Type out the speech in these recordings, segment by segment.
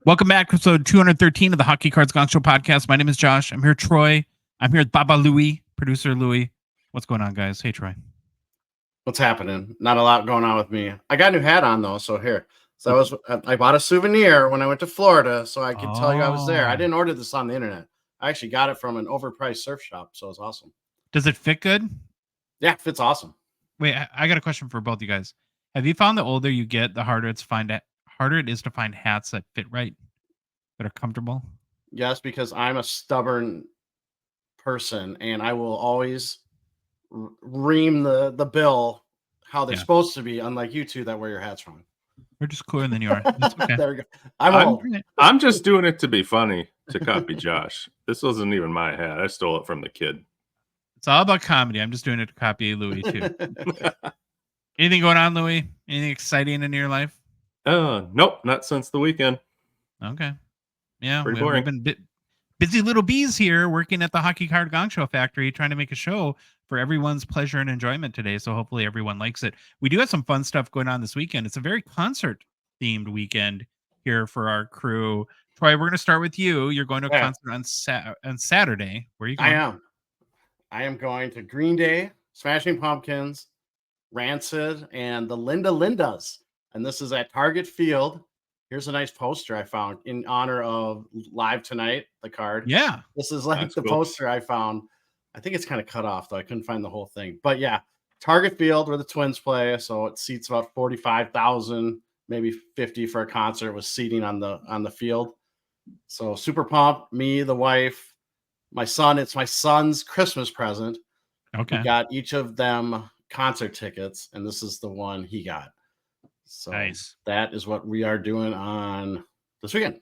Welcome back to episode 213 of the Hockey Cards Gongshow podcast. My name is Josh. I'm here, Troy. I'm here with Baba Louie, producer Louie. What's going on, guys? Hey, Troy. What's happening? Not a lot going on with me. I got a new hat on though, so here. So I bought a souvenir when I went to Florida, so I could tell you I was there. I didn't order this on the internet. I actually got it from an overpriced surf shop, so it's awesome. Does it fit good? Yeah, it fits awesome. Wait, I got a question for both you guys. Have you found the older you get, the harder it is to find hats that fit right, that are comfortable? Yes, because I'm a stubborn person, and I will always ream the bill how they're supposed to be, unlike you two that wear your hats wrong. We're just cooler than you are. That's okay. There we go. I'm just doing it to be funny, to copy Josh. This wasn't even my hat. I stole it from the kid. It's all about comedy. I'm just doing it to copy Louie, too. Anything going on, Louie? Anything exciting in your life? Nope, not since the weekend. Okay. Yeah, Pretty boring. We've been busy little bees here working at the Hockey Card Gongshow factory trying to make a show for everyone's pleasure and enjoyment today. So hopefully everyone likes it. We do have some fun stuff going on this weekend. It's a very concert-themed weekend here for our crew. Troy, we're going to start with you. You're going to a concert on Saturday. Where are you going? I am going to Green Day, Smashing Pumpkins, Rancid, and the Linda Lindas. And this is at Target Field. Here's a nice poster I found in honor of Live Tonight, the card. Yeah. This is like the poster I found. I think it's kind of cut off, though. I couldn't find the whole thing. But yeah, Target Field where the Twins play. So it seats about 45,000, maybe 50 for a concert with seating on the field. So super pumped. Me, the wife, my son. It's my son's Christmas present. Okay. We got each of them concert tickets, and this is the one he got. So nice. That is what we are doing on this weekend.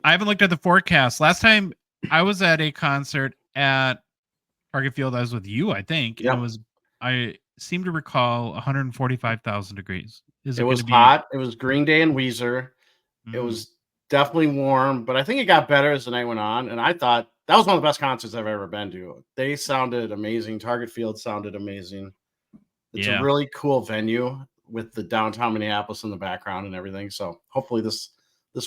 I haven't looked at the forecast. Last time I was at a concert at Target Field, I was with you, I think. Yep. I seem to recall 145,000 degrees. It was hot. It was Green Day and Weezer. It was definitely warm, but I think it got better as the night went on. And I thought that was one of the best concerts I've ever been to. They sounded amazing. Target Field sounded amazing. It's a really cool venue with the downtown Minneapolis in the background and everything. So hopefully this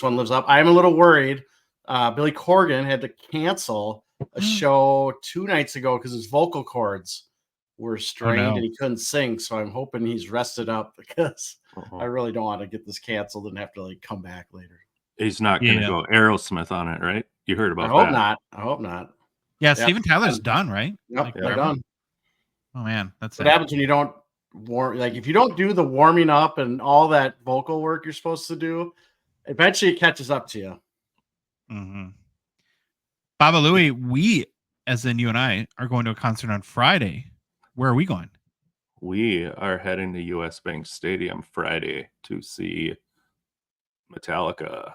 one lives up. I am a little worried. Billy Corgan had to cancel a show 2 nights ago because his vocal cords were strained and he couldn't sing. So I'm hoping he's rested up because I really don't want to get this canceled and have to come back later. He's not going to go Aerosmith on it, right? You heard about that. I hope not. Yeah, Steven Tyler's done, right? Yep, they're done. Oh man, that's what happens when you don't if you don't do the warming up and all that vocal work you're supposed to do, eventually it catches up to you. Mm-hmm. Baba Louie, we, as in you and I, are going to a concert on Friday. Where are we going? We are heading to US Bank Stadium Friday to see Metallica.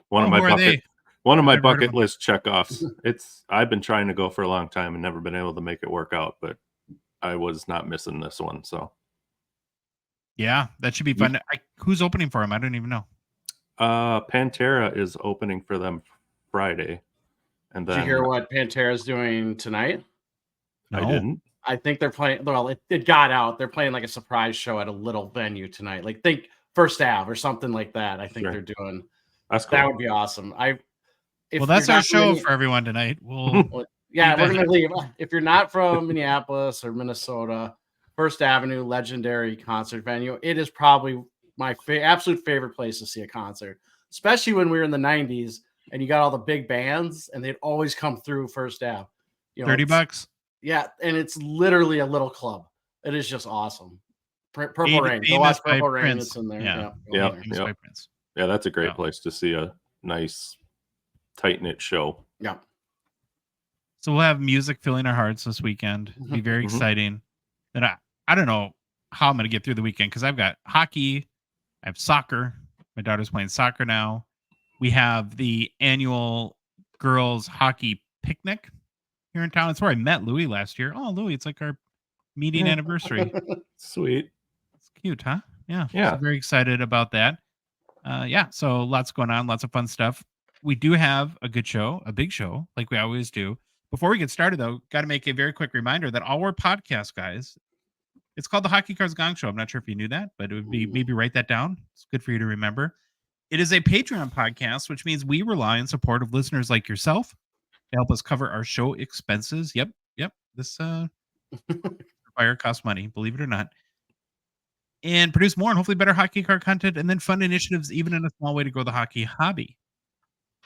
One of my bucket list checkoffs. I've been trying to go for a long time and never been able to make it work out, but I was not missing this one. So yeah, that should be fun. Who's opening for him? I don't even know. Pantera is opening for them Friday. And then, did you hear what Pantera's doing tonight? No. I didn't. I think they're playing. Well, it got out. They're playing like a surprise show at a little venue tonight. Like think First Ave or something like that. I think they're doing. That's cool. That would be awesome. That's our show for everyone tonight. We're gonna leave. If you're not from Minneapolis or Minnesota, First Avenue, legendary concert venue. It is probably my absolute favorite place to see a concert, especially when we were in the 90s and you got all the big bands and they'd always come through First Ave. $30. Yeah, and it's literally a little club. It is just awesome. Purple Rain. Go watch Purple Rain. It's in there. Yeah, that's a great place to see a nice, tight-knit show. Yeah. So we'll have music filling our hearts this weekend. It'll be very exciting. And I don't know how I'm going to get through the weekend because I've got hockey. I have soccer. My daughter's playing soccer now. We have the annual girls hockey picnic here in town. It's where I met Louie last year. Oh, Louie, it's like our meeting anniversary. Sweet. It's cute, huh? Yeah. So very excited about that. So lots going on, lots of fun stuff. We do have a good show, a big show, like we always do. Before we get started, though, got to make a very quick reminder that all our podcasts, guys, it's called the Hockey Cards Gongshow. I'm not sure if you knew that, but it would be maybe write that down. It's good for you to remember. It is a Patreon podcast, which means we rely on support of listeners like yourself to help us cover our show expenses. Yep. This fire costs money, believe it or not. And produce more and hopefully better hockey card content, and then fund initiatives even in a small way to grow the hockey hobby.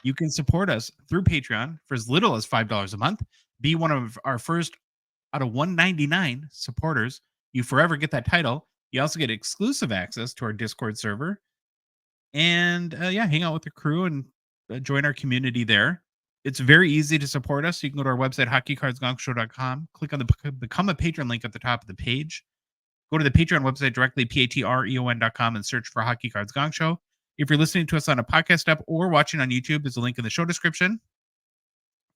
You can support us through Patreon for as little as $5 a month. Be one of our first out of 199 supporters. You forever get that title. You also get exclusive access to our Discord server. And hang out with the crew and join our community there. It's very easy to support us. You can go to our website, hockeycardsgongshow.com. Click on the Become a Patron link at the top of the page. Go to the Patreon website directly, patreon.com, and search for Hockey Cards Gong Show. If you're listening to us on a podcast app or watching on YouTube, there's a link in the show description.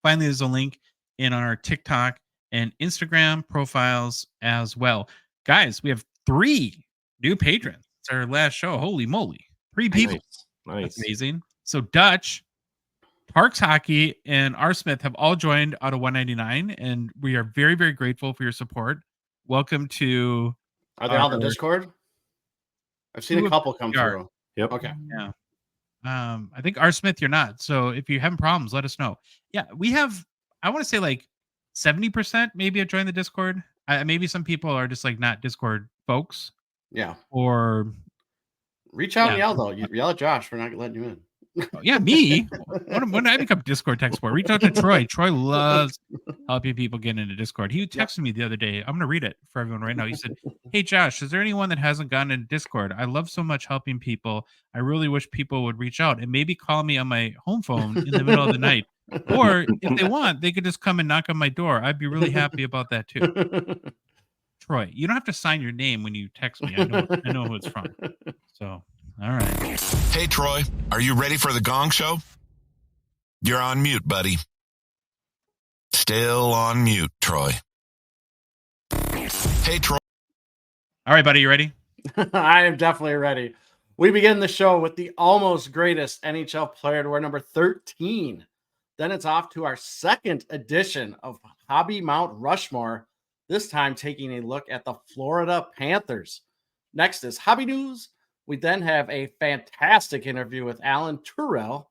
Finally, there's a link in our TikTok and Instagram profiles as well. Guys, we have 3 new patrons. It's our last show. Holy moly. 3 people. Nice. That's amazing. So Dutch, Parks Hockey, and R. Smith have all joined out of 199, and we are very, very grateful for your support. Welcome to... Are they all in the Discord? I've seen a couple come through. Yep. Okay. Yeah. I think R. Smith, you're not. So if you're having problems, let us know. Yeah, we have, I want to say like 70% maybe have joined the Discord. Maybe some people are just like not Discord folks. Yeah. Or reach out and yell though. You yell at Josh for not letting you in. Yeah, me. When did I become Discord tech support? Reach out to Troy. Troy loves helping people get into Discord. He texted me the other day. I'm going to read it for everyone right now. He said, "Hey, Josh, is there anyone that hasn't gotten into Discord? I love so much helping people. I really wish people would reach out and maybe call me on my home phone in the middle of the night. Or if they want, they could just come and knock on my door. I'd be really happy about that too." Troy, you don't have to sign your name when you text me. I know who it's from. So, all right. Hey, Troy, are you ready for the Gong Show? You're on mute, buddy. Still on mute, Troy. Hey, Troy. All right, buddy, you ready? I am definitely ready. We begin the show with the almost greatest NHL player to wear number 13. Then it's off to our second edition of Hobby Mount Rushmore, this time taking a look at the Florida Panthers. Next is Hobby News. We then have a fantastic interview with Allan Teruel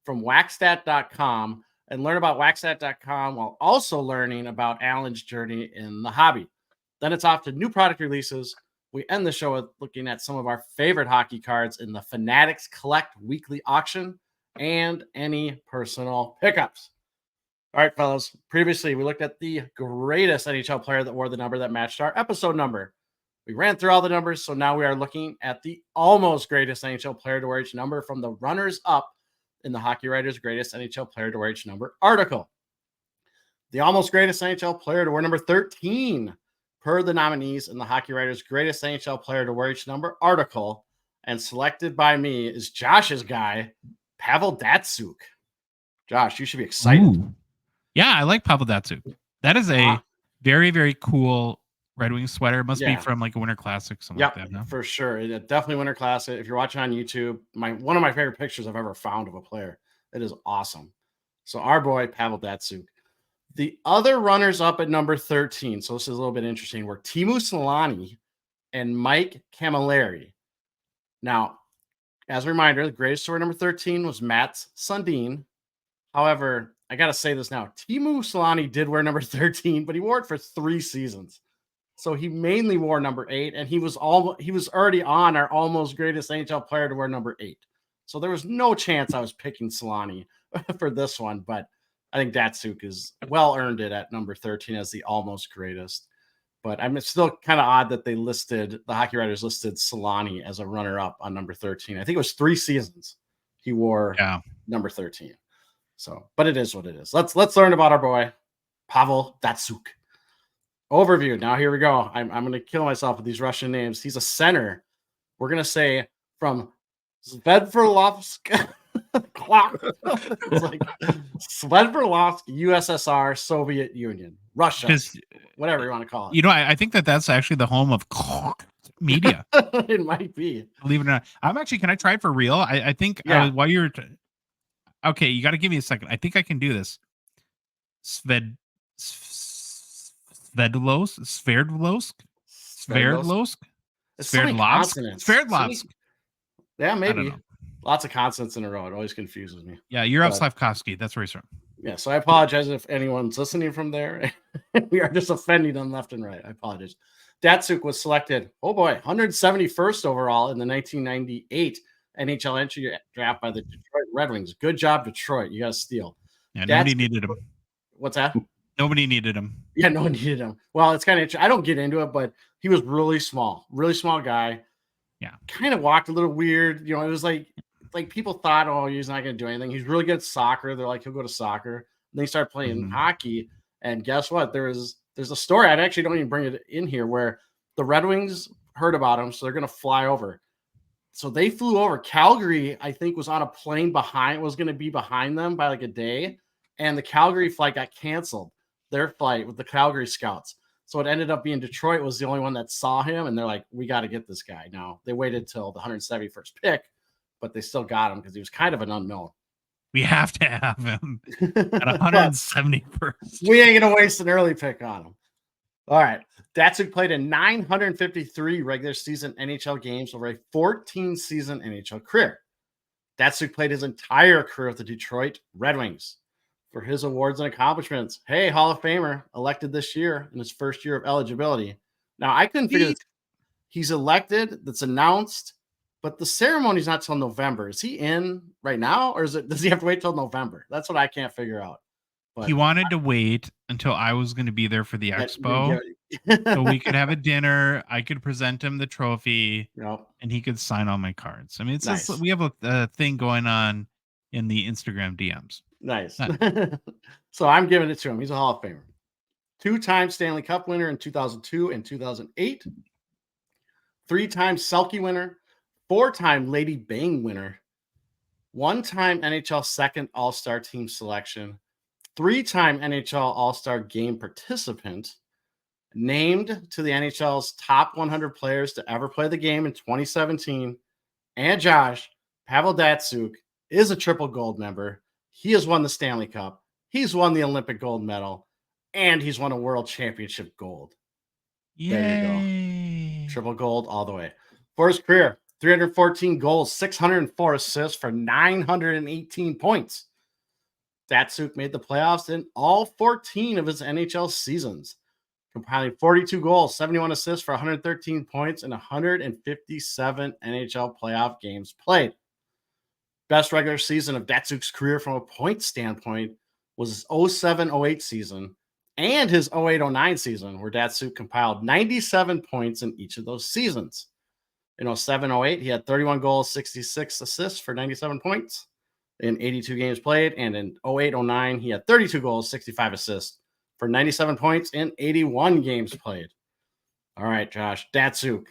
from Waxstat.com and learn about Waxstat.com while also learning about Allan's journey in the hobby. Then it's off to new product releases. We end the show with looking at some of our favorite hockey cards in the Fanatics Collect Weekly Auction and any personal pickups. All right, fellas. Previously, we looked at the greatest NHL player that wore the number that matched our episode number. We ran through all the numbers, so now we are looking at the almost greatest NHL player to wear each number from the runners-up in the Hockey Writers' Greatest NHL Player to Wear Each Number article. The almost greatest NHL player to wear number 13 per the nominees in the Hockey Writers' Greatest NHL Player to Wear Each Number article, and selected by me is Josh's guy, Pavel Datsyuk. Josh, you should be excited. Ooh. Yeah, I like Pavel Datsyuk. That is a very, very cool Red Wings sweater. It must be from like a Winter Classic, something like that. No? For sure. Definitely Winter Classic. If you're watching on YouTube, one of my favorite pictures I've ever found of a player. It is awesome. So our boy, Pavel Datsyuk. The other runners up at number 13, so this is a little bit interesting, were Teemu Selanne and Mike Camilleri. Now, as a reminder, the greatest to wear number 13 was Mats Sundin. However, I got to say this now. Teemu Selanne did wear number 13, but he wore it for 3 seasons. So he mainly wore number 8, and he was already on our almost greatest NHL player to wear number 8. So there was no chance I was picking Selanne for this one, but I think Datsyuk is well earned it at number 13 as the almost greatest. But I'm still kind of odd that the Hockey Writers listed Selanne as a runner-up on number 13. I think it was 3 seasons he wore number 13. So, but it is what it is. Let's learn about our boy, Pavel Datsyuk. Overview. Now here we go. I'm going to kill myself with these Russian names. He's a center. We're going to say from Sverdlovsk. It's like Sverdlovsk, USSR, Soviet Union, Russia, whatever you want to call it. You know, I think that's actually the home of media. It might be. Believe it or not. Can I try it for real? I think while you're... Okay, you got to give me a second. I think I can do this. Sverdlovsk. Sverdlovsk. Yeah, maybe. Lots of consonants in a row. It always confuses me. Yeah, you're up Slavkovsky. That's where he's from. Yeah, so I apologize if anyone's listening from there. We are just offending them left and right. I apologize. Datsyuk was selected, 171st overall in the 1998 NHL entry draft by the Detroit Red Wings. Good job, Detroit. You got to steal. Yeah, nobody needed him. What's that? Nobody needed him. Yeah, no one needed him. Well, it's kind of interesting. I don't get into it, but he was really small guy. Yeah. Kind of walked a little weird. It was like people thought, oh, he's not going to do anything. He's really good at soccer. They're like, he'll go to soccer. And then he started playing hockey. And guess what? There's a story. I actually don't even bring it in here where the Red Wings heard about him. So they're going to fly over. So they flew over. Calgary, I think, was on a plane was going to be behind them by like a day. And the Calgary flight got canceled. Their flight with the Calgary Scouts. So it ended up being Detroit was the only one that saw him. And they're like, we got to get this guy. Now, they waited till the 171st pick, but they still got him because he was kind of an unknown. We have to have him at 171st. We ain't going to waste an early pick on him. All right. Datsyuk played in 953 regular season NHL games over a 14-season NHL career. Datsyuk played his entire career with the Detroit Red Wings. For his awards and accomplishments, hey, Hall of Famer, elected this year in his first year of eligibility. Now, I couldn't figure he's elected, that's announced, but the ceremony's not till November. Is he in right now, or does he have to wait till November? That's what I can't figure out. But he wanted to wait until I was going to be there for the Expo, so we could have a dinner. I could present him the trophy, and he could sign all my cards. I mean, it's nice. We have a thing going on in the Instagram DMs. Nice. So I'm giving it to him. He's a Hall of Famer. 2-time Stanley Cup winner in 2002 and 2008. 3-time Selke winner. 4-time Lady Bang winner. 1-time NHL second All-Star team selection. 3-time NHL All-Star game participant. Named to the NHL's top 100 players to ever play the game in 2017. And Josh, Pavel Datsyuk is a triple gold member. He has won the Stanley Cup. He's won the Olympic gold medal. And he's won a world championship gold. Yay. There you go. Triple gold all the way. For his career, 314 goals, 604 assists for 918 points. Datsyuk made the playoffs in all 14 of his NHL seasons, compiling 42 goals, 71 assists for 113 points in 157 NHL playoff games played. Best regular season of Datsyuk's career from a point standpoint was his 07-08 season and his 08-09 season, where Datsyuk compiled 97 points in each of those seasons. In 07-08, he had 31 goals, 66 assists for 97 points in 82 games played. And in 08-09, he had 32 goals, 65 assists for 97 points in 81 games played. All right, Josh. Datsyuk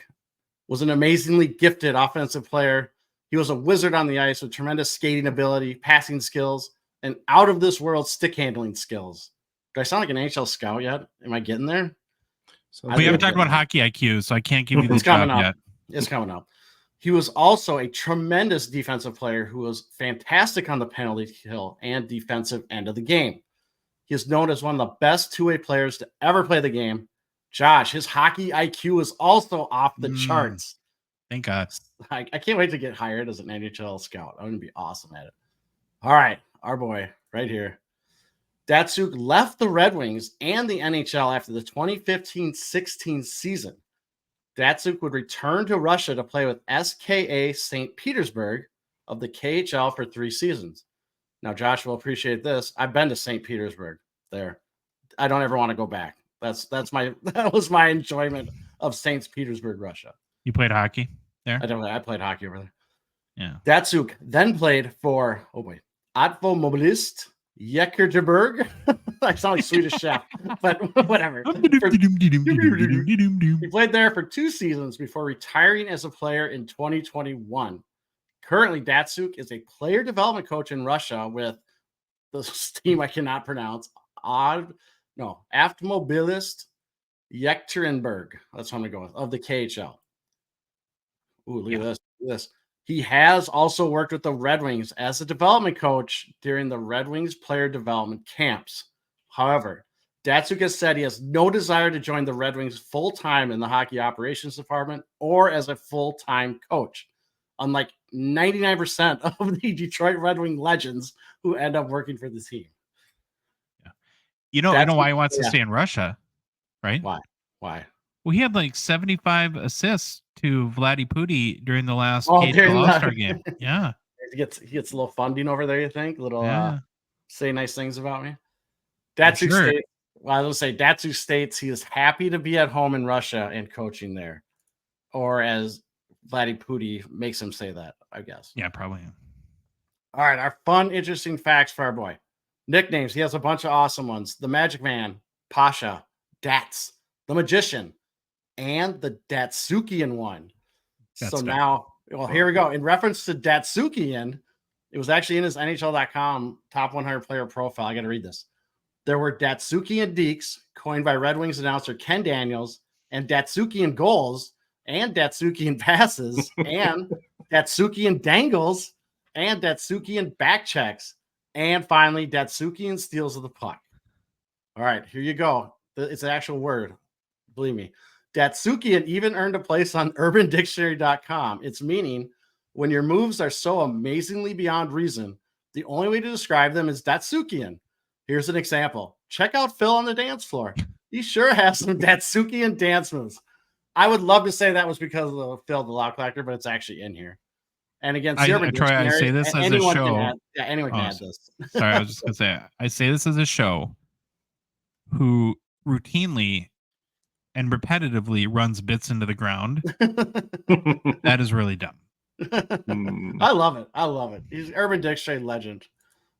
was an amazingly gifted offensive player. He was a wizard on the ice with tremendous skating ability, passing skills, and out-of-this-world stick-handling skills. Do I sound like an NHL scout yet? Am I getting there? We haven't talked about hockey IQ, so I can't give you the job yet. It's coming up. He was also a tremendous defensive player who was fantastic on the penalty kill and defensive end of the game. He is known as one of the best two-way players to ever play the game. Josh, his hockey IQ is also off the charts. Thank God. I can't wait to get hired as an NHL scout. I'm going to be awesome at it. All right, our boy right here. Datsyuk left the Red Wings and the NHL after the 2015-16 season. Datsyuk would return to Russia to play with SKA St. Petersburg of the KHL for 3 seasons. Now, Josh will appreciate this. I've been to St. Petersburg there. I don't ever want to go back. That was my enjoyment of St. Petersburg, Russia. You played hockey there? I played hockey over there. Yeah. Datsyuk then played for Atvo Mobilist Yekaterinburg. I sound like Swedish chef, but whatever. He played there for 2 seasons before retiring as a player in 2021. Currently, Datsyuk is a player development coach in Russia with this team I cannot pronounce. Avtomobilist Yekaterinburg. That's what I'm going to go with, of the KHL. Ooh, look at this. He has also worked with the Red Wings as a development coach during the Red Wings player development camps. However, Datsyuk has said he has no desire to join the Red Wings full-time in the hockey operations department or as a full-time coach. unlike 99% of the Detroit Red Wing legends who end up working for the team. Yeah. You know why he wants to stay in Russia, right? Why? Well, he had like 75 assists to Vladdy Pudi during the last KHL All-Star game. Yeah. He gets a little funding over there, you think? A little say nice things about me. Datsyuk states, well, I was going to say, Datsyuk states he is happy to be at home in Russia and coaching there. Or as Vladdy Pudi makes him say that, I guess. Yeah, probably. All right, our fun, interesting facts for our boy. Nicknames. He has a bunch of awesome ones. The Magic Man, Pasha, Dats, the Magician, and the Datsyukian one. So now, well, here we go. In reference to Datsyukian, it was actually in his NHL.com top 100 player profile. I got to read this. There were Datsyukian Deeks, coined by Red Wings announcer Ken Daniels, and Datsyukian goals, and Datsyukian passes, and Datsyukian dangles, and Datsyukian back checks, and finally Datsyukian steals of the puck. All right, here you go. It's an actual word. Believe me. Datsyukian even earned a place on urbandictionary.com. Its meaning, when your moves are so amazingly beyond reason, the only way to describe them is Datsyukian. Here's an example. Check out Phil on the dance floor. He sure has some Datsyukian dance moves. I would love to say that was because of Phil the Law Collector, but it's actually in here. And again, Troy, I say this as a show. Anyone can add this. Sorry, I was just going to say, I say this as a show who routinely and repetitively runs bits into the ground. That is really dumb. I love it. He's Urban Dictionary legend.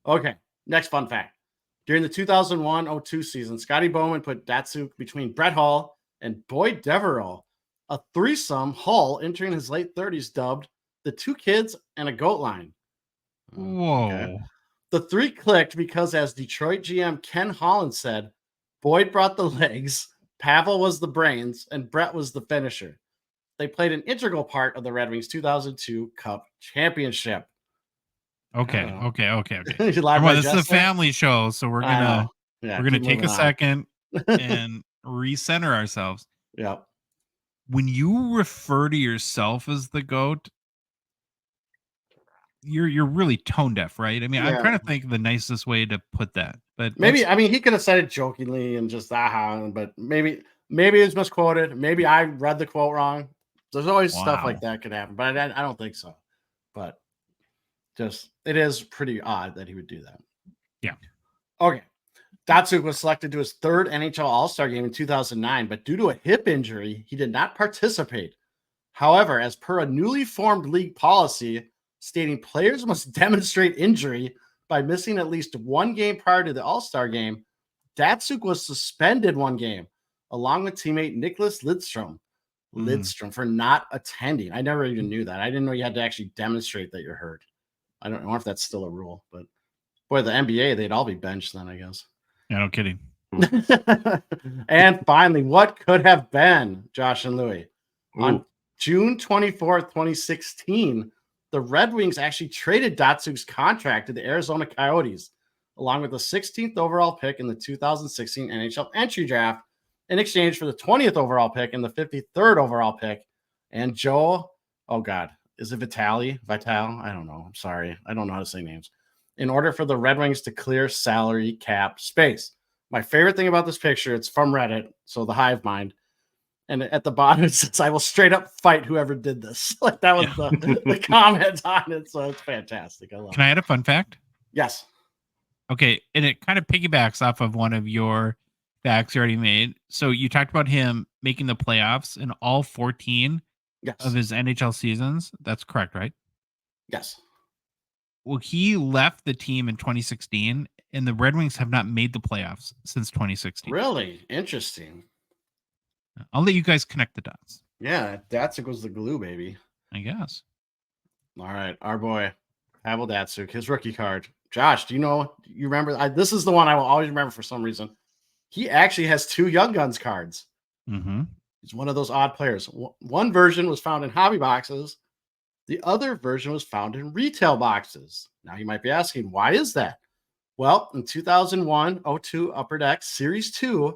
Okay, next fun fact. During the 2001-02 season, Scotty Bowman put Datsyuk between Brett Hull and Boyd Devereaux, a threesome Hull entering his late 30s dubbed the Two Kids and a Goat Line. Whoa. Okay. The three clicked because, as Detroit GM Ken Holland said, Boyd brought the legs, Pavel was the brains, and Brett was the finisher. They played an integral part of the Red Wings 2002 Cup Championship. Okay. This is a family show, so we're gonna take a second and recenter ourselves. Yeah. When you refer to yourself as the GOAT, you're really tone deaf, right? I mean, I'm trying to think of the nicest way to put that, but maybe he could have said it jokingly and just but maybe it's misquoted. Maybe I read the quote wrong. There's always stuff like that could happen, but I don't think so. But just it is pretty odd that he would do that. Yeah. Okay. Datsyuk was selected to his third NHL All-Star game in 2009, but due to a hip injury, he did not participate. However, as per a newly formed league policy stating players must demonstrate injury by missing at least one game prior to the All-Star game, Datsyuk was suspended one game, along with teammate Nicholas Lidstrom for not attending. I never even knew that. I didn't know you had to actually demonstrate that you're hurt. I don't know if that's still a rule, but boy, the NBA, they'd all be benched then, I guess. Yeah, no kidding. And finally, what could have been, Josh and Louie? Ooh. On June 24th, 2016, the Red Wings actually traded Datsyuk's contract to the Arizona Coyotes, along with the 16th overall pick in the 2016 NHL entry draft, in exchange for the 20th overall pick and the 53rd overall pick. And Joe, oh God, is it Vital? I don't know. I'm sorry. I don't know how to say names. In order for the Red Wings to clear salary cap space. My favorite thing about this picture, it's from Reddit, so the hive mind. And at the bottom it says, "I will straight up fight whoever did this." Like that was the comment on it. So it's fantastic. I love it. Can I add a fun fact? Yes. Okay. And it kind of piggybacks off of one of your facts you already made. So you talked about him making the playoffs in all 14 of his NHL seasons. That's correct, right? Yes. Well, he left the team in 2016, and the Red Wings have not made the playoffs since 2016. Really? Interesting. I'll let you guys connect the dots. Yeah, Datsyuk was the glue, baby. I guess. All right, our boy, Pavel Datsyuk, his rookie card. Josh, do you remember? This is the one I will always remember for some reason. He actually has 2 Young Guns cards. Mm-hmm. He's one of those odd players. One version was found in hobby boxes. The other version was found in retail boxes. Now you might be asking, why is that? Well, in 2001-02 Upper Deck Series 2,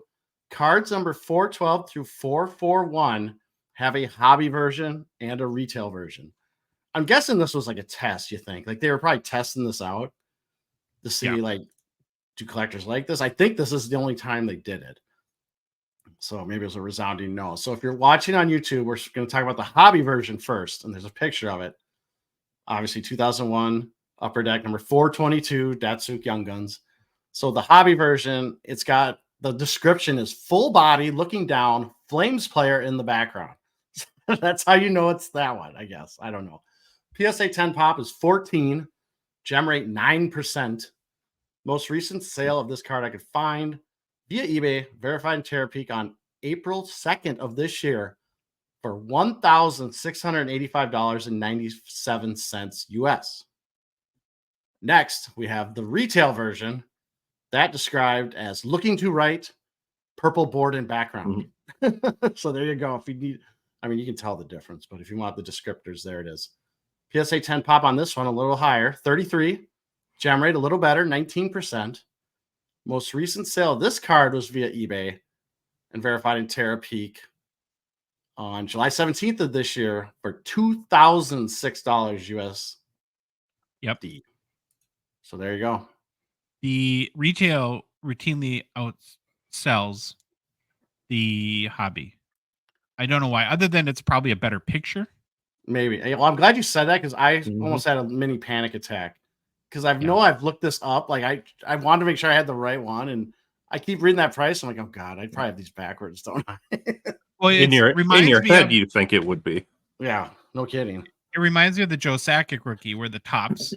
cards number 412 through 441 have a hobby version and a retail version. I'm guessing this was like a test. You think like they were probably testing this out to see like, do collectors like this? I think this is the only time they did it. So maybe it was a resounding no. So if you're watching on YouTube, we're going to talk about the hobby version first. And there's a picture of it. Obviously, 2001 Upper Deck number 422 Datsyuk Young Guns. So the hobby version, it's got the description is full body, looking down, Flames player in the background. That's how you know it's that one, I guess. I don't know. PSA 10 pop is 14, gem rate 9%. Most recent sale of this card I could find via eBay, verified in Terapeak on April 2nd of this year for $1,685.97 US. Next, we have the retail version that described as looking to right, purple board and background. So there you go. If you need, I mean, you can tell the difference, but if you want the descriptors, there it is. PSA 10 pop on this one, a little higher, 33. Gem rate, a little better, 19%. Most recent sale of this card was via eBay and verified in Terapeak on July 17th of this year for $2,006 US. Yep. So there you go. The retail routinely outsells the hobby. I don't know why, other than it's probably a better picture. Maybe. Well, I'm glad you said that because I almost had a mini panic attack. Because I've looked this up. Like I wanted to make sure I had the right one, and I keep reading that price. I'm like, oh god, I'd probably have these backwards, don't I? Well, in your head, you think it would be. Yeah, no kidding. It reminds me of the Joe Sakic rookie, where the tops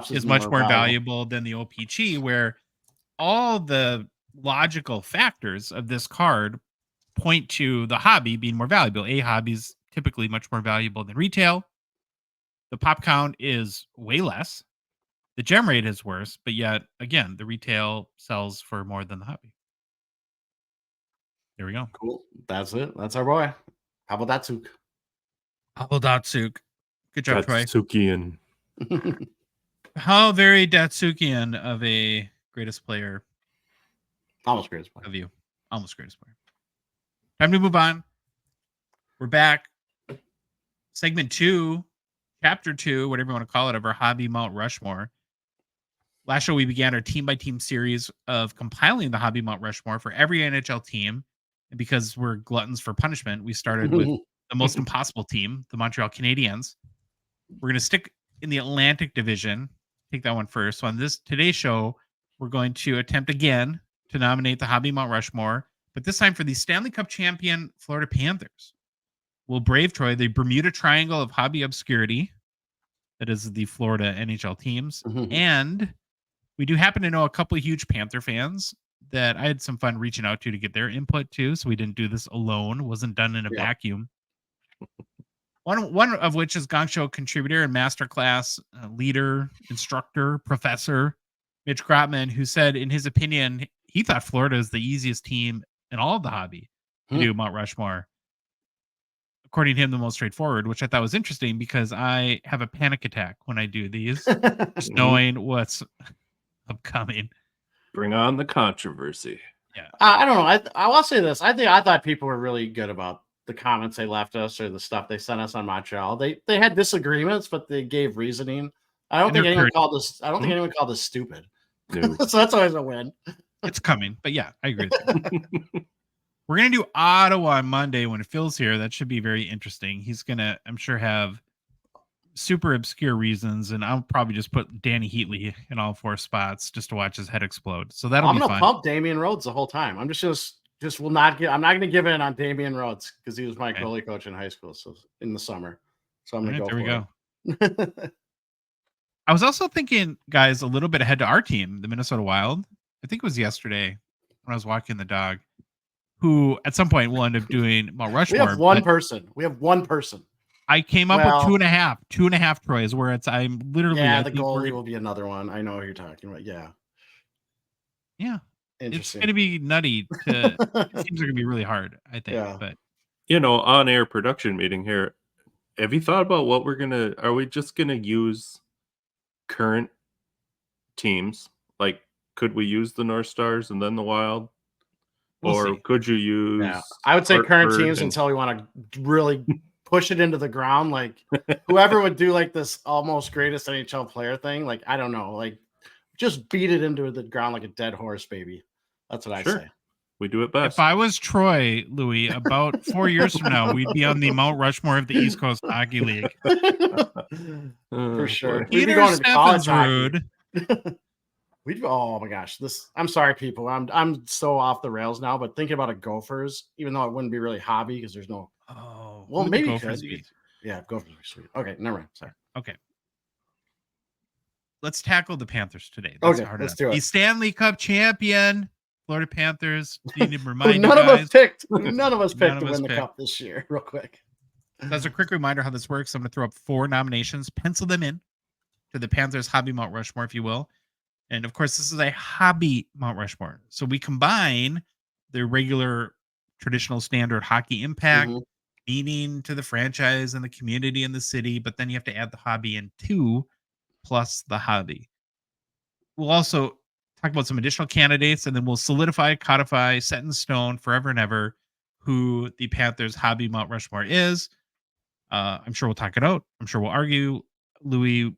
is much more valuable than the OPG, where all the logical factors of this card point to the hobby being more valuable. A hobby's typically much more valuable than retail. The pop count is way less. The gem rate is worse, but yet again, the retail sells for more than the hobby. There we go. Cool. That's it. That's our boy. Pavel Datsyuk. Pavel Datsyuk. Good job, Troy. Datsyukian. How very Datsyukian of a greatest player. Almost greatest player. Of you. Almost greatest player. Time to move on. We're back. Segment 2, Chapter 2, whatever you want to call it, of our hobby Mount Rushmore. Last show, we began our team-by-team series of compiling the hobby Mount Rushmore for every NHL team. And because we're gluttons for punishment, we started with the most impossible team, the Montreal Canadiens. We're going to stick in the Atlantic Division. Take that one first. So on today's show, we're going to attempt again to nominate the hobby Mount Rushmore, but this time for the Stanley Cup champion Florida Panthers. We'll brave, Troy, the Bermuda Triangle of hobby obscurity. That is the Florida NHL teams. And we do happen to know a couple of huge Panther fans that I had some fun reaching out to get their input too. So we didn't do this alone. It wasn't done in a vacuum. One of which is Gongshow contributor and masterclass leader, instructor, professor, Mitch Grotman, who said in his opinion, he thought Florida is the easiest team in all of the hobby to do Mount Rushmore. According to him, the most straightforward, which I thought was interesting because I have a panic attack when I do these, just knowing what's upcoming. Bring on the controversy. Yeah, I don't know. I will say this. I thought people were really good about the comments they left us or the stuff they sent us on Montreal. They had disagreements, but they gave reasoning. I don't think anyone called this. I don't think anyone called this stupid. No. So that's always a win. It's coming, but yeah, I agree with you. We're going to do Ottawa on Monday when Phil's here. That should be very interesting. He's going to, I'm sure, have super obscure reasons, and I'll probably just put Danny Heatley in all 4 spots just to watch his head explode. So that'll be fun. I'm going to pump Damian Rhodes the whole time. I'm I'm not going to give in on Damian Rhodes because he was my goalie coach in high school, so in the summer. So I'm going to go for it. I was also thinking, guys, a little bit ahead to our team, the Minnesota Wild. I think it was yesterday when I was walking the dog, who at some point will end up doing Mount Rushmore. We have one person. I came up with 2.5 Troys, where I'm literally. Yeah, the goalie will be another one. I know what you're talking about. Yeah. It's going to be nutty. Teams are going to be really hard, I think. Yeah. But on-air production meeting here. Have you thought about what are we just going to use current teams? Like, could we use the North Stars and then the Wild? Or could you use... I would say current teams until we want to really push it into the ground. Like whoever would do like this almost greatest NHL player thing. Like, I don't know, like just beat it into the ground like a dead horse, baby. That's what I say. We do it best. If I was Troy, Louis, about 4 years from now, we'd be on the Mount Rushmore of the East Coast Hockey League. For sure. We'd be going to college hockey. Oh my gosh, I'm sorry, people. I'm so off the rails now, but thinking about a Gophers, even though it wouldn't be really hobby because there's no. Oh, well, maybe Gophers could. Yeah, Gophers are sweet. Okay, never mind. Sorry. Okay. Let's tackle the Panthers today. Okay, let's do it. The Stanley Cup champion, Florida Panthers. Need to None remind you guys. of us picked. None of us picked to win the cup this year. Real quick. As a quick reminder how this works, I'm going to throw up 4 nominations. Pencil them in to the Panthers hobby Mount Rushmore, if you will. And of course, this is a hobby Mount Rushmore. So we combine the regular, traditional, standard hockey impact, meaning to the franchise and the community and the city, but then you have to add the hobby in too, plus the hobby. We'll also talk about some additional candidates, and then we'll solidify, codify, set in stone forever and ever who the Panthers hobby Mount Rushmore is. I'm sure we'll talk it out. I'm sure we'll argue. Louis,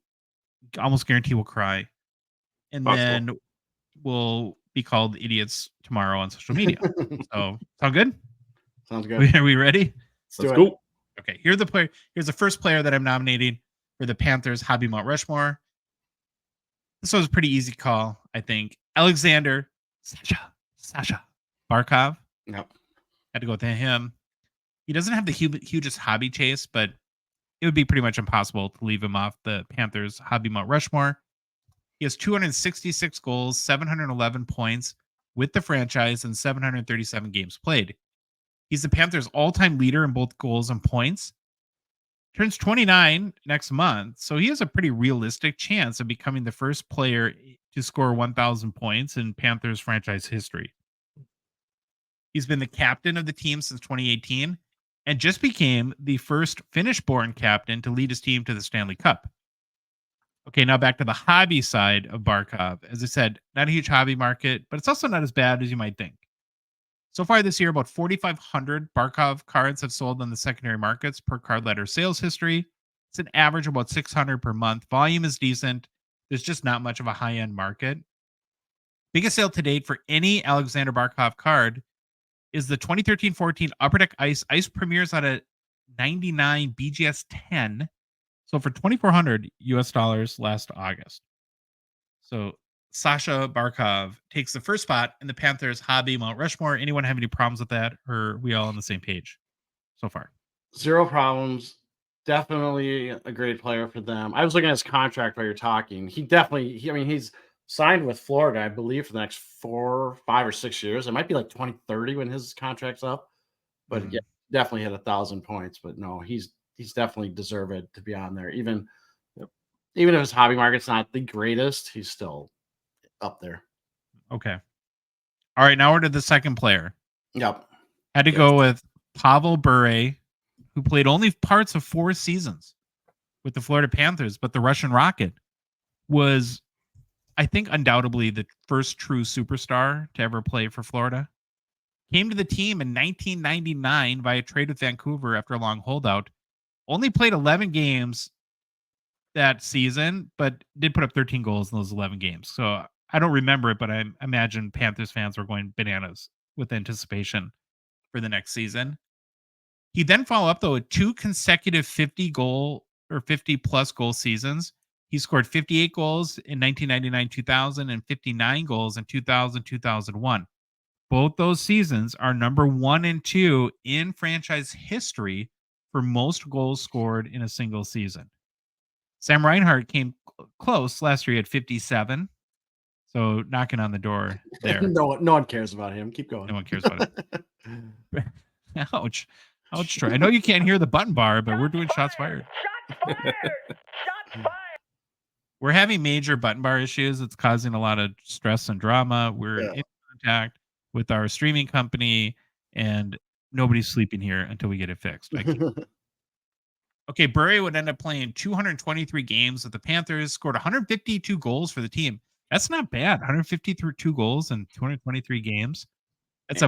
almost guarantee we'll cry. And then we'll be called idiots tomorrow on social media. So, sound good? Sounds good. Are we ready? Let's go. Okay, here's the first player that I'm nominating for the Panthers hobby Mount Rushmore. This was a pretty easy call, I think. Alexander Sasha Barkov. Yep. Had to go with him. He doesn't have the hugest hobby chase, but it would be pretty much impossible to leave him off the Panthers hobby Mount Rushmore. He has 266 goals, 711 points with the franchise, and 737 games played. He's the Panthers' all-time leader in both goals and points. Turns 29 next month, so he has a pretty realistic chance of becoming the first player to score 1,000 points in Panthers franchise history. He's been the captain of the team since 2018 and just became the first Finnish-born captain to lead his team to the Stanley Cup. Okay, now back to the hobby side of Barkov. As I said, not a huge hobby market, but it's also not as bad as you might think. So far this year, about 4,500 Barkov cards have sold on the secondary markets per card letter sales history. It's an average of about 600 per month. Volume is decent. There's just not much of a high-end market. Biggest sale to date for any Alexander Barkov card is the 2013-14 Upper Deck Ice premieres at a 99 BGS 10. So for $2,400 US last August. So Sasha Barkov takes the first spot in the Panthers hobby Mount Rushmore. Anyone have any problems with that? Or are we all on the same page so far? Zero problems. Definitely a great player for them. I was looking at his contract while you're talking. He's signed with Florida, I believe, for the next 4, 5, or 6 years. It might be like 2030 when his contract's up. But yeah, definitely hit 1,000 points. But no, he's definitely deserved to be on there. Even if his hobby market's not the greatest, he's still up there. Okay. All right, now we're to the second player. Yep. Had to go with Pavel Bure, who played only parts of 4 seasons with the Florida Panthers, but the Russian Rocket was, I think, undoubtedly the first true superstar to ever play for Florida. Came to the team in 1999 via trade with Vancouver after a long holdout. Only played 11 games that season, but did put up 13 goals in those 11 games. So I don't remember it, but I imagine Panthers fans were going bananas with anticipation for the next season. He then followed up, though, with 2 consecutive 50-plus goal seasons. He scored 58 goals in 1999-2000 and 59 goals in 2000-2001. Both those seasons are number 1 and 2 in franchise history for most goals scored in a single season. Sam Reinhart came close last year at 57. So knocking on the door there. No one cares about him. Keep going. No one cares about it. Ouch. Ouch, Troy. I know you can't hear the button bar, but we're doing shots fired. Shots fired! Shots fired! We're having major button bar issues. It's causing a lot of stress and drama. We're in contact with our streaming company, and nobody's sleeping here until we get it fixed. Okay, Bure would end up playing 223 games with the Panthers, scored 152 goals for the team. That's not bad. 152 goals in 223 games. That's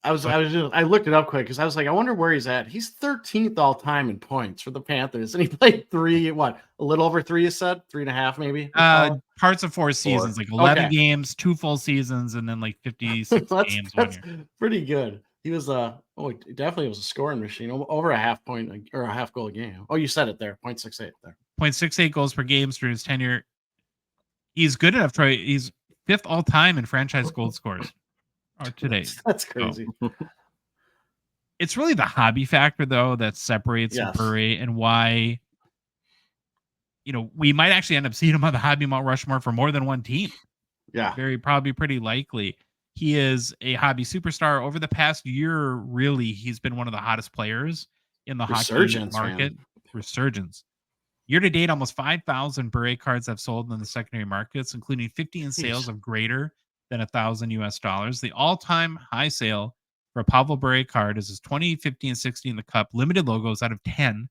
I looked it up quick because I was like, I wonder where he's at. He's 13th all time in points for the Panthers, and he played a little over 3. You said 3.5, maybe. Parts of 4 seasons, like 11 Okay. games, 2 full seasons, and then like 56 games 1 year. Pretty good. He was he definitely was a scoring machine, over a half point or a half goal a game. Oh, you said it there, 0.68 there. 0.68 goals per game through his tenure. He's good enough, Troy. He's 5th all time in franchise goal scores today. That's crazy. So, it's really the hobby factor, though, that separates Bure and why, we might actually end up seeing him on the hobby Mount Rushmore for more than one team. Yeah. Probably pretty likely. He is a hobby superstar. Over the past year, really, he's been one of the hottest players in the hockey market. Resurgence. Year to date, almost 5,000 Bure cards have sold in the secondary markets, including 50 in sales of greater than $1,000 US. The all-time high sale for a Pavel Bure card is his 20, 50, and 60 in the cup limited logos out of 10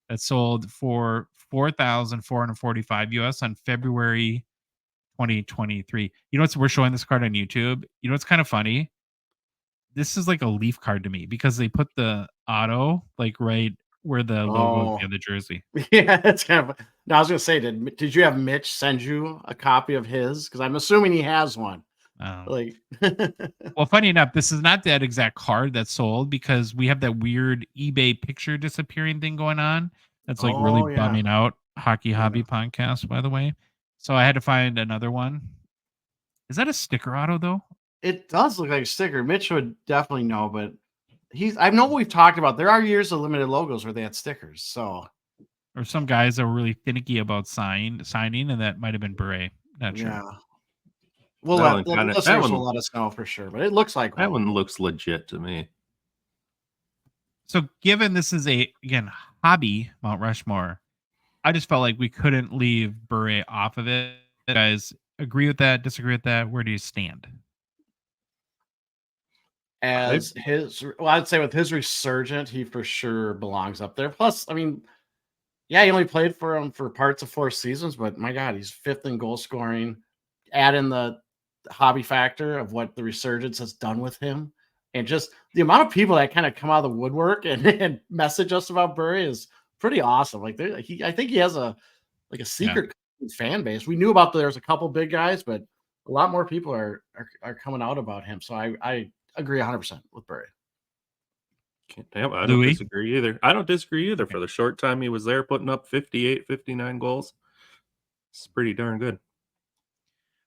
that sold for $4,445 US on February 2023. We're showing this card on YouTube. It's kind of funny. This is like a Leaf card to me because they put the auto like right where the logo is on the jersey. Yeah, it's kind of. No, I was gonna say, did you have Mitch send you a copy of his? Because I'm assuming he has one. Well, funny enough, this is not that exact card that's sold because we have that weird eBay picture disappearing thing going on. That's like really bumming out Hockey Hobby Podcast, by the way. So I had to find another one. Is that a sticker auto though? It does look like a sticker. Mitch would definitely know, but I know we've talked about. There are years of limited logos where they had stickers. So, or some guys that were really finicky about signing, and that might have been Bure. Not sure. Yeah. Well, that one will let us know for sure, but it looks like that one looks legit to me. So, given this is again hobby Mount Rushmore, I just felt like we couldn't leave Bure off of it. You guys agree with that? Disagree with that? Where do you stand? I'd say with his resurgent, he for sure belongs up there. Plus, I mean, he only played for him for parts of 4 seasons, but my God, he's 5th in goal scoring. Add in the hobby factor of what the resurgence has done with him, and just the amount of people that kind of come out of the woodwork and message us about Bure is pretty awesome. Like, I think he has a secret fan base. We knew about there's a couple big guys, but a lot more people are coming out about him. So I agree 100% with Bure. I don't disagree either. I don't disagree either. For the short time he was there, putting up 58, 59 goals, it's pretty darn good.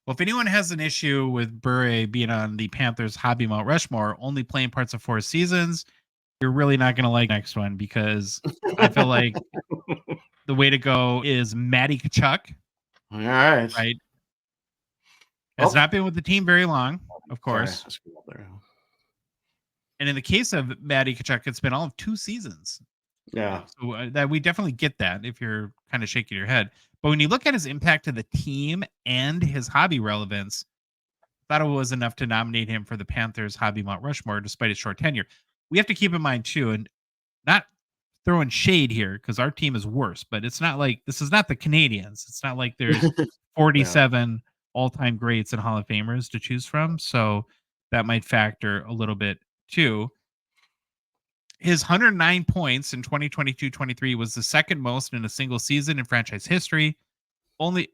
Well, if anyone has an issue with Bure being on the Panthers hobby Mount Rushmore, only playing parts of 4 seasons, you're really not going to like the next one because I feel like the way to go is Matty Tkachuk. All right. Right. Has not been with the team very long, of course. And in the case of Matty Tkachuk, it's been all of 2 seasons. Yeah. So that we definitely get that if you're kind of shaking your head. But when you look at his impact to the team and his hobby relevance, I thought it was enough to nominate him for the Panthers hobby Mount Rushmore despite his short tenure. We have to keep in mind too, and not throwing shade here because our team is worse, but it's not like this is not the Canadians. It's not like there's 47 all-time greats and Hall of Famers to choose from. So that might factor a little bit too. His 109 points in 2022-23 was the second most in a single season in franchise history. Only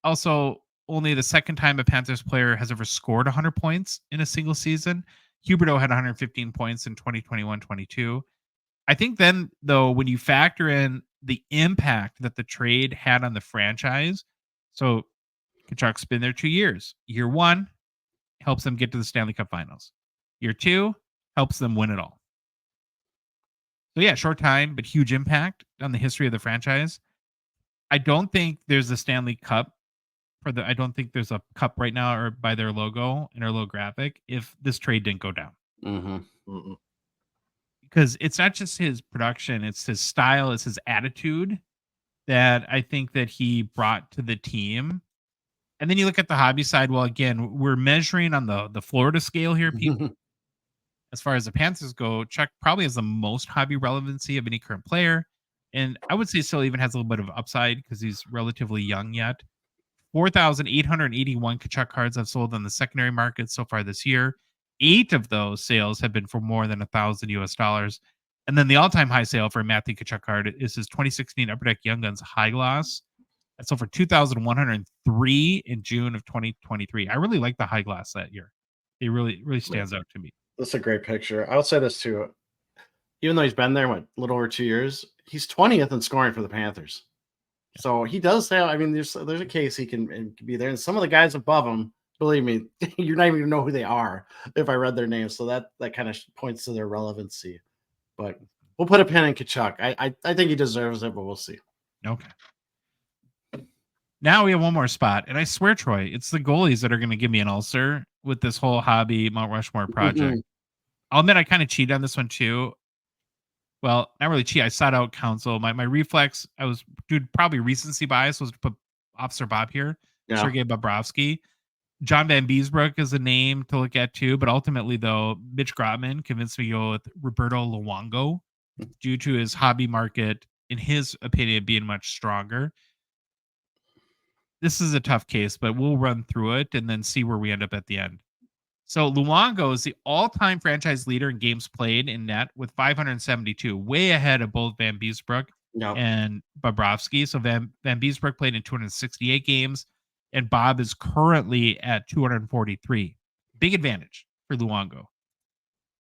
the second time a Panthers player has ever scored 100 points in a single season. Huberdeau had 115 points in 2021-22. I think then, though, when you factor in the impact that the trade had on the franchise, so Tkachuk's been there 2 years. Year 1 helps them get to the Stanley Cup Finals. Year 2 helps them win it all. So yeah, short time, but huge impact on the history of the franchise. I don't think there's a Stanley Cup I don't think there's a cup right now or by their logo in our logo graphic if this trade didn't go down. Mm-hmm. Because it's not just his production, it's his style, it's his attitude that I think that he brought to the team. And then you look at the hobby side. Well, again, we're measuring on the Florida scale here, people. As far as the Panthers go, Chuck probably has the most hobby relevancy of any current player. And I would say still even has a little bit of upside because he's relatively young yet. 4,881 Tkachuk cards have sold on the secondary market so far this year. 8 of those sales have been for more than $1,000 US. And then the all-time high sale for a Matthew Tkachuk card is his 2016 Upper Deck Young Guns High Gloss. That sold for $2,103 in June of 2023. I really like the high gloss that year. It really stands out to me. That's a great picture. I would say this too. Even though he's been there, a little over 2 years, he's 20th in scoring for the Panthers. So he does have, I mean, there's a case he can be there. And some of the guys above him, believe me, you're not even going to know who they are if I read their names. So that kind of points to their relevancy. But we'll put a pin in Tkachuk. I think he deserves it, but we'll see. Okay. Now we have one more spot. And I swear, Troy, it's the goalies that are going to give me an ulcer with this whole hobby Mount Rushmore project. Mm-hmm. I'll admit I kind of cheated on this one too. Well, not really cheat. I sought out counsel. My reflex, I was probably recency bias was to put Officer Bob here. Yeah. Sergei Bobrovsky. John Van Beesbrook is a name to look at too. But ultimately, though, Mitch Grotman convinced me to go with Roberto Luongo due to his hobby market, in his opinion, being much stronger. This is a tough case, but we'll run through it and then see where we end up at the end. So Luongo is the all-time franchise leader in games played in net with 572, way ahead of both Van Beesbrook and Bobrovsky. So Van Beesbrook played in 268 games, and Bob is currently at 243. Big advantage for Luongo.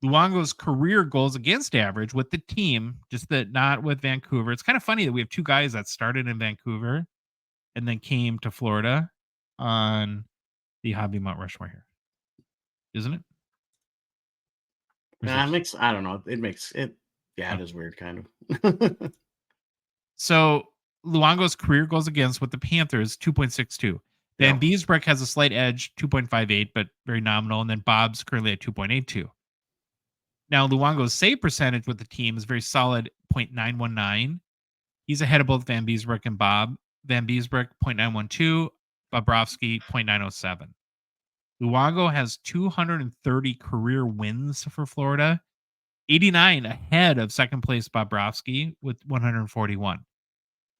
Luongo's career goals against average with the team, just that not with Vancouver. It's kind of funny that we have two guys that started in Vancouver and then came to Florida on the hobby Mount Rushmore here. Isn't it? Nah, I don't know. It makes it. Yeah, it is weird, kind of. So Luongo's career goals against with the Panthers 2.62. Van Beesbrook has a slight edge, 2.58, but very nominal. And then Bob's currently at 2.82. Now Luongo's save percentage with the team is very solid, 0.919. He's ahead of both Van Beesbrook and Bob. Van Beesbrook 0.912, Bobrovsky 0.907. Luongo has 230 career wins for Florida, 89 ahead of second place Bobrovsky with 141.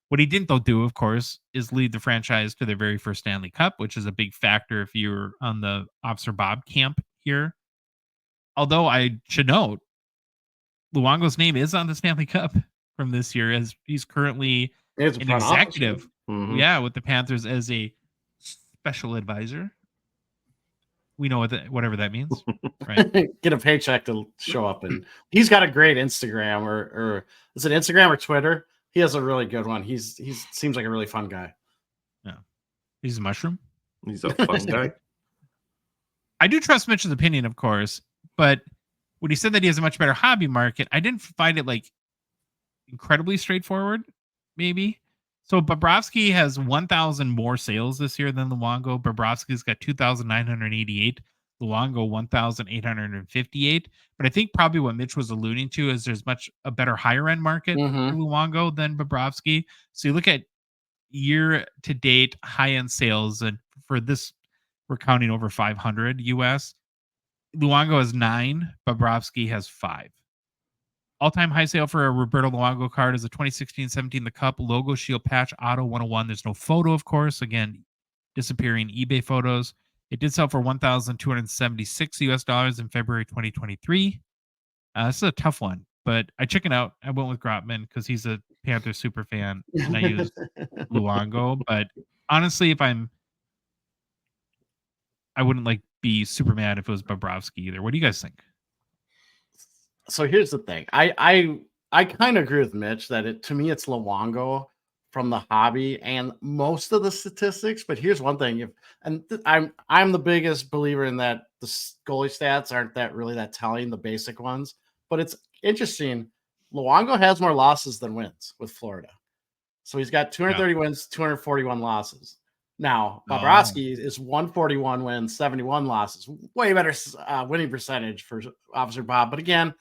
What he didn't though do, of course, is lead the franchise to their very first Stanley Cup, which is a big factor if you're on the Officer Bob camp here. Although I should note, Luongo's name is on the Stanley Cup from this year, as he's currently an executive, with the Panthers as a special advisor. We know whatever that means, right? Get a paycheck to show up, and he's got a great Instagram, or is it Instagram or Twitter? He has a really good one. He seems like a really fun guy. Yeah, he's a mushroom. He's a fun guy. I do trust Mitch's opinion, of course, but when he said that he has a much better hobby market, I didn't find it like incredibly straightforward. Maybe. So Bobrovsky has 1,000 more sales this year than Luongo. Bobrovsky's got 2,988. Luongo 1,858. But I think probably what Mitch was alluding to is there's a better higher end market for Luongo than Bobrovsky. So you look at year to date high end sales, and for this we're counting over 500 US. Luongo has 9. Bobrovsky has 5. All-time high sale for a Roberto Luongo card is a 2016-17 The Cup logo shield patch auto 101. There's no photo, of course. Again, disappearing eBay photos. It did sell for $1,276 US in February 2023. This is a tough one, but I chickened out. I went with Grotman because he's a Panther super fan, and I used Luongo. But honestly, I wouldn't be super mad if it was Bobrovsky either. What do you guys think? So here's the thing. I kind of agree with Mitch that to me it's Luongo from the hobby and most of the statistics. But here's one thing: I'm the biggest believer in that the goalie stats aren't that telling, the basic ones. But it's interesting. Luongo has more losses than wins with Florida, so he's got 230 wins, 241 losses. Now Bobrovsky is 141 wins, 71 losses. Way better winning percentage for Officer Bob. But again,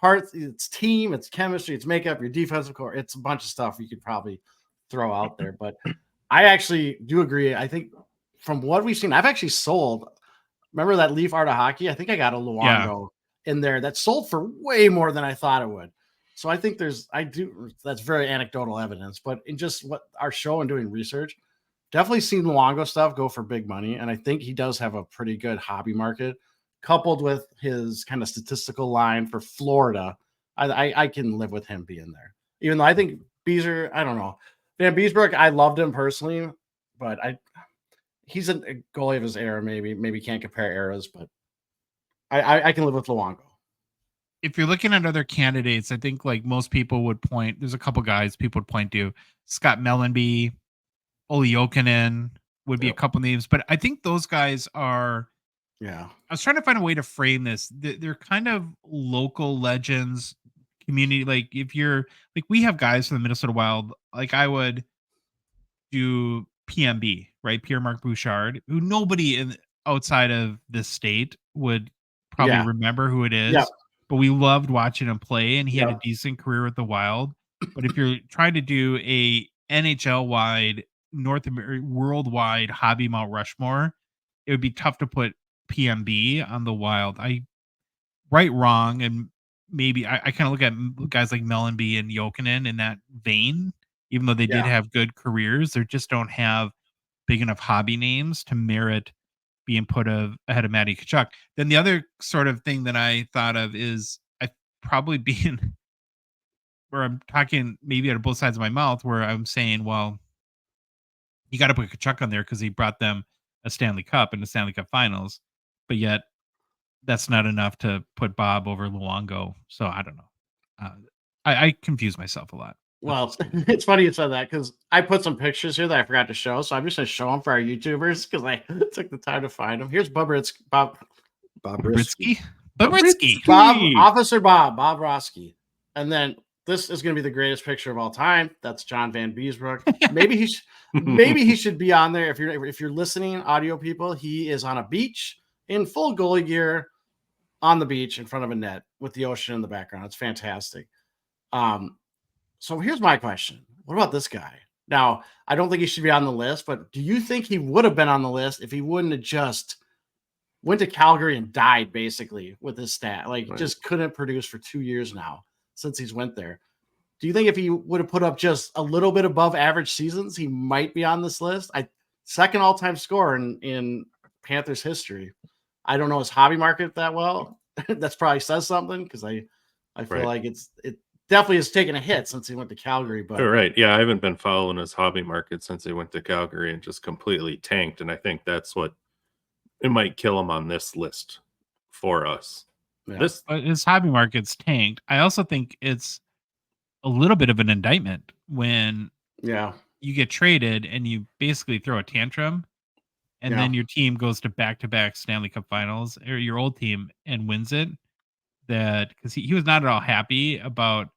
it's team, it's chemistry, it's makeup, your defensive core. It's a bunch of stuff you could probably throw out there. But I actually do agree. I think from what we've seen, I've actually sold. Remember that Leaf Art of Hockey? I think I got a Luongo in there that sold for way more than I thought it would. So I think that's very anecdotal evidence. But in just what our show and doing research, definitely seen Luongo stuff go for big money. And I think he does have a pretty good hobby market coupled with his kind of statistical line for Florida, I can live with him being there. Even though I think Beezer, I don't know. Van Beesbrook, I loved him personally, but he's a goalie of his era, maybe can't compare eras, but I can live with Luongo. If you're looking at other candidates, I think like most people would point, there's a couple guys people would point to. Scott Mellanby, Olli Jokinen would be a couple names, but I think those guys are. Yeah. I was trying to find a way to frame this. They're kind of local legends, community. Like if you're like, we have guys from the Minnesota Wild. Like I would do PMB, right? Pierre-Marc Bouchard, who nobody outside of this state would probably remember who it is. Yeah. But we loved watching him play, and he had Yeah. a decent career with the Wild. But if you're trying to do a NHL wide, worldwide hobby Mount Rushmore, it would be tough to put PMB on the Wild. Wrong, and maybe I kind of look at guys like Mellanby and Jokinen in that vein. Even though they did have good careers, they just don't have big enough hobby names to merit being put ahead of Matty Tkachuk. Then the other sort of thing that I thought of is I probably being where I'm talking maybe out of both sides of my mouth, where I'm saying, well, you got to put Tkachuk on there because he brought them a Stanley Cup and the Stanley Cup Finals, but yet that's not enough to put Bob over Luongo. So I don't know. I confuse myself a lot. Well, it's funny you said that because I put some pictures here that I forgot to show. So I'm just going to show them for our YouTubers because I took the time to find them. Here's Bob Britsky. Officer Bob Roski. And then this is going to be the greatest picture of all time. That's John Van Beesbrook. Maybe he should be on there. If you're listening, audio people, he is on a beach in full goalie gear on the beach in front of a net with the ocean in the background. It's fantastic. So here's my question. What about this guy? Now, I don't think he should be on the list, but do you think he would have been on the list if he wouldn't have just went to Calgary and died basically with his stat? Like just couldn't produce for 2 years now since he's went there. Do you think if he would have put up just a little bit above average seasons, he might be on this list? Second all-time scorer in Panthers history. I don't know his hobby market that well. That's probably says something because I feel like it definitely has taken a hit since he went to Calgary. But yeah, I haven't been following his hobby market since he went to Calgary and just completely tanked. And I think that's what it might kill him on this list for us. Yeah. His hobby market's tanked. I also think it's a little bit of an indictment when you get traded and you basically throw a tantrum, and then your team goes to back-to-back Stanley Cup Finals, or your old team, and wins it. That because he was not at all happy about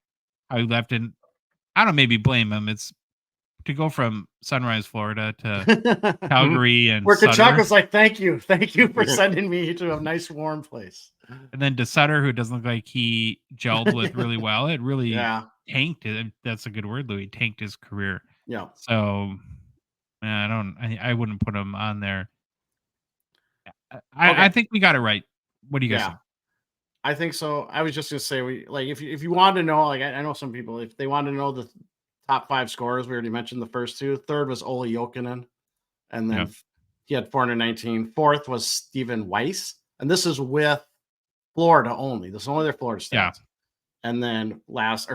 how he left, and I don't maybe blame him. It's to go from Sunrise, Florida to Calgary, and where Tkachuk was like, thank you for sending me to a nice warm place. And then to Sutter, who doesn't look like he gelled with really well. It really tanked it. That's a good word, Louis. Tanked his career. Yeah. So I wouldn't put him on there. I think we got it right. What do you guys think? I think so. I was just gonna say if you wanted to know, like I know some people, if they wanted to know the top 5 scorers, we already mentioned the first 2. Third was Olli Jokinen, and then he had 419. Fourth was Stephen Weiss, and this is with Florida only. This is only their Florida stats. Yeah. And then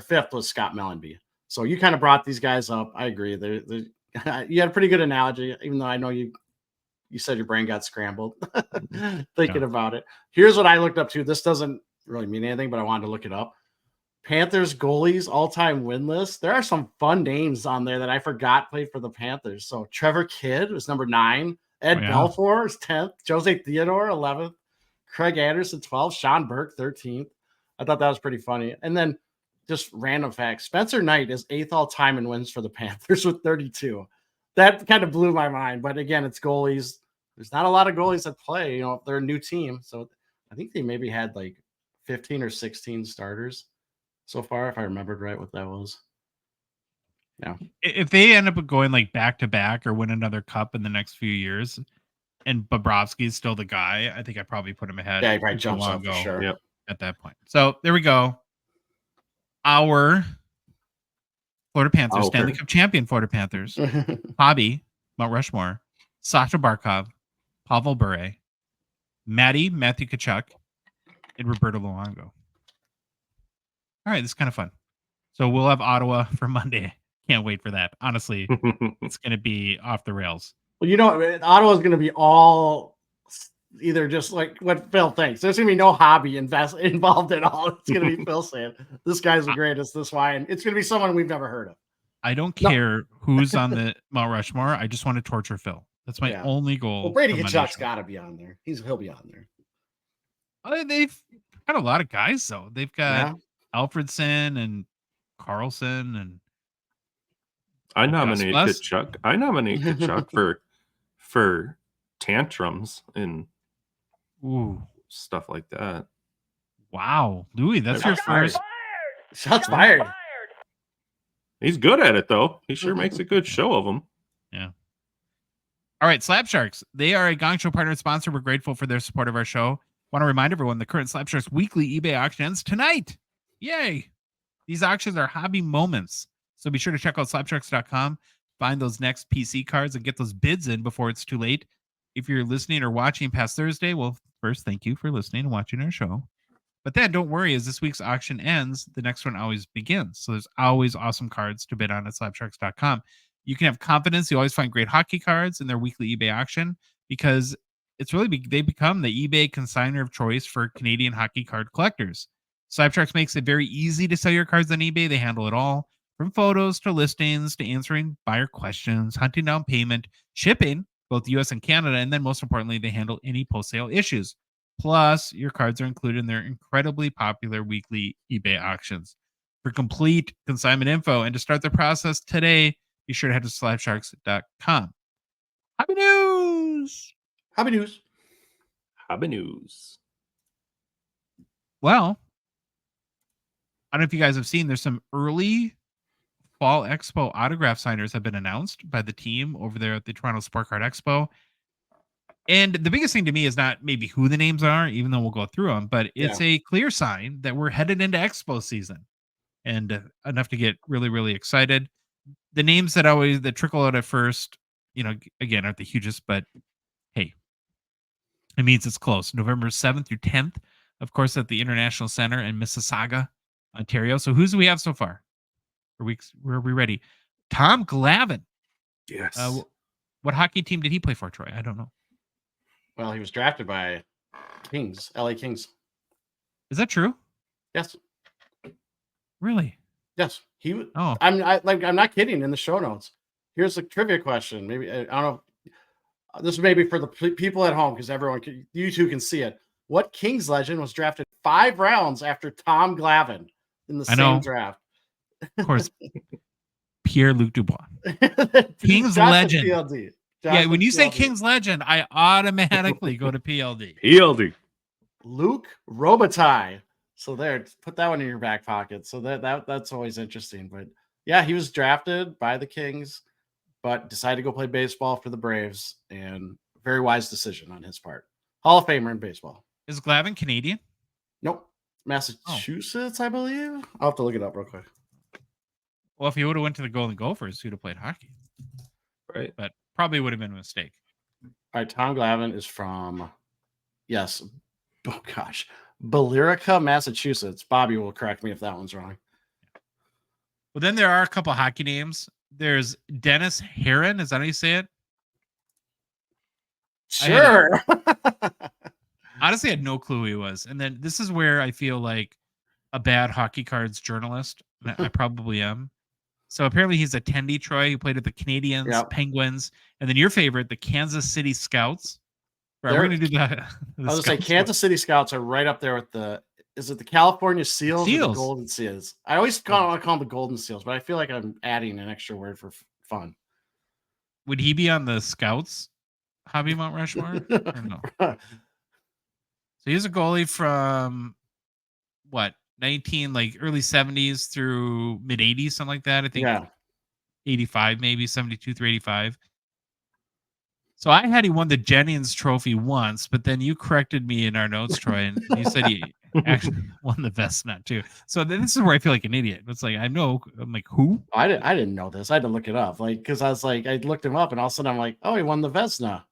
fifth was Scott Mellanby. So you kind of brought these guys up. I agree. You had a pretty good analogy, even though I know you said your brain got scrambled thinking about it. Here's what I looked up to. This doesn't really mean anything, but I wanted to look it up. Panthers goalies all-time win list. There are some fun names on there that I forgot played for the Panthers. So Trevor Kidd was number 9. Ed Belfour is 10th. Jose Theodore 11th. Craig Anderson 12th. Sean Burke 13th. I thought that was pretty funny. And then just random facts. Spencer Knight is 8th all-time in wins for the Panthers with 32. That kind of blew my mind. But again, it's goalies. There's not a lot of goalies that play. You know, they're a new team. So I think they maybe had like 15 or 16 starters so far, if I remembered right what that was. Yeah. If they end up going like back-to-back or win another cup in the next few years, and Bobrovsky's still the guy, I think I'd probably put him ahead. Yeah, he probably jumps up for sure. At that point. So there we go. Our Florida Panthers, Stanley Cup champion Florida Panthers, hobby, Mount Rushmore, Sasha Barkov, Pavel Bure, Matthew Tkachuk, and Roberto Luongo. All right, this is kind of fun. So we'll have Ottawa for Monday. Can't wait for that. Honestly, it's going to be off the rails. Well, Ottawa's going to be all either just like what Phil thinks. There's going to be no hobby involved at all. It's going to be Phil saying, this guy's the greatest, this why. And it's going to be someone we've never heard of. I don't care who's on the Mount Rushmore. I just want to torture Phil. That's my only goal. Well, Brady Tkachuk's got to be on there. He'll be on there. They've got a lot of guys, though. They've got Alfredson and Carlson and I nominate Tkachuk. I nominate Tkachuk for tantrums and stuff like that. Wow, Louis, that's your first. Shots fired. He's good at it, though. He sure makes a good show of them. Yeah. All right, Slab Sharks. They are a Gong Show partner and sponsor. We're grateful for their support of our show. Want to remind everyone the current Slab Sharks weekly eBay auction ends tonight. Yay! These auctions are hobby moments. So be sure to check out slabsharks.com, find those next PC cards, and get those bids in before it's too late. If you're listening or watching past Thursday, well, first, thank you for listening and watching our show. But then don't worry, as this week's auction ends, the next one always begins. So there's always awesome cards to bid on at slabsharks.com. You can have confidence. You always find great hockey cards in their weekly eBay auction because it's really they become the eBay consignor of choice for Canadian hockey card collectors. Slabsharks makes it very easy to sell your cards on eBay. They handle it all, from photos to listings to answering buyer questions, hunting down payment, shipping, both US and Canada, and then most importantly, they handle any post-sale issues. Plus, your cards are included in their incredibly popular weekly eBay auctions. For complete consignment info and to start the process today, be sure to head to slabsharks.com. Happy news! Happy news. Happy news. Well, I don't know if you guys have seen, there's some early Fall Expo autograph signers have been announced by the team over there at the Toronto Sport Card Expo. And the biggest thing to me is not maybe who the names are, even though we'll go through them, but it's a clear sign that we're headed into Expo season and enough to get really, really excited. The names that trickle out at first, again, aren't the hugest, but hey, it means it's close. November 7th through 10th, of course, at the International Center in Mississauga, Ontario. So who do we have so far? Are we ready? Tom Glavine. Yes. What hockey team did he play for, Troy? I don't know. Well, he was drafted by Kings, LA Kings. Is that true? Yes. Really? Yes. He was. Oh, I'm not kidding. In the show notes, here's a trivia question. Maybe I don't know. This may be for the people at home because you two can see it. What Kings legend was drafted 5 rounds after Tom Glavine in the same draft? Of course, Pierre-Luc Dubois. Kings legend. PLD. Yeah, when you say Kings legend, I automatically go to PLD. PLD. Luke Robitaille. So there, put that one in your back pocket. So that's always interesting. But yeah, he was drafted by the Kings, but decided to go play baseball for the Braves, and very wise decision on his part. Hall of Famer in baseball. Is Glavine Canadian? Nope. Massachusetts, I believe. I'll have to look it up real quick. Well, if he would have went to the Golden Gophers, he'd have played hockey. Right. But probably would have been a mistake. All right, Tom Glavine is from, Billerica, Massachusetts. Bobby will correct me if that one's wrong. Well, then there are a couple hockey names. There's Dennis Herron. Is that how you say it? Sure. Honestly, I had no clue who he was. And then this is where I feel like a bad hockey cards journalist. I probably am. So apparently he's a attendee, Troy, who played at the Canadiens, Penguins, and then your favorite, the Kansas City Scouts. Right, we're going to do that. I was going to say Kansas City Scouts are right up there with the California Seals? Or the Golden Seals? I always want to call them the Golden Seals, but I feel like I'm adding an extra word for fun. Would he be on the Scouts hobby Mount Rushmore? Or no? So he's a goalie from what? early 70s through mid 80s, something like that. I think 85, maybe 72 through 85. So I had he won the Jennings Trophy once, but then you corrected me in our notes, Troy, and you said he actually won the Vezina too. So this is where I feel like an idiot. It's like I'm like, who? I didn't know this. I had to look it up, because I was like, I looked him up, and all of a sudden I'm like, oh, he won the Vezina.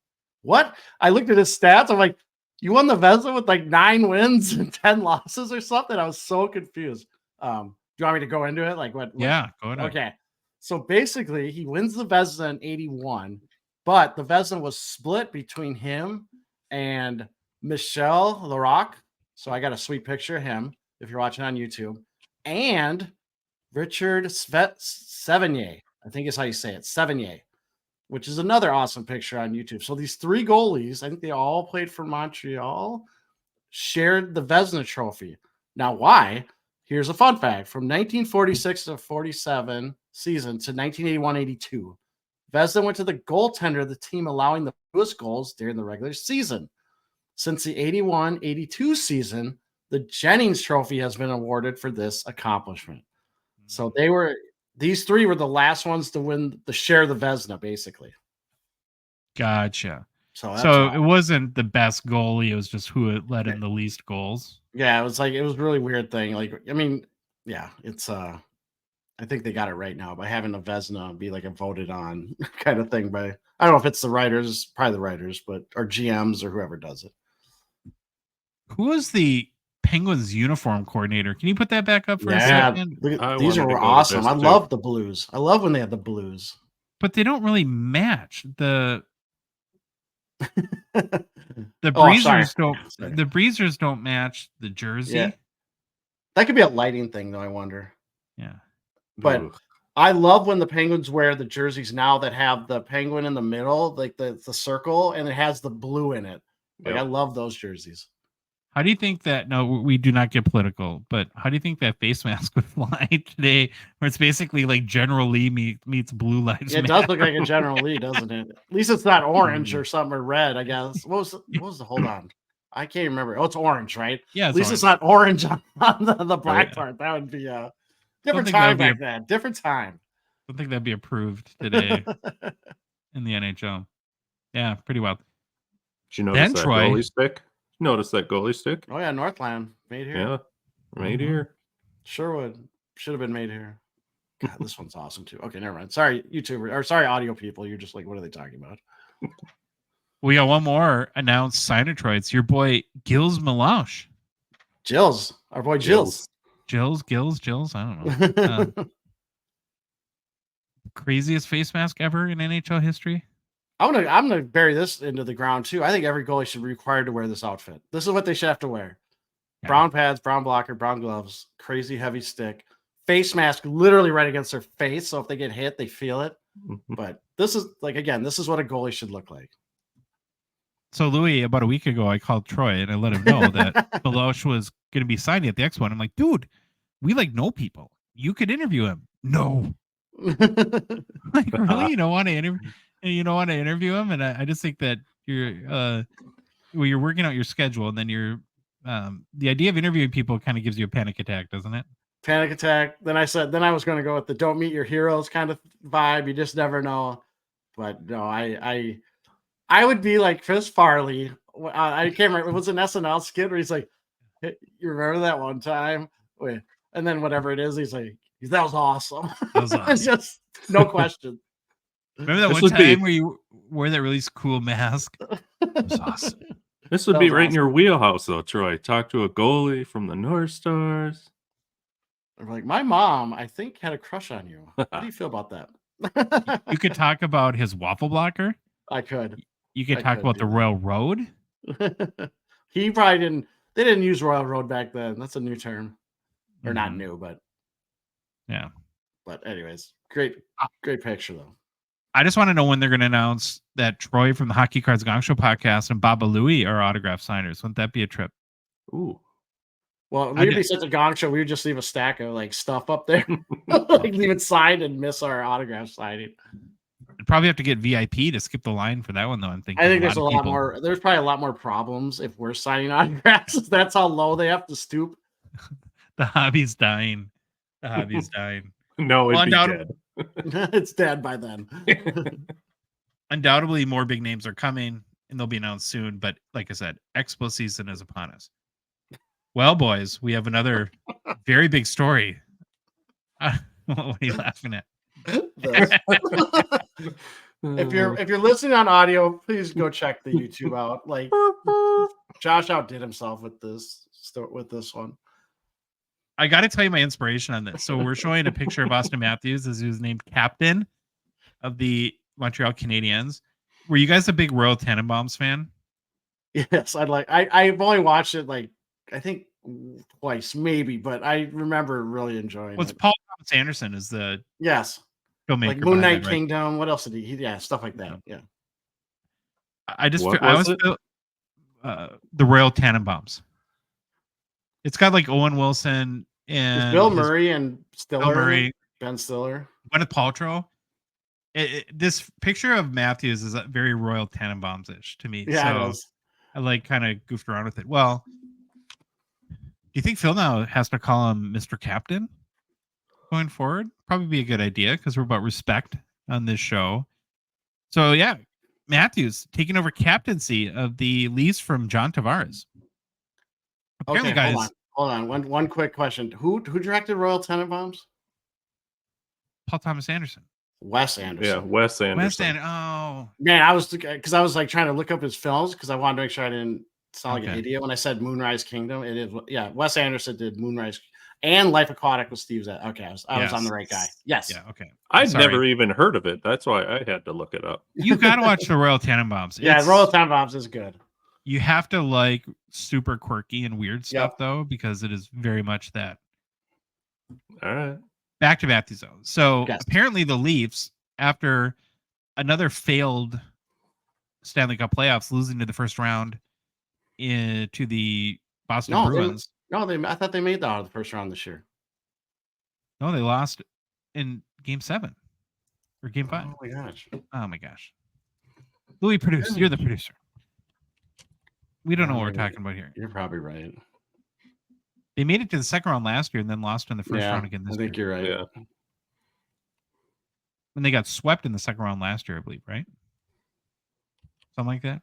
What? I looked at his stats. I'm like, You won the Vezina with like 9 wins and 10 losses or something. I was so confused. Do you want me to go into it? Like what? Yeah, go ahead. Okay. So basically, he wins the Vezina in 81, but the Vezina was split between him and Michel Larocque. So I got a sweet picture of him if you're watching on YouTube. And Richard Sevigny, I think is how you say it, Sevigny, which is another awesome picture on YouTube. So these 3 goalies, I think they all played for Montreal, shared the Vezina trophy. Now, why? Here's a fun fact. From 1946 to 47 season to 1981-82, Vezina went to the goaltender of the team, allowing the fewest goals during the regular season. Since the 81-82 season, the Jennings Trophy has been awarded for this accomplishment. So these 3 were the last ones to win the share of the Vezina, basically. Gotcha. So it wasn't the best goalie. It was just who had let in the least goals. Yeah, it was a really weird thing. Like, I mean, yeah, it's I think they got it right now by having a Vezina be like a voted on kind of thing. By I don't know if it's the writers, probably the writers, but or GMs or whoever does it. Who is the Penguins uniform coordinator? Can you put that back up for a second? These are awesome. I love the blues. I love when they have the blues. But they don't really match. The breezers don't. Sorry. The breezers don't match the jersey. Yeah. That could be a lighting thing, though. I wonder. Yeah, but I love when the Penguins wear the jerseys now that have the penguin in the middle, like the circle, and it has the blue in it. Like I love those jerseys. How do you think that? No, we do not get political, but how do you think that face mask would fly today? Where it's basically like General Lee meets Blue Lives Matter. It does look like a General Lee, doesn't it? At least it's not orange or something or red. I guess. What was the? Hold on, I can't remember. Oh, it's orange, right? Yeah. At least it's not orange on the black part. That would be a different time back then. Different time. I don't think that'd be approved today in the NHL. Yeah, pretty well. Did you notice that goalie stick? Notice that goalie stick? Oh yeah, Northland made here. Yeah, made here. Sure should have been made here. God, this one's awesome too. Okay, never mind. Sorry, YouTuber, or sorry, audio people. You're just like, what are they talking about? We got one more announced signer Troy. It's your boy Gilles Melange. Gilles, our boy Gilles. Gilles. I don't know. Craziest face mask ever in NHL history. I'm gonna bury this into the ground too. I think every goalie should be required to wear this outfit. This is what they should have to wear: brown pads, brown blocker, brown gloves, crazy heavy stick, face mask literally right against their face. So if they get hit, they feel it. But this is this is what a goalie should look like. So Louis, about a week ago, I called Troy and I let him know that Melange was going to be signing at the Expo. And I'm like, dude, we know people. You could interview him. No. Like, really? You don't want to interview? You don't want to interview him? And I just think that you're working out your schedule, and then you're the idea of interviewing people kind of gives you a panic attack, doesn't it? Panic attack. Then I was going to go with the don't meet your heroes kind of vibe. You just never know. But no, I would be like Chris Farley. I can't remember. It was an SNL skit where he's like, hey, you remember that one time? Wait. And then whatever it is, he's like, that was awesome. That was awesome. It's just no question. Remember that one time where you wore that really cool mask? It was awesome. This would be right in your wheelhouse, though, Troy. Talk to a goalie from the North Stars. I'm like, my mom, I think, had a crush on you. How do you feel about that? You could talk about his waffle blocker. I could. You could talk about the Royal Road. He probably didn't. They didn't use Royal Road back then. That's a new term, or not new, but yeah. But anyways, great picture though. I just want to know when they're going to announce that Troy from the Hockey Cards Gongshow podcast and Baba Louie are autograph signers. Wouldn't that be a trip? Ooh. Well, we'd be such a gong show. We would just leave a stack of like stuff up there, like leave it signed and miss our autograph signing. I'd probably have to get VIP to skip the line for that one, though. I think there's a lot more. There's probably a lot more problems if we're signing autographs. That's how low they have to stoop. The hobby's dying. No, it'd be dead. It's dead by then. Undoubtedly, more big names are coming, and they'll be announced soon. But like I said, Expo season is upon us. Well, boys, we have another very big story. What are you laughing at? If you're listening on audio, please go check the YouTube out. Like Josh outdid himself with this one. I got to tell you my inspiration on this. So we're showing a picture of Auston Matthews as he was named captain of the Montreal Canadiens. Were you guys a big Royal Tenenbaums fan? Yes, I've only watched it like I think twice, maybe, but I remember really enjoying Well, it's it. Paul Thomas Anderson is the Yes, filmmaker. like Moon Knight behind it, right? Kingdom. What else did he? Yeah, stuff like that. Yeah. I What always was it? feel the Royal Tenenbaums. It's got like Owen Wilson It's and Bill Murray and Stiller. Bill Murray, Ben Stiller. Gwyneth Paltrow. This picture of Matthews is very Royal Tenenbaums-ish to me. Yeah, so it is. I like kind of goofed around with it. Well, do you think Phil now has to call him Mr. Captain going forward? Probably be a good idea because we're about respect on this show. So yeah, Matthews taking over captaincy of the Leafs from John Tavares. Apparently, Okay, guys, hold on. One quick question. Who directed Royal Tenenbaums? Paul Thomas Anderson. Wes Anderson. Yeah, Wes Anderson. Oh, Man, I was like trying to look up his films because I wanted to make sure I didn't sound like an idiot when I said Moonrise Kingdom. It is, yeah. Wes Anderson did Moonrise and Life Aquatic with Steve Zett. Okay, I was on the right guy. Yes. yeah, okay. I'd Sorry. never even heard of it. That's why I had to look it up. You got to watch the Royal Tenenbaums. Yeah, Royal Tenenbaums is good. You have to like super quirky and weird stuff Yep. though, because it is very much that. All right. Back to Matthews though. So Yes. apparently the Leafs, after another failed Stanley Cup playoffs, losing to the first round to the Boston Bruins. I thought they made that out of the first round this year. No, they lost in Game 7 or Game 5. Oh my gosh. Oh my gosh. Louis, produce. You're the producer. We don't know what we're talking about here. You're probably right. They made it to the second round last year and then lost in the first round again this I think year. you're right. Yeah. And they got swept in the second round last year, I believe, right? Something like that.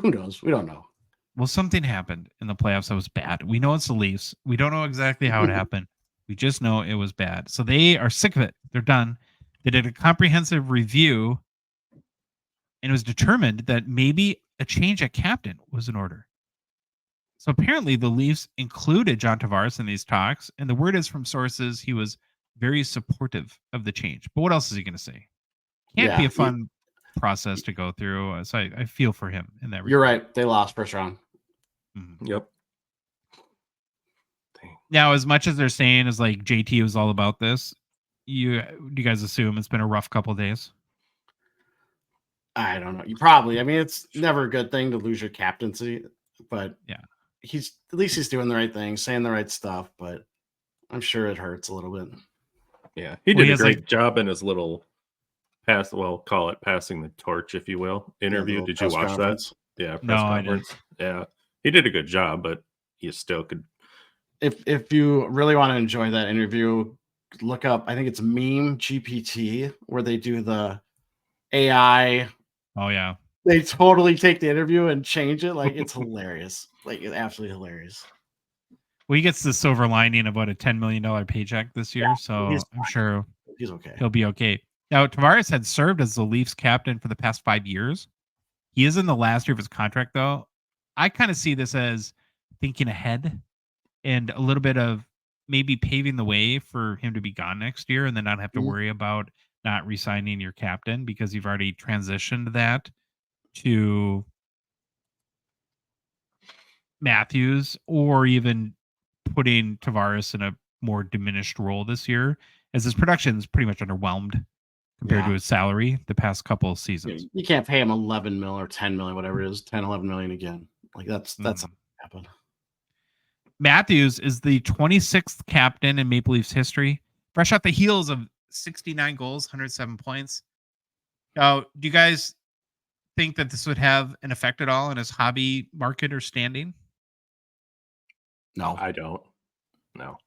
Who knows? We don't know. Well, something happened in the playoffs that was bad. We know it's the Leafs. We don't know exactly how it happened. We just know it was bad. So they are sick of it. They're done. They did a comprehensive review, and it was determined that maybe a change at captain was in order. So apparently the Leafs included John Tavares in these talks, and the word is from sources he was very supportive of the change. But what else is he going to say? Can't be a fun process to go through. So I feel for him in that regard. You're right. They lost first round. Mm-hmm. Yep. Now, as much as they're saying is like JT was all about this, do you guys assume it's been a rough couple of days? I don't know. You probably. I mean, it's never a good thing to lose your captaincy, but yeah, he's at least he's doing the right thing, saying the right stuff. But I'm sure it hurts a little bit. Yeah, he did a great job in his little call it passing the torch, if you will, interview. Did you watch that? Yeah, press conference. Yeah, he did a good job, but you still could. If you really want to enjoy that interview, look up. I think it's Meme GPT where they do the AI. Oh yeah, they totally take the interview and change it. Like it's hilarious. Like it's absolutely hilarious. Well, he gets the silver lining about a $10 million paycheck this year, so I'm sure he's okay. He'll be okay. Now, Tavares had served as the Leafs captain for the past 5 years. He is in the last year of his contract, though. I kind of see this as thinking ahead and a little bit of maybe paving the way for him to be gone next year and then not have to worry about not re-signing your captain because you've already transitioned that to Matthews, or even putting Tavares in a more diminished role this year, as his production is pretty much underwhelmed compared to his salary the past couple of seasons. You can't pay him 11 mil or 10 million, whatever it is, 10, 11 million again. Like that's not happened. Matthews is the 26th captain in Maple Leafs history, fresh off the heels of 69 goals, 107 points. Now, do you guys think that this would have an effect at all in his hobby market or standing? No, I don't. No.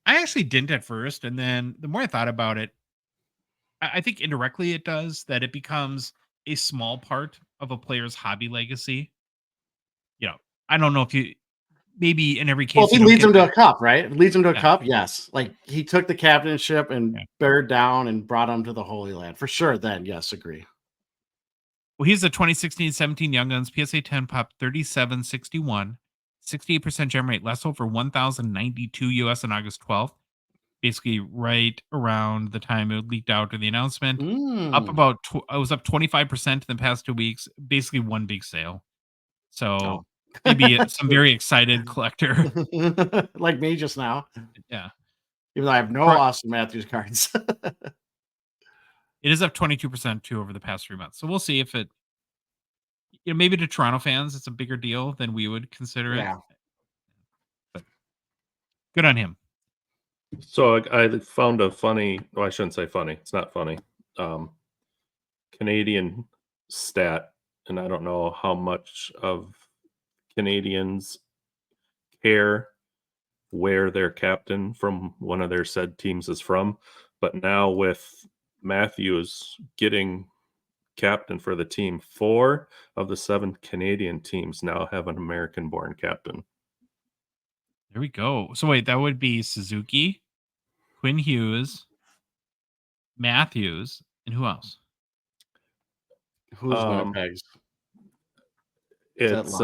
I actually didn't at first, and then the more I thought about it, I think indirectly it does, that it becomes a small part of a player's hobby legacy. You know, I don't know if you maybe in every case. Well, if he leads him to a cup, right? If he leads him to a cup, yes. Like he took the captainship and bared down and brought him to the Holy Land for sure. Then, yes, agree. Well, he's a 2016-17 Young Guns PSA 10 pop 3761, 68% gem rate, less sold for 1,092 US on August 12th. Basically, right around the time it leaked out or the announcement. Up about, it was up 25% in the past 2 weeks. Basically, one big sale. So maybe some very excited collector, like me just now. Yeah. Even though I have no Auston Matthews cards. It is up 22% too over the past 3 months. So we'll see if it, maybe to Toronto fans, it's a bigger deal than we would consider it. But good on him. So I found a funny, I shouldn't say funny. It's not funny. Canadian stat, and I don't know how much of Canadians care where their captain from one of their said teams is from. But now with Matthews getting captain for the team, 4 of the 7 Canadian teams now have an American-born captain. There we go. So wait, that would be Suzuki, Quinn Hughes, Matthews, and who else? Who's Winnipeg's? It's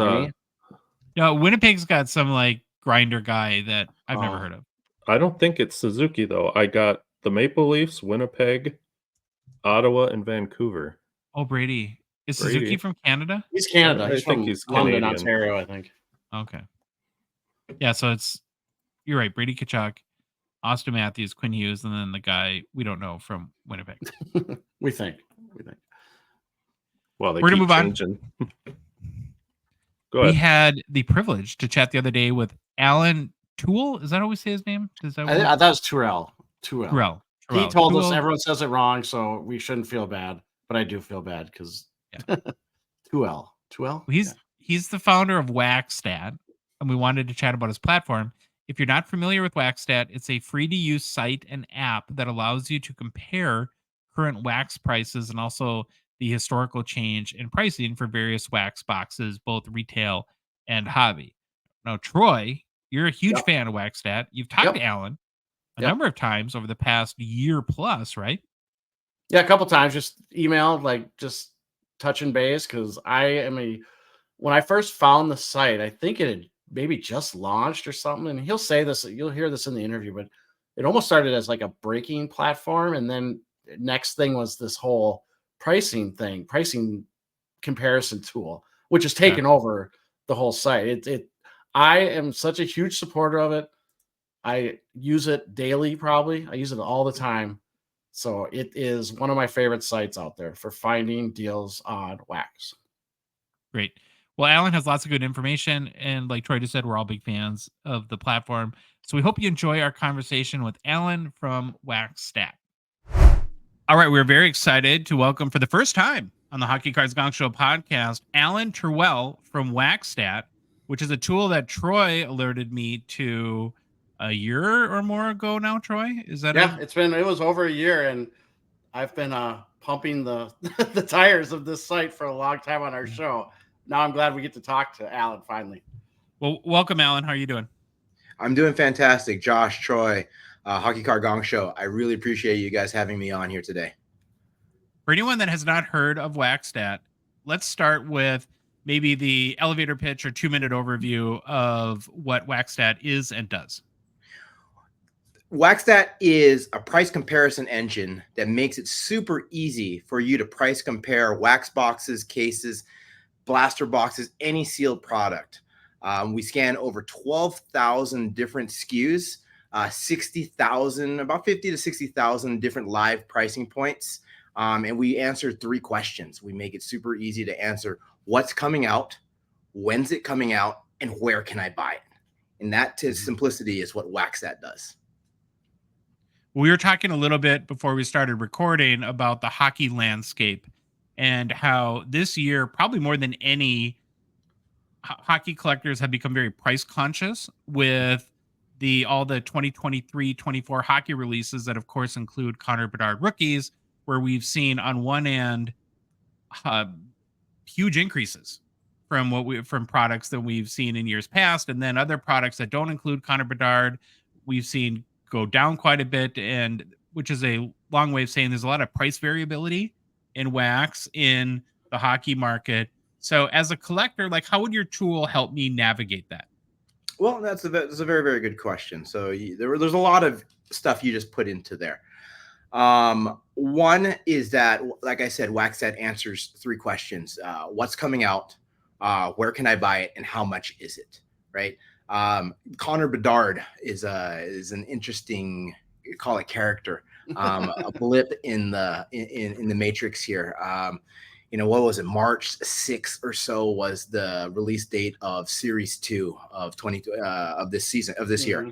Winnipeg's got some like grinder guy that I've never heard of. I don't think it's Suzuki though. I got the Maple Leafs, Winnipeg, Ottawa, and Vancouver. Oh, Brady. Is Suzuki from Canada? He's Canada. I think he's London, Canadian. Ontario, I think. Okay. Yeah, so you're right. Brady Tkachuk, Auston Matthews, Quinn Hughes, and then the guy we don't know from Winnipeg. we think. Well, we're going to move changing. on. Go ahead. We had the privilege to chat the other day with Allan Teruel. Is that how we say his name? I thought it was Teruel. He told us everyone says it wrong, so we shouldn't feel bad. But I do feel bad because Teruel. He's the founder of Waxstat, and we wanted to chat about his platform. If you're not familiar with Waxstat, it's a free-to-use site and app that allows you to compare current wax prices and also the historical change in pricing for various wax boxes, both retail and hobby. Now, Troy, you're a huge fan of Waxstat. You've talked to Allan a number of times over the past year plus, right? Yeah, a couple times. Just emailed, like just touching base, because when I first found the site, I think it had maybe just launched or something. And he'll say this, you'll hear this in the interview, but it almost started as like a breaking platform. And then next thing was this whole pricing comparison tool, which has taken over the whole site. I am such a huge supporter of it. I use it daily, probably. I use it all the time. So it is one of my favorite sites out there for finding deals on wax. Great. Well, Allan has lots of good information. And like Troy just said, we're all big fans of the platform. So we hope you enjoy our conversation with Allan from Waxstat. All right, we're very excited to welcome for the first time on the Hockey Cards Gongshow podcast, Allan Teruel from Waxstat, which is a tool that Troy alerted me to a year or more ago now. Troy, is that it was over a year, and I've been pumping the the tires of this site for a long time on our show. Now I'm glad we get to talk to Allan finally. Well, welcome, Allan. How are you doing? I'm doing fantastic. Josh, Troy, Hockey Card Gongshow. I really appreciate you guys having me on here today. For anyone that has not heard of Waxstat, let's start with maybe the elevator pitch or 2-minute overview of what Waxstat is and does. Waxstat is a price comparison engine that makes it super easy for you to price compare wax boxes, cases, blaster boxes, any sealed product. We scan over 12,000 different SKUs, 60,000, about 50 to 60,000 different live pricing points. And we answer 3 questions. We make it super easy to answer what's coming out, when's it coming out, and where can I buy it? And that simplicity is what Waxstat does. We were talking a little bit before we started recording about the hockey landscape and how this year, probably more than any, hockey collectors have become very price conscious with all the 2023-24 hockey releases that, of course, include Connor Bedard rookies, where we've seen on one end huge increases from products that we've seen in years past, and then other products that don't include Connor Bedard, we've seen go down quite a bit, and which is a long way of saying there's a lot of price variability in wax in the hockey market. So as a collector, like, how would your tool help me navigate that? Well, that's a very, very good question. So there's a lot of stuff you just put into there. One is that, like I said, Waxstat answers 3 questions. What's coming out? Where can I buy it? And how much is it? Right. Connor Bedard is an interesting, call it character, a blip in the matrix here. What was it? March 6th or so was the release date of Series 2 of this season of this year.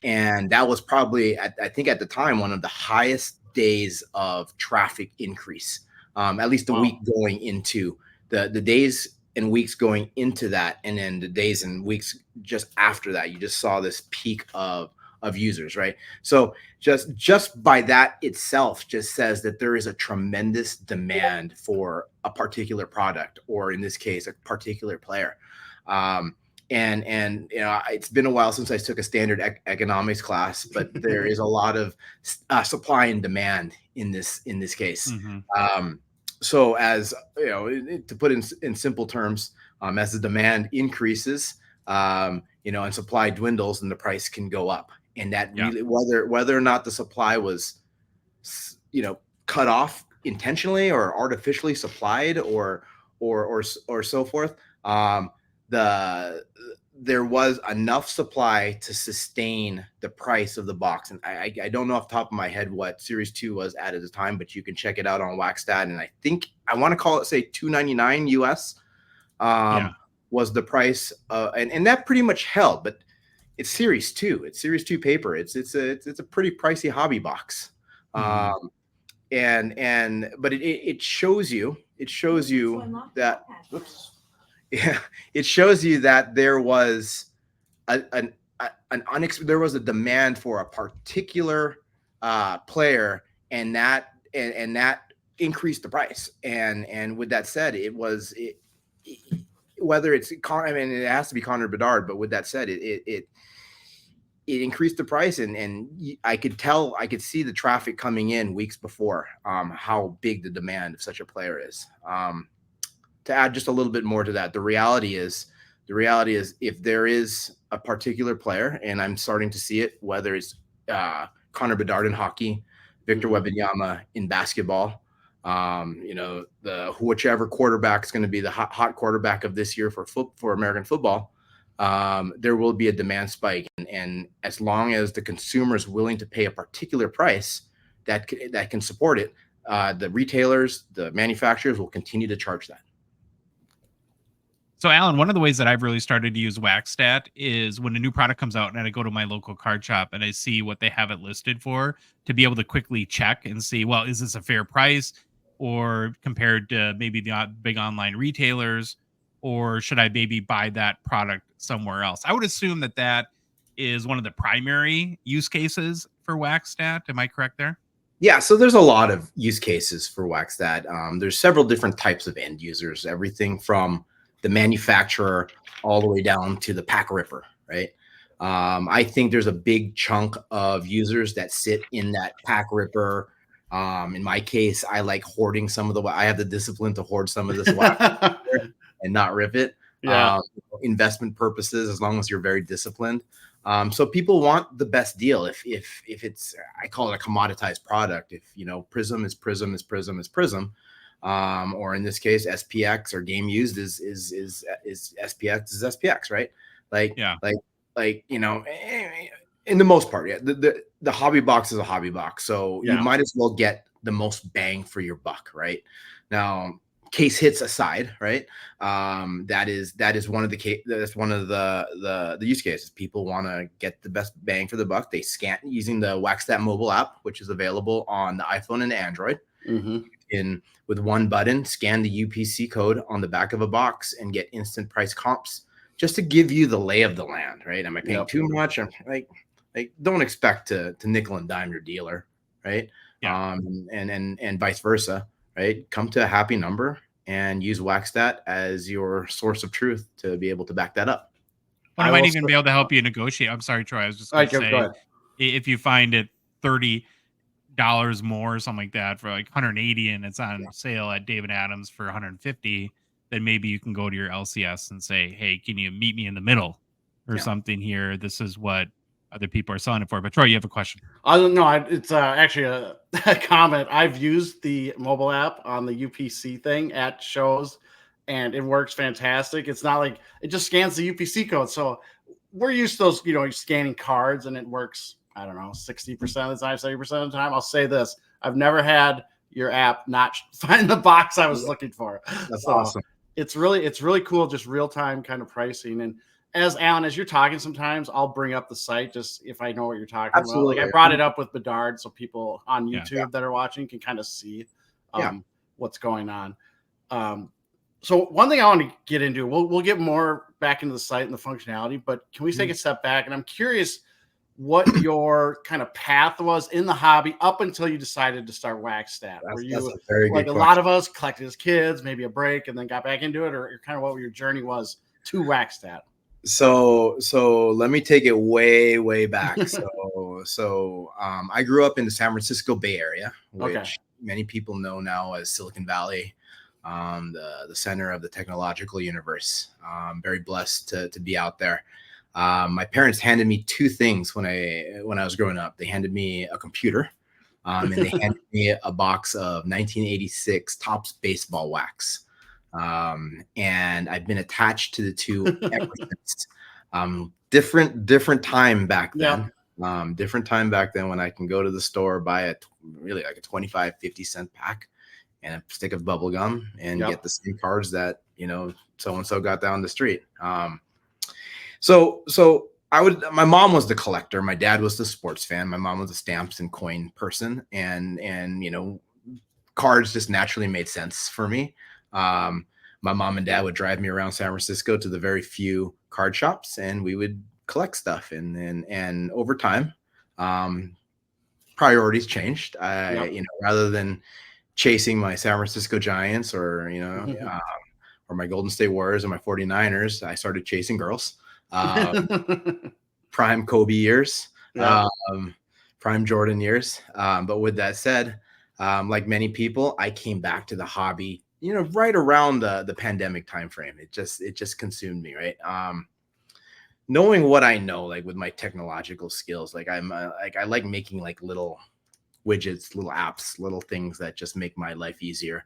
And that was probably, I think at the time, one of the highest days of traffic increase, at least the week going into the days and weeks going into that. And then the days and weeks just after that, you just saw this peak of users, right? So just by that itself just says that there is a tremendous demand for a particular product, or in this case, a particular player. And it's been a while since I took a standard economics class, but there is a lot of supply and demand in this case. So as to put in simple terms, as the demand increases, and supply dwindles, then the price can go up. And that really, whether or not the supply was, cut off intentionally or artificially supplied or so forth, there was enough supply to sustain the price of the box. And I don't know off the top of my head what Series 2 was at the time, but you can check it out on Waxstat. And I think I want to call it, say, $299 US was the price. And that pretty much held, but it's Series 2. It's Series 2 paper. It's a pretty pricey hobby box. But it shows you that, it shows you that there was there was a demand for a particular player, and that increased the price. And with that said, whether it's it has to be Connor Bedard, but with that said, it increased the price, and I could see the traffic coming in weeks before how big the demand of such a player is. To add just a little bit more to that, the reality is if there is a particular player, and I'm starting to see it, whether it's Connor Bedard in hockey, Victor Wembanyama in basketball, whichever quarterback is going to be the hot quarterback of this year for American football, there will be a demand spike. And as long as the consumer is willing to pay a particular price that can support it, the retailers, the manufacturers will continue to charge that. So, Allan, one of the ways that I've really started to use Waxstat is when a new product comes out and I go to my local card shop and I see what they have it listed for, to be able to quickly check and see, well, is this a fair price, or compared to maybe the big online retailers, or should I maybe buy that product somewhere else? I would assume that is one of the primary use cases for Waxstat. Am I correct there? Yeah, so there's a lot of use cases for Waxstat. There's several different types of end users, everything from the manufacturer all the way down to the pack ripper, right? I think there's a big chunk of users that sit in that pack ripper. In my case, I like hoarding some of I have the discipline to hoard some of this wax and not rip it. Investment purposes, as long as you're very disciplined. So people want the best deal. If it's, I call it a commoditized product. If Prism is Prism is Prism is Prism. Or in this case, SPX or game used is SPX is SPX, right? In the most part, the hobby box is a hobby box, so you might as well get the most bang for your buck, right? Now, case hits aside, right? That is one of the use cases. People want to get the best bang for the buck. They scan using the Waxstat mobile app, which is available on the iPhone and Android. With one button, scan the UPC code on the back of a box and get instant price comps, just to give you the lay of the land, right? Am I paying too much? I'm like don't expect to nickel and dime your dealer, right? And vice versa, right? Come to a happy number and use Waxstat as your source of truth to be able to back that up. I might even be able to help you negotiate. I'm sorry, Troy. I was just going to say, if you find it $30 $50 more or something like that for like 180 and it's on sale at David Adams for 150, then maybe you can go to your LCS and say, hey, can you meet me in the middle or something here? This is what other people are selling it for. But Troy, you have a question. I don't know. It's actually a comment. I've used the mobile app on the UPC thing at shows, and it works fantastic. It's not like it just scans the UPC code. So we're used to those, scanning cards, and it works, I don't know, 60% of the time, 70% of the time. I'll say this. I've never had your app not find the box I was looking for. That's awesome. It's really cool, just real-time kind of pricing. And as Allan, as you're talking, sometimes I'll bring up the site just if I know what you're talking about. Like I brought it up with Bedard, so people on YouTube that are watching can kind of see what's going on. So one thing I want to get into, we'll get more back into the site and the functionality, but can we take a step back? And I'm curious what your kind of path was in the hobby up until you decided to start Waxstat. Were you like a lot of us collected as kids, maybe a break, and then got back into it, or kind of what your journey was to Waxstat? So let me take it way back. So I grew up in the San Francisco Bay Area, which many people know now as Silicon Valley, the center of the technological universe. I'm very blessed to be out there. My parents handed me two things when I was growing up. They handed me a computer, and they handed me a box of 1986 Topps baseball wax. And I've been attached to the two ever since. Different time back then. Different time back then when I can go to the store, buy really like a 25, 50-cent pack and a stick of bubble gum and get the same cards that, so-and-so got down the street. So my mom was the collector. My dad was the sports fan. My mom was a stamps and coin person. And cards just naturally made sense for me. My mom and dad would drive me around San Francisco to the very few card shops, and we would collect stuff. And over time, priorities changed. Rather than chasing my San Francisco Giants or my Golden State Warriors and my 49ers, I started chasing girls. Prime Kobe years, prime Jordan years. But with that said, like many people, I came back to the hobby, right around the pandemic timeframe. It just consumed me, right? Knowing what I know, like with my technological skills, like I like making like little widgets, little apps, little things that just make my life easier.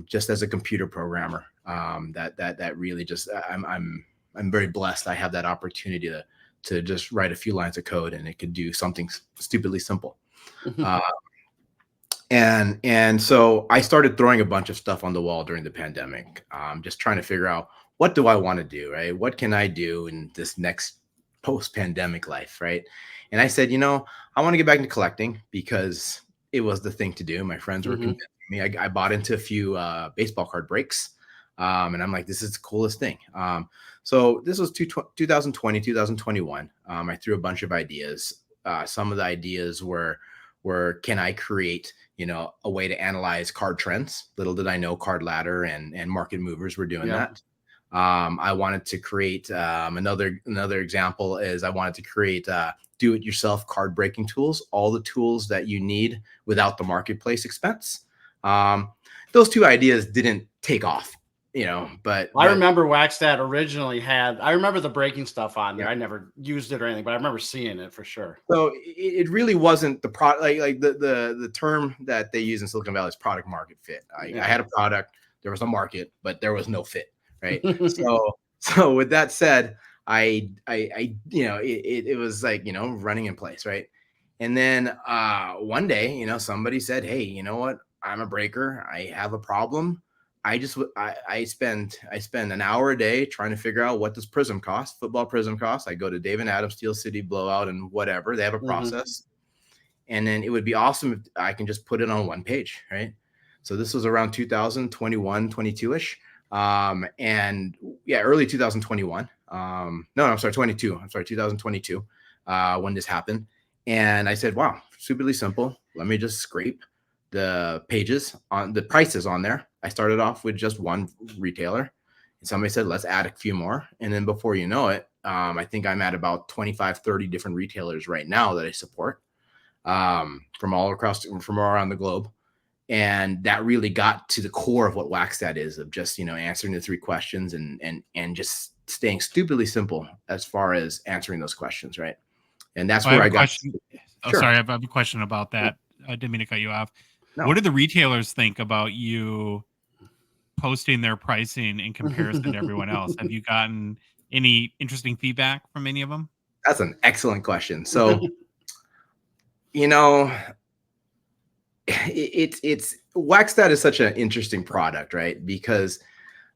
Just as a computer programmer, that really just I'm very blessed. I have that opportunity to just write a few lines of code and it could do something stupidly simple. And so I started throwing a bunch of stuff on the wall during the pandemic, just trying to figure out, what do I want to do, right? What can I do in this next post-pandemic life, right? And I said, I want to get back into collecting because it was the thing to do. My friends were convincing me. I bought into a few baseball card breaks, and I'm like, this is the coolest thing. So this was 2020, 2021. I threw a bunch of ideas. Some of the ideas were can I create, a way to analyze card trends? Little did I know Card Ladder and Market Movers were doing that. I wanted to create another example is I wanted to create do-it-yourself card breaking tools, all the tools that you need without the marketplace expense. Those two ideas didn't take off, but I remember Waxstat originally I remember the breaking stuff on there. I never used it or anything, but I remember seeing it for sure. So it really wasn't the product, like the term that they use in Silicon Valley is product market fit. I had a product, there was a market, but there was no fit. Right. So with that said, it was like, running in place. Right. And then one day, somebody said, hey, you know what? I'm a breaker. I have a problem. I spend an hour a day trying to figure out what does Prism cost, football Prism cost. I go to David Adams, Steel City, Blowout, and whatever. They have a process. And then it would be awesome if I can just put it on one page. Right. So this was around 2021, 22-ish. Early 2021. No, I'm sorry, 22. I'm sorry, 2022, when this happened. And I said, wow, stupidly simple. Let me just scrape the pages on the prices on there. I started off with just one retailer. And somebody said, let's add a few more. And then before you know it, I think I'm at about 25, 30 different retailers right now that I support. from all around the globe. And that really got to the core of what Waxstat is, of just, answering the 3 questions and just staying stupidly simple as far as answering those questions. Right. And that's where I got. Oh, Sure. sorry. I have a question about that. I didn't mean to cut you off. No. What did the retailers think about you posting their pricing in comparison to everyone else? Have you gotten any interesting feedback from any of them? That's an excellent question. So, it's Waxstat is such an interesting product, right? Because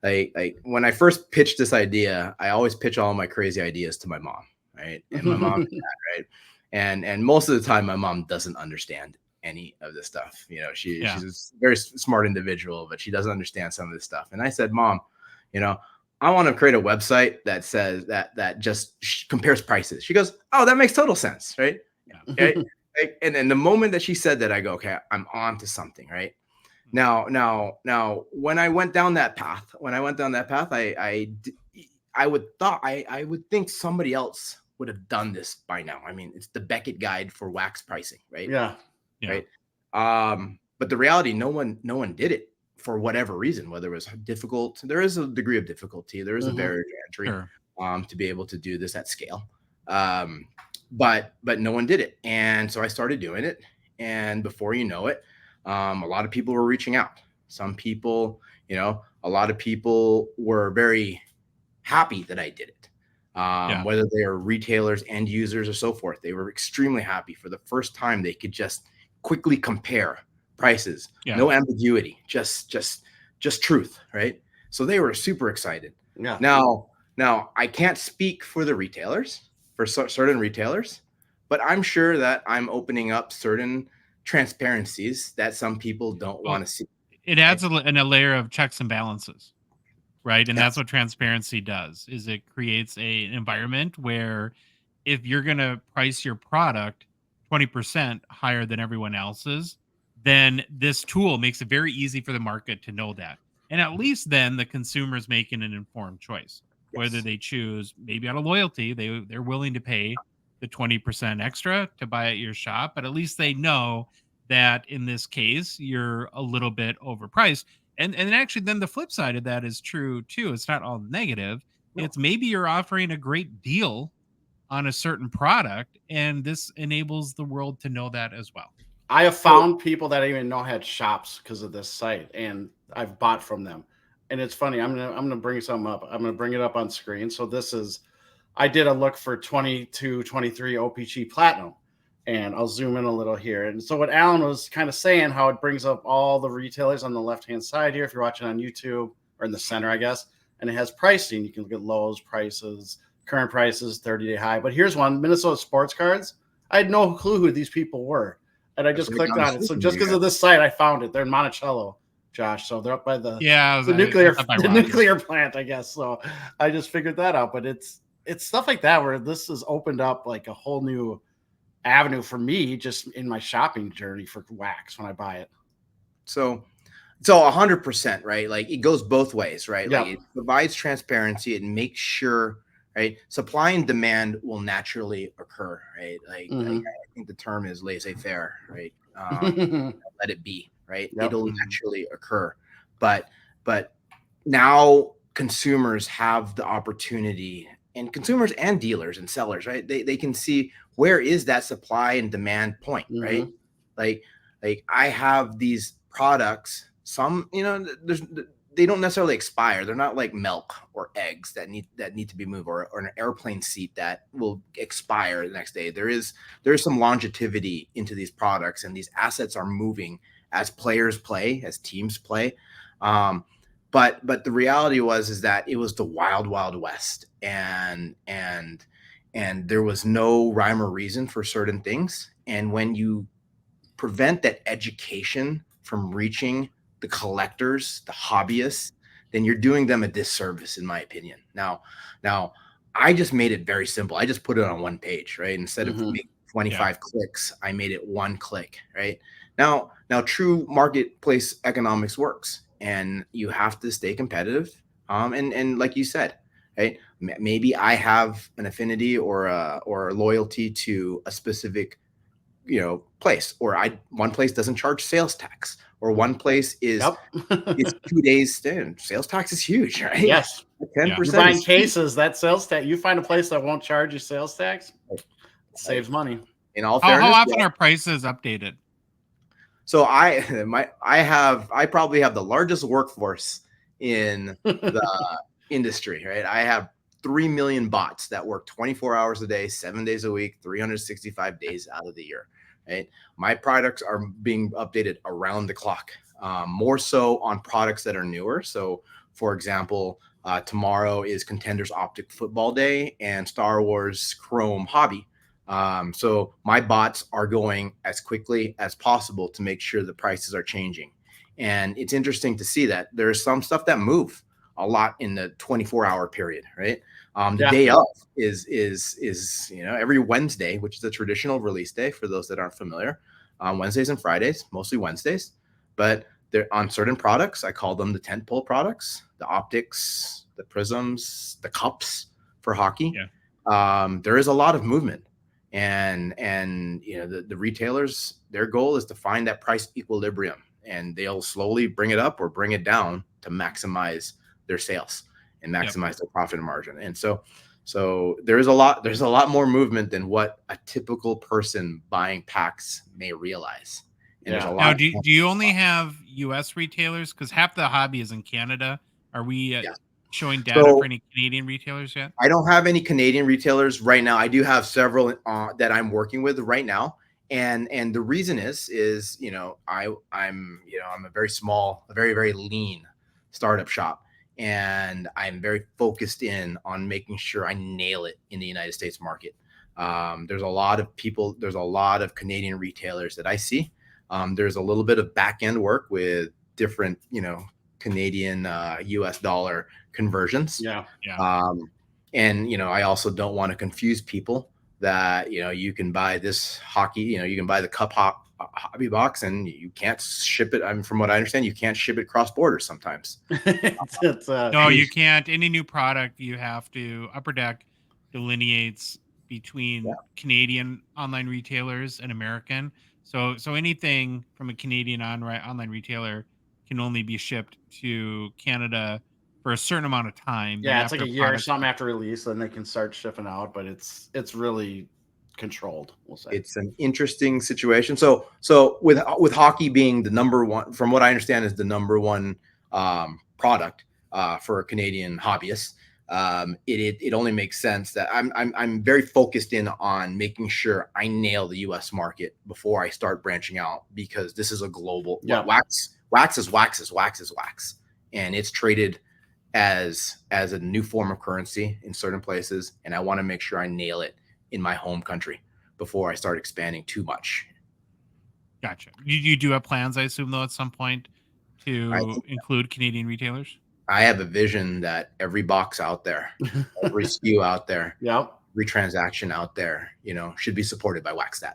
when I first pitched this idea, I always pitch all my crazy ideas to my mom, right? And my mom and dad, right? And most of the time, my mom doesn't understand any of this stuff. She's a very smart individual, but she doesn't understand some of this stuff. And I said, Mom, I want to create a website that says that just compares prices. She goes, oh, that makes total sense, right? Yeah. Okay. And then the moment that she said that, I go, okay, I'm on to something, right? Now, when I went down that path, I would think somebody else would have done this by now. I mean, it's the Beckett guide for wax pricing, right? Yeah. Right. But the reality, no one did it for whatever reason, whether it was difficult. There is a degree of difficulty. There is a barrier to entry, to be able to do this at scale. But no one did it. And so I started doing it. And before you know it, a lot of people were reaching out. Some people, a lot of people were very happy that I did it. Whether they are retailers, end users, or so forth, they were extremely happy. For the first time, they could just quickly compare prices, no ambiguity, just truth, right? So they were super excited. Yeah. Now I can't speak for the retailers, for certain retailers, but I'm sure that I'm opening up certain transparencies that some people don't want to see. It adds a layer of checks and balances, right? And that's what transparency does, is it creates an environment where if you're going to price your product 20% higher than everyone else's, then this tool makes it very easy for the market to know that. And at least then the consumer's making an informed choice, whether they choose, maybe out of loyalty, they're willing to pay the 20% extra to buy at your shop, but at least they know that in this case, you're a little bit overpriced. And actually then the flip side of that is true too. It's not all negative. No. It's maybe you're offering a great deal on a certain product, and this enables the world to know that as well. I have found people that I didn't even know had shops because of this site, and I've bought from them. And it's funny. I'm gonna bring something up. I'm gonna bring it up on screen. So this is, I did a look for 22, 23 OPG Platinum, and I'll zoom in a little here. And so what Allan was kind of saying, how it brings up all the retailers on the left-hand side here, if you're watching on YouTube, or in the center, I guess, and it has pricing. You can look at Lowe's prices, current prices, 30-day high. But here's one, Minnesota Sports Cards. I had no clue who these people were, and I just clicked on it. So just because of this site, I found it. They're in Monticello, Josh. So they're up by the nuclear plant, I guess. So I just figured that out. But it's stuff like that where this has opened up like a whole new avenue for me just in my shopping journey for wax when I buy it. So 100%, right? Like it goes both ways, right? Yeah. Like it provides transparency and makes sure, right, supply and demand will naturally occur, right? Like I think the term is laissez-faire, right? Let it be, right? Yep. It'll naturally occur. But now consumers have the opportunity, and consumers and dealers and sellers, right? They can see where is that supply and demand point, right? Like I have these products, some, they don't necessarily expire. They're not like milk or eggs that need to be moved, or an airplane seat that will expire the next day. There is some longevity into these products, and these assets are moving as players play, as teams play. But the reality is that it was the wild, wild west, and there was no rhyme or reason for certain things. And when you prevent that education from reaching the collectors, the hobbyists, then you're doing them a disservice, in my opinion. Now, I just made it very simple. I just put it on one page, right? Instead of making 25 clicks, I made it one click, right? Now, true marketplace economics works, and you have to stay competitive. And like you said, right? Maybe I have an affinity or loyalty to a specific place, or one place doesn't charge sales tax, or one place is it's 2 days stand. Sales tax is huge, right? Yes. 10%. You're buying cases, that sales tax. You find a place that won't charge you sales tax, it saves money. In all How fairness, often are prices updated? So I probably have the largest workforce in the industry, right? I have 3 million bots that work 24 hours a day, 7 days a week, 365 days out of the year, right? My products are being updated around the clock, more so on products that are newer. So, for example, tomorrow is Contenders Optic Football Day and Star Wars Chrome Hobby. So my bots are going as quickly as possible to make sure the prices are changing. And it's interesting to see that there's some stuff that move a lot in the 24-hour period, right? The day of is every Wednesday, which is a traditional release day for those that aren't familiar. Wednesdays and Fridays, mostly Wednesdays, but they're on certain products. I call them the tentpole products, the optics, the prisms, the cups for hockey. There is a lot of movement. And the retailers, their goal is to find that price equilibrium, and they'll slowly bring it up or bring it down to maximize their sales and maximize their profit margin. And so there's a lot more movement than what a typical person buying packs may realize. And there's a lot. Now, do you only have US retailers? Because half the hobby is in Canada. Are we showing data for any Canadian retailers yet? I don't have any Canadian retailers right now. I do have several that I'm working with right now, and the reason is I'm a very small, a very, very lean startup shop, and I'm very focused in on making sure I nail it in the United States market. There's a lot of people, there's a lot of Canadian retailers that I see. There's a little bit of back end work with different Canadian US dollar conversions. And I also don't want to confuse people that you can buy this hockey, you can buy the cup hobby box and you can't ship it. I mean, from what I understand, you can't ship it cross border sometimes. No, you can't. Any new product, you have to. Upper Deck delineates between Canadian online retailers and American. So anything from a Canadian online retailer can only be shipped to Canada for a certain amount of time. Yeah, it's like a year or something after release, then they can start shipping out, but it's really controlled, we'll say. It's an interesting situation. So with hockey being the number one, from what I understand, is the number one product for Canadian hobbyists, it only makes sense that I'm very focused in on making sure I nail the US market before I start branching out, because this is a global wax is wax, and it's traded as a new form of currency in certain places, and I want to make sure I nail it in my home country before I start expanding too much. Gotcha. You do have plans, I assume, though, at some point to include Canadian retailers? I have a vision that every box out there, every SKU out there, every transaction out there, should be supported by Waxstat.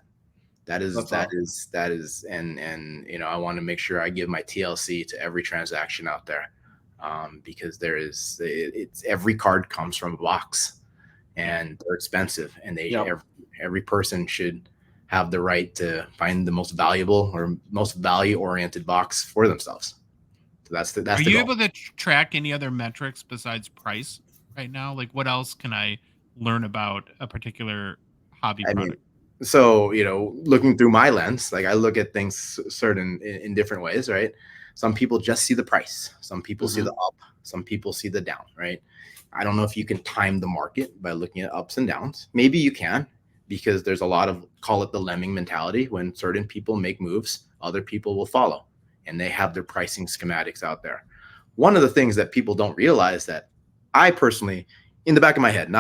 That is, and I want to make sure I give my TLC to every transaction out there, because it's every card comes from a box, and they're expensive, and every person should have the right to find the most valuable or most value-oriented box for themselves. So that's Are you able to track any other metrics besides price right now? Like, what else can I learn about a particular hobby product? So, looking through my lens, like I look at things in different ways, right? Some people just see the price. Some people see the up. Some people see the down, right? I don't know if you can time the market by looking at ups and downs. Maybe you can, because there's a lot of, call it the lemming mentality. When certain people make moves, other people will follow, and they have their pricing schematics out there. One of the things that people don't realize, that I personally, in the back of my head,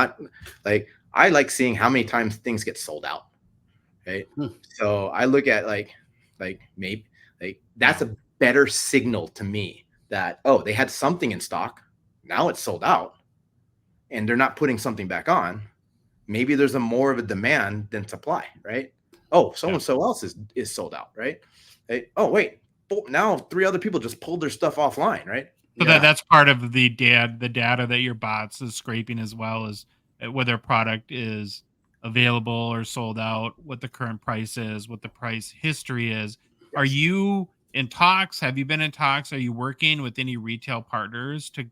I like seeing how many times things get sold out. Right. So I look at maybe that's a better signal to me that, they had something in stock. Now it's sold out, and they're not putting something back on. Maybe there's more of a demand than supply, right? So-and-so else is sold out, right? Oh, wait, now 3 other people just pulled their stuff offline, right? So that's part of the data that your bots is scraping, as well as whether a product is available or sold out, what the current price is, what the price history is. Yes. Are you in talks? Have you been in talks? Are you working with any retail partners to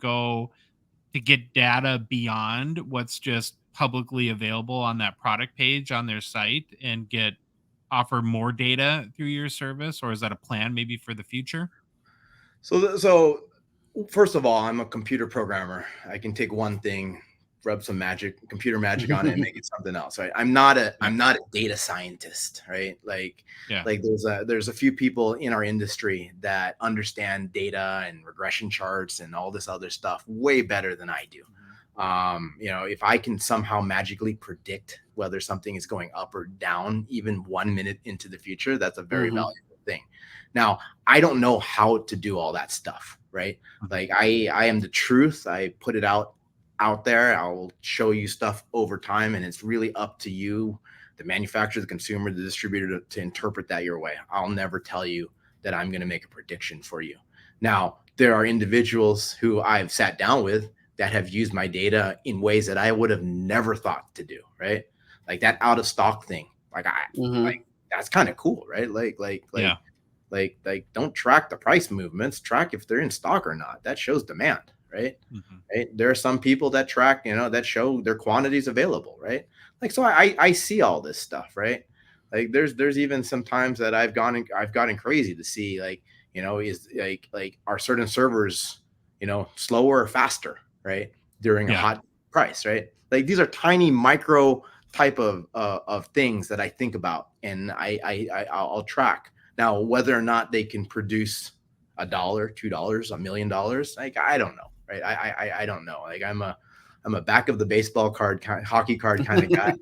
get data beyond what's just publicly available on that product page on their site and offer more data through your service? Or is that a plan maybe for the future? So first of all, I'm a computer programmer. I can take one thing, rub some computer magic on it and make it something else, right? I'm not a data scientist, right? Like there's a few people in our industry that understand data and regression charts and all this other stuff way better than I do. If I can somehow magically predict whether something is going up or down even 1 minute into the future, that's a very valuable thing. Now, I don't know how to do all that stuff, right? Like I am the truth. I put it out there. I'll show you stuff over time, and it's really up to you, the manufacturer, the consumer, the distributor, to interpret that your way. I'll never tell you that I'm going to make a prediction for you. Now, there are individuals who I've sat down with that have used my data in ways that I would have never thought to do, right? Like that out of stock thing. Like that's kind of cool, right? Like don't track the price movements, track if they're in stock or not. That shows demand, right? Right? There are some people that track, that show their quantities available, right? Like, so I see all this stuff, right? Like there's even some times that I've gotten crazy to see, like, is like are certain servers, slower or faster, right? During a hot price, right? Like these are tiny micro type of things that I think about, and I'll track. Now, whether or not they can produce $1, $2, $1 million, like I don't know, right? I don't know. Like I'm a back of the baseball card, hockey card kind of guy.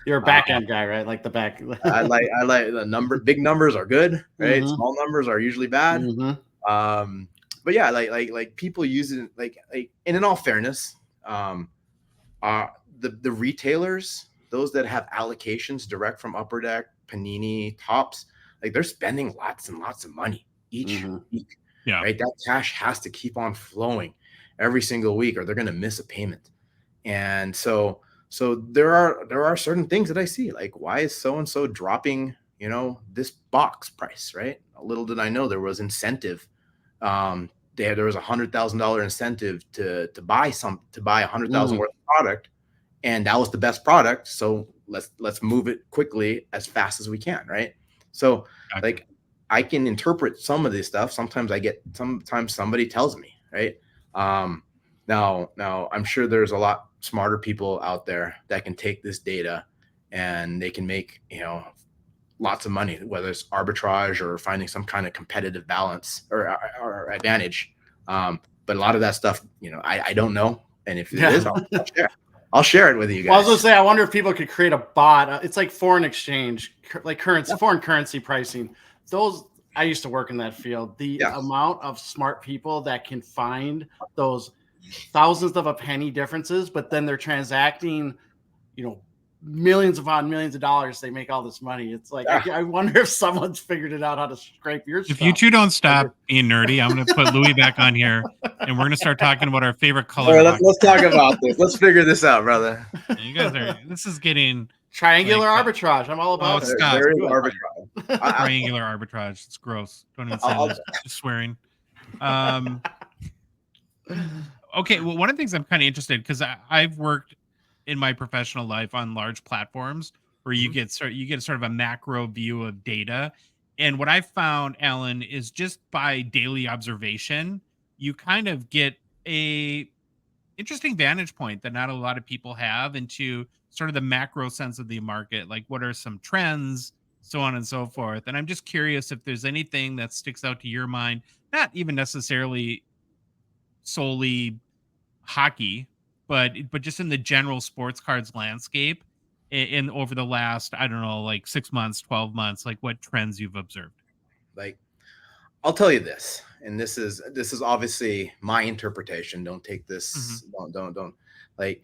You're a back end guy, right? Like the back. I like the big numbers are good, right? Small numbers are usually bad. But yeah, like people use it like, and in all fairness, the retailers, those that have allocations direct from Upper Deck, Panini, Tops, like they're spending lots and lots of money each week. Yeah. Right. That cash has to keep on flowing every single week, or they're going to miss a payment. And so there are certain things that I see, like, why is so-and-so dropping, this box price, right? Little did I know there was incentive. There was $100,000 incentive to buy 100,000 worth of product. And that was the best product. So let's move it quickly as fast as we can. Right. So like I can interpret some of this stuff. Sometimes somebody tells me, right. Now I'm sure there's a lot smarter people out there that can take this data and they can make, lots of money, whether it's arbitrage or finding some kind of competitive balance or advantage. But a lot of that stuff, I don't know. And if it is, I'll share it with you guys. Well, I was going to say, I wonder if people could create a bot. It's like foreign exchange, like foreign currency pricing. I used to work in that field. The amount of smart people that can find those thousands of a penny differences, but then they're transacting, millions upon millions of dollars. They make all this money. It's like, I wonder if someone's figured it out how to scrape your stuff. If you two don't stop being nerdy, I'm going to put Louis back on here and we're going to start talking about our favorite color. Right, let's talk about this. Let's figure this out, brother. You guys this is getting triangular arbitrage. I'm all about it. Triangular arbitrage. It's gross. Don't even say that. Just swearing. Okay. Well, one of the things I'm kind of interested, because I've worked in my professional life on large platforms where you get sort of a macro view of data. And what I found, Allan, is just by daily observation, you kind of get a interesting vantage point that not a lot of people have into sort of the macro sense of the market. Like, what are some trends, so on and so forth. And I'm just curious if there's anything that sticks out to your mind, not even necessarily solely hockey, but just in the general sports cards landscape in over the last, I don't know, like 6 months, 12 months, like what trends you've observed. Like, I'll tell you this, and this is obviously my interpretation. Don't take this. Don't like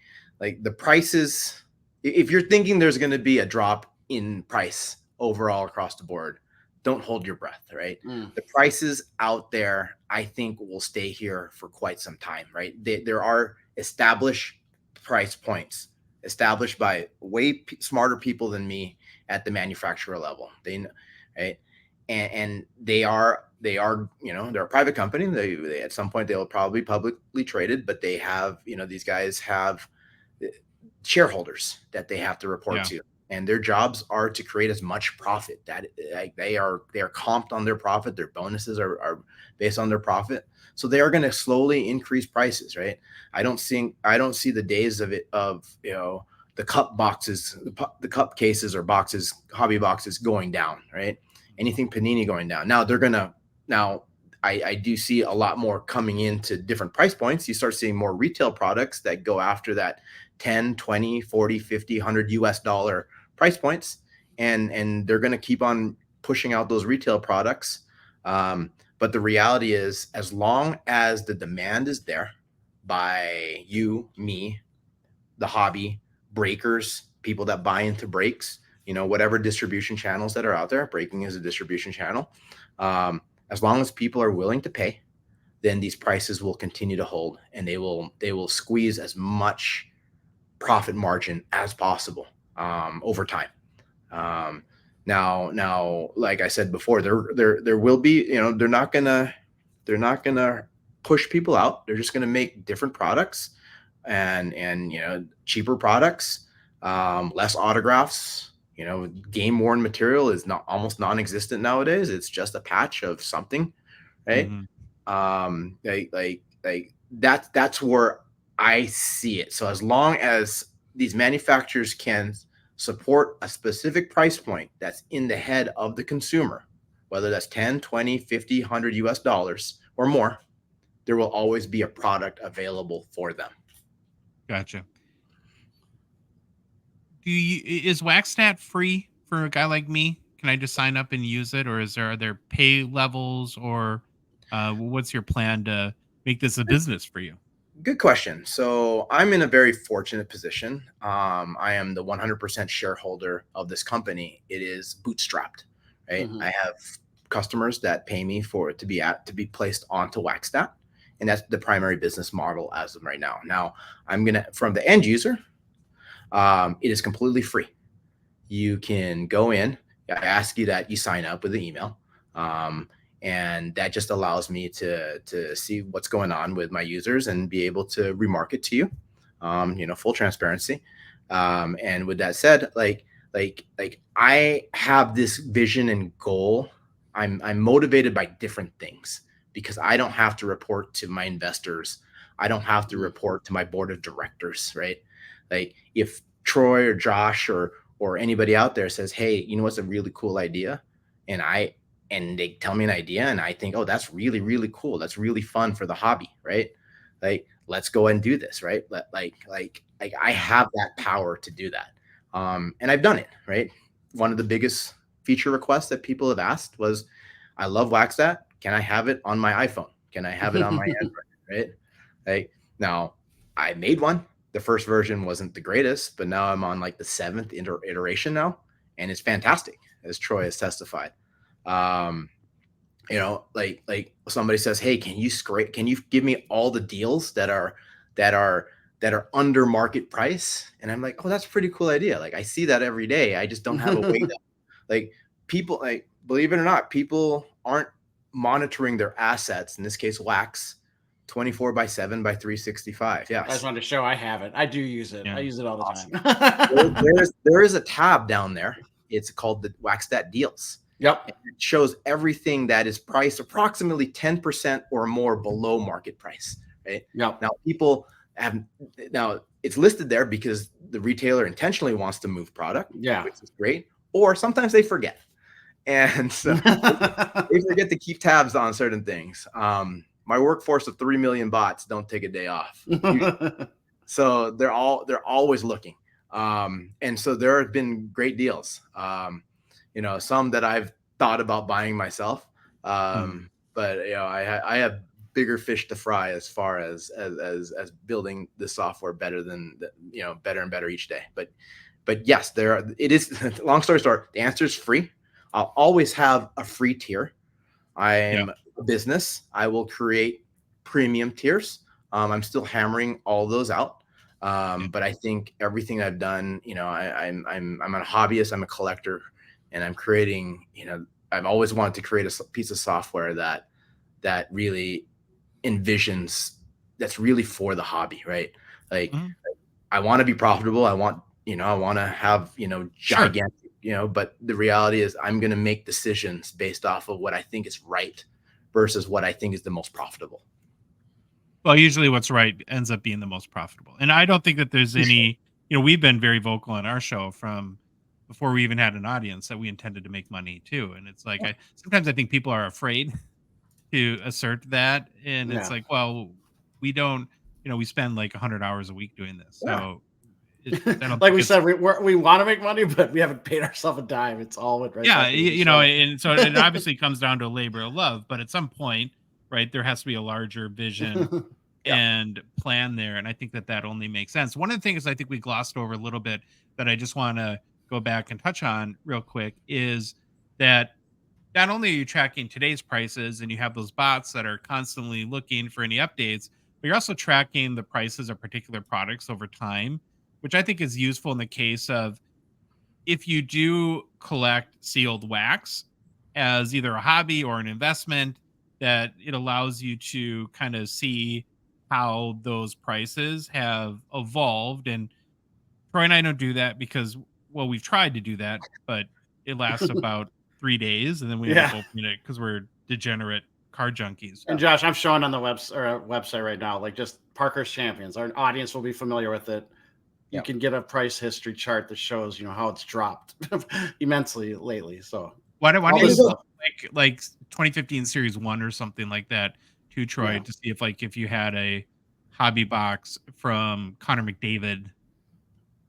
the prices. If you're thinking there's going to be a drop in price overall across the board, don't hold your breath, right? The prices out there, I think, will stay here for quite some time, right? There are established price points established by way smarter people than me at the manufacturer level. They know, right? And they are, you know, they're a private company. They at some point they will probably be publicly traded, but they have, you know, these guys have shareholders that they have to report to, and their jobs are to create as much profit. That they are comped on their profit. Their bonuses are based on their profit. So they are going to slowly increase prices, right? I don't see the days of you know, the cup boxes, the cup cases or boxes, hobby boxes going down, right? Anything Panini going down. Now I do see a lot more coming into different price points. You start seeing more retail products that go after that 10, 20, 40, 50, 100 US dollar price points. And they're going to keep on pushing out those retail products. But the reality is, as long as the demand is there by you, me, the hobby, breakers, people that buy into breaks, you know, whatever distribution channels that are out there, breaking is a distribution channel. As long as people are willing to pay, then these prices will continue to hold, and they will squeeze as much profit margin as possible over time. Now, like I said before, there will be, you know, they're not gonna push people out. They're just gonna make different products and you know, cheaper products, less autographs. You know, game worn material is almost non-existent nowadays. It's just a patch of something, right? Like that's where I see it. So as long as these manufacturers can support a specific price point that's in the head of the consumer, whether that's 10, 20, 50, 100 US dollars or more, there will always be a product available for them. Gotcha. Is Waxstat free for a guy like me? Can I just sign up and use it, or are there pay levels, or what's your plan to make this a business for you? Good question. So I'm in a very fortunate position. I am the 100% shareholder of this company. It is bootstrapped, right? I have customers that pay me for it to be placed onto Waxstat, and that's the primary business model as of right now. Now from the end user, it is completely free. You can go in. I ask you that you sign up with an email. And that just allows me to see what's going on with my users and be able to remarket to you, you know, full transparency. And with that said, like I have this vision and goal. I'm motivated by different things because I don't have to report to my investors. I don't have to report to my board of directors, right? Like if Troy or Josh or anybody out there says, hey, you know what's a really cool idea? And they tell me an idea and I think, oh, that's really, really cool. That's really fun for the hobby, right? Like, let's go and do this, right? Like I have that power to do that. And I've done it, right? One of the biggest feature requests that people have asked was, I love Waxstat. Can I have it on my iPhone? Can I have it on my Android, right? Like, now I made one. The first version wasn't the greatest, but now I'm on like the 7th iteration now, and it's fantastic, as Troy has testified. You know, like somebody says, hey, can you give me all the deals that are under market price? And I'm like, oh, that's a pretty cool idea. Like I see that every day. I just don't have a way to, like, people, like, believe it or not, people aren't monitoring their assets. In this case, Wax 24/7 by 365. Yeah. I just wanted to show I have it. I do use it. Yeah. I use it all the time. there is a tab down there. It's called the Waxstat Deals. Yep. And it shows everything that is priced approximately 10% or more below market price. Right. Yep. Now it's listed there because the retailer intentionally wants to move product. Yeah. Which is great. Or sometimes they forget. And so they forget to keep tabs on certain things. My workforce of 3 million bots don't take a day off. So they're always looking. And so there have been great deals. You know, some that I've thought about buying myself. But you know, I have bigger fish to fry as far as building the software better than you know, better and better each day. But yes, it is long story short, the answer is free. I'll always have a free tier. I'm a business. I will create premium tiers. I'm still hammering all those out. But I think everything I've done, I'm a hobbyist, I'm a collector, and I'm creating, I've always wanted to create a piece of software that really envisions, that's really for the hobby, right? Like I want to be profitable. I want to have, gigantic, but the reality is I'm going to make decisions based off of what I think is right versus what I think is the most profitable. Well, usually what's right ends up being the most profitable. And I don't think that there's any, we've been very vocal on our show from before we even had an audience that we intended to make money too. And it's like, sometimes I think people are afraid to assert that. And it's like, well, we don't, we spend like 100 hours a week doing this. So like we said, we want to make money, but we haven't paid ourselves a dime. It's all with and so it obviously comes down to a labor of love, but at some point, right, there has to be a larger vision and plan there. And I think that only makes sense. One of the things I think we glossed over a little bit that I just want to go back and touch on real quick is that not only are you tracking today's prices and you have those bots that are constantly looking for any updates, but you're also tracking the prices of particular products over time, which I think is useful in the case of if you do collect sealed wax as either a hobby or an investment, that it allows you to kind of see how those prices have evolved. And Troy and I don't do that because, well, we've tried to do that, but it lasts about 3 days and then we end up opening it because we're degenerate card junkies. And Josh, I'm showing on the website right now, like just Parker's Champions. Our audience will be familiar with it. You can get a price history chart that shows, how it's dropped immensely lately. So why don't you like 2015 Series 1 or something like that to Troy to see if you had a hobby box from Connor McDavid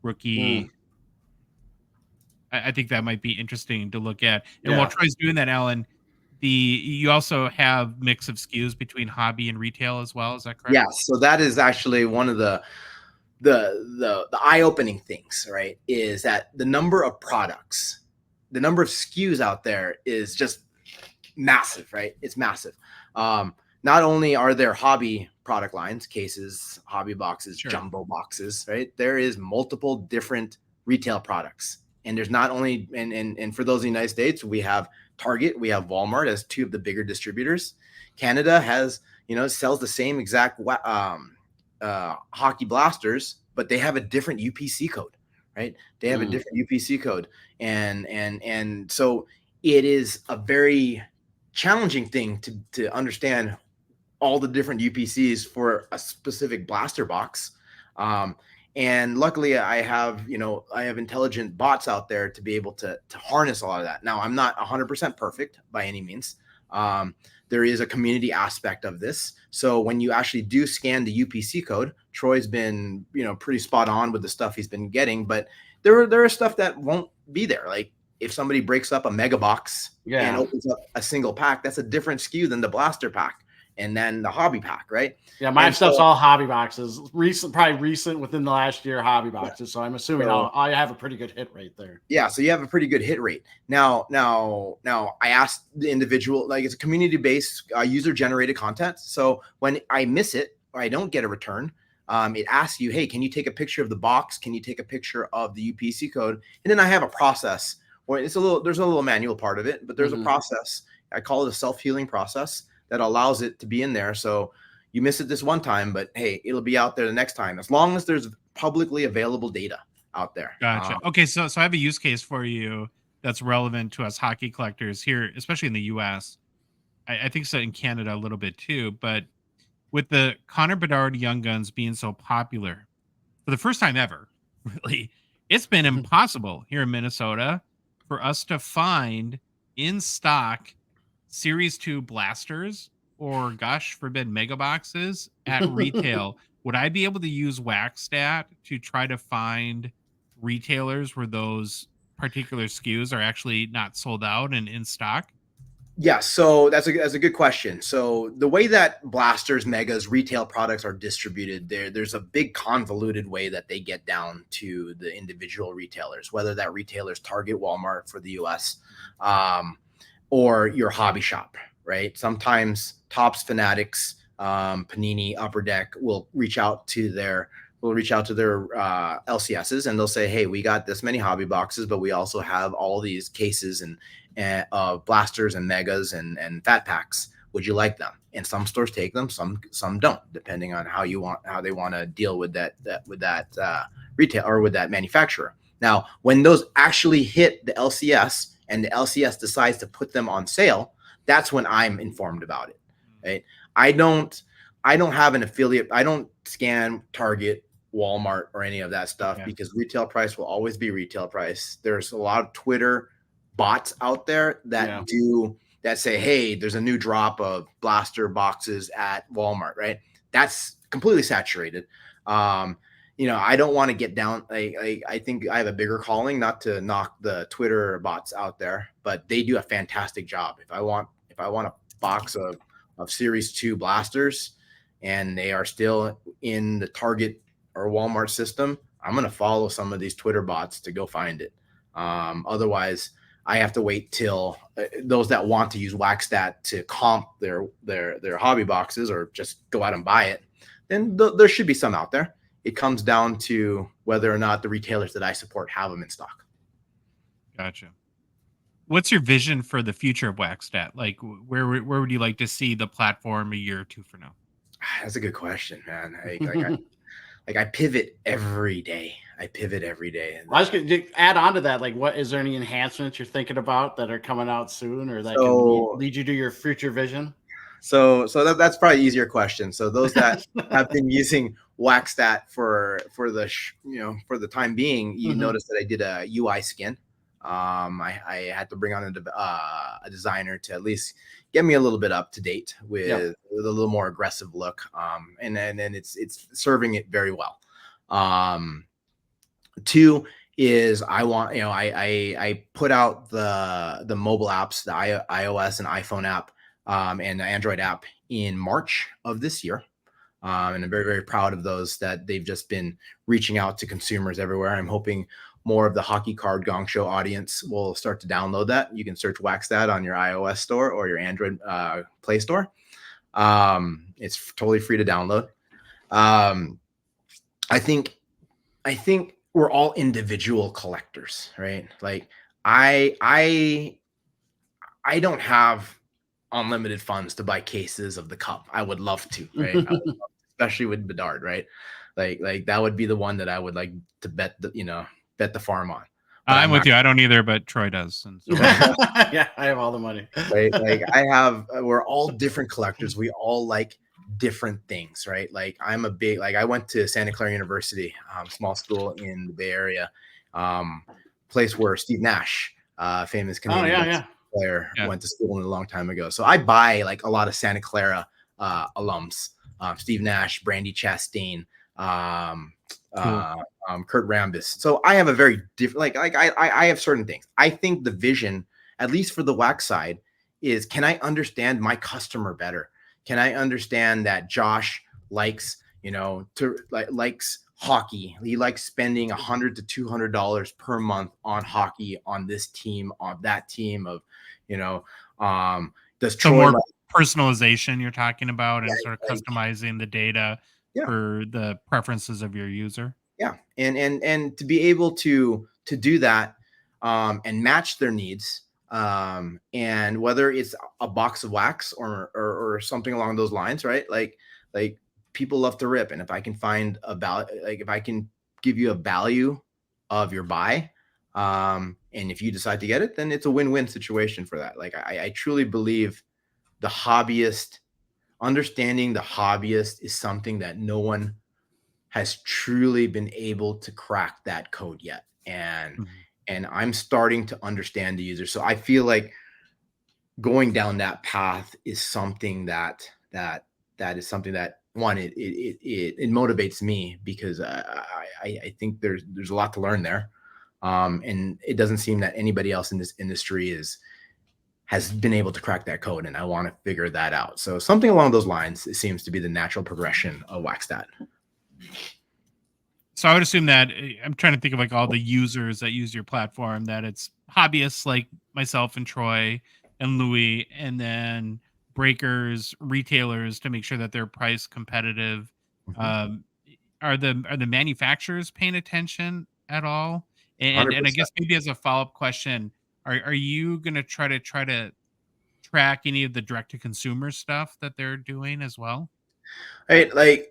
rookie. I think that might be interesting to look at. And while Troy's doing that, Allan, you also have mix of SKUs between hobby and retail as well. Is that correct? Yeah. So that is actually one of the eye-opening things, right? Is that the number of products, the number of SKUs out there is just massive, right? It's massive. Not only are there hobby product lines, cases, hobby boxes, jumbo boxes, right? There is multiple different retail products. And there's not only, and for those in the United States, we have Target, we have Walmart as two of the bigger distributors. Canada has, sells the same exact hockey blasters, but they have a different UPC code, right? They have a different UPC code. And so it is a very challenging thing to understand all the different UPCs for a specific blaster box. And luckily I have intelligent bots out there to be able to harness all of that. Now I'm not 100% perfect by any means. There is a community aspect of this. So when you actually do scan the UPC code, Troy's been, pretty spot on with the stuff he's been getting, but there are stuff that won't be there. Like if somebody breaks up a mega box and opens up a single pack, that's a different SKU than the blaster pack and then the hobby pack, right? Yeah, my stuff's all hobby boxes. Probably recent within the last year hobby boxes. So I'm assuming I have a pretty good hit rate there. Yeah, so you have a pretty good hit rate. Now I asked the individual, like it's a community-based user-generated content. So when I miss it or I don't get a return, it asks you, hey, can you take a picture of the box? Can you take a picture of the UPC code? And then I have a process where there's a little manual part of it, but there's a process. I call it a self-healing process that allows it to be in there. So you miss it this one time, but hey, it'll be out there the next time, as long as there's publicly available data out there. Gotcha. Okay. So I have a use case for you that's relevant to us hockey collectors here, especially in the US. I think so in Canada a little bit too, but with the Connor Bedard Young Guns being so popular for the first time ever, really, it's been impossible here in Minnesota for us to find in stock Series 2 blasters or, gosh forbid, mega boxes at retail. Would I be able to use Waxstat to try to find retailers where those particular SKUs are actually not sold out and in stock? Yeah, so that's a good question. So the way that blasters, megas, retail products are distributed, there's a big convoluted way that they get down to the individual retailers, whether that retailer's Target, Walmart for the US, or your hobby shop, right? Sometimes Topps, Fanatics, Panini, Upper Deck will reach out to their will reach out to their LCSs and they'll say, hey, we got this many hobby boxes, but we also have all these cases and blasters and megas and fat packs. Would you like them? And some stores take them, some don't, depending on how they want to deal with that retail or with that manufacturer. Now, when those actually hit the LCS and the LCS decides to put them on sale, that's when I'm informed about it. Right? I don't have an affiliate. I don't scan Target, Walmart, or any of that stuff because retail price will always be retail price. There's a lot of Twitter bots out there that that say, hey, there's a new drop of blaster boxes at Walmart, right? That's completely saturated. I don't want to get down. I think I have a bigger calling, not to knock the Twitter bots out there, but they do a fantastic job. If I want a box of Series 2 blasters and they are still in the Target or Walmart system, I'm going to follow some of these Twitter bots to go find it. Otherwise, I have to wait till those that want to use Waxstat to comp their hobby boxes or just go out and buy it. Then there should be some out there. It comes down to whether or not the retailers that I support have them in stock. Gotcha. What's your vision for the future of Waxstat? Like, where would you like to see the platform a year or two from now? That's a good question, man. I pivot every day. I was going to add on to that. Like, what is there any enhancements you're thinking about that are coming out soon, or that can lead you to your future vision? So that's probably an easier question. So those that have been using Waxstat for the time being, you notice that I did a UI skin. I had to bring on a designer to at least get me a little bit up to date with a little more aggressive look. And then it's serving it very well. Two is I put out the mobile apps, the iOS and iPhone app, and the Android app in March of this year. And I'm very, very proud of those that they've just been reaching out to consumers everywhere. I'm hoping more of the Hockey Card Gongshow audience will start to download that. You can search Waxstat on your iOS store or your Android Play Store. It's totally free to download. I think we're all individual collectors, right? Like I don't have unlimited funds to buy cases of the cup. I would love to, right? Especially with Bedard, right? Like that would be the one that I would like to bet the farm on. But I'm with you. I don't either, but Troy does. And so I have all the money. Right? Like we're all different collectors. We all like different things, right? Like I went to Santa Clara University, small school in the Bay Area, place where Steve Nash, famous Canadian player, went to school a long time ago. So I buy like a lot of Santa Clara alums, Steve Nash, Brandy Chastain, Kurt Rambis. So I have a very different, I have certain things. I think the vision, at least for the wax side, is can I understand my customer better? Can I understand that Josh likes, likes hockey? He likes spending $100 to $200 per month on hockey, on this team, on that team of, does Troy more personalization you're talking about and sort of customizing the data for the preferences of your user. Yeah. And to be able to do that and match their needs. And whether it's a box of wax or something along those lines, right? Like people love to rip. And if I can find if I can give you a value of your buy, and if you decide to get it, then it's a win-win situation for that. Like I truly believe understanding the hobbyist is something that no one has truly been able to crack that code yet. And I'm starting to understand the user. So I feel like going down that path is something that is something that it motivates me because I think there's a lot to learn there. And it doesn't seem that anybody else in this industry has been able to crack that code. And I want to figure that out. So something along those lines, it seems to be the natural progression of Waxstat. So I would assume that I'm trying to think of like all the users that use your platform, that it's hobbyists like myself and Troy and Louis, and then breakers, retailers to make sure that they're price competitive. are the manufacturers paying attention at all? And I 100%. guess maybe as a follow-up question, are you gonna try to track any of the direct to consumer stuff that they're doing as well? Right,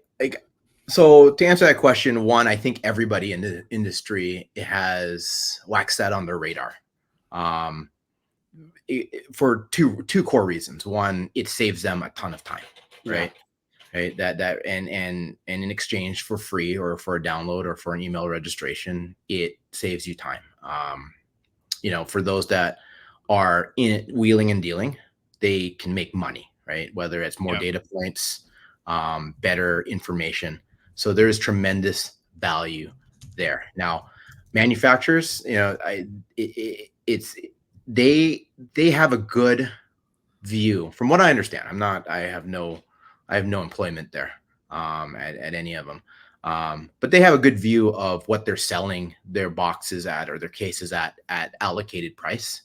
so to answer that question, one, I think everybody in the industry has Waxstat on their radar. For two core reasons. One, it saves them a ton of time, right? Right. That and in exchange for free or for a download or for an email registration, it saves you time. For those that are in it wheeling and dealing, they can make money, right? Whether it's more data points, better information. So there's tremendous value there. Now, manufacturers, they have a good view from what I understand. I have no employment there at any of them. But they have a good view of what they're selling their boxes at or their cases at allocated price.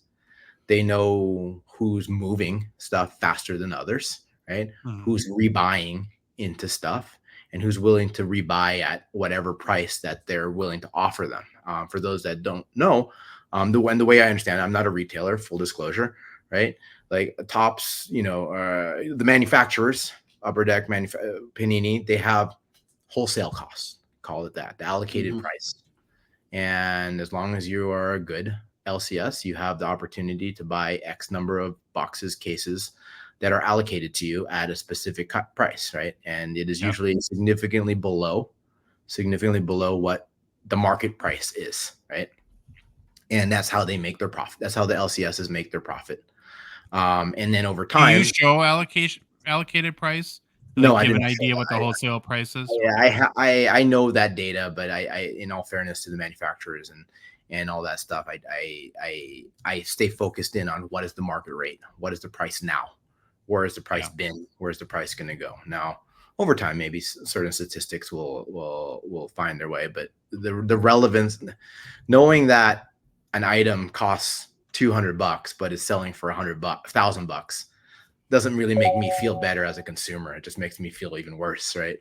They know who's moving stuff faster than others, right? Mhm. Who's rebuying into stuff and who's willing to rebuy at whatever price that they're willing to offer them. For those that don't know, the way I understand it, I'm not a retailer, full disclosure, right? Like Tops, the manufacturers, Upper Deck, Panini, they have wholesale costs, call it that, the allocated price. And as long as you are a good LCS, you have the opportunity to buy X number of boxes, cases that are allocated to you at a specific price, right? And it is usually significantly below what the market price is, right? And that's how they make their profit. That's how the LCSs make their profit. And then over time, do you show allocated price? No, I give didn't an idea show what the wholesale price is. Yeah, I know that data, but I in all fairness to the manufacturers and all that stuff, I stay focused in on what is the market rate, what is the price now, where has the price been, where's the price going to go now. Over time, maybe certain statistics will find their way, but the relevance, knowing that an item costs $200 but is selling for $1,000 doesn't really make me feel better as a consumer. It just makes me feel even worse, right?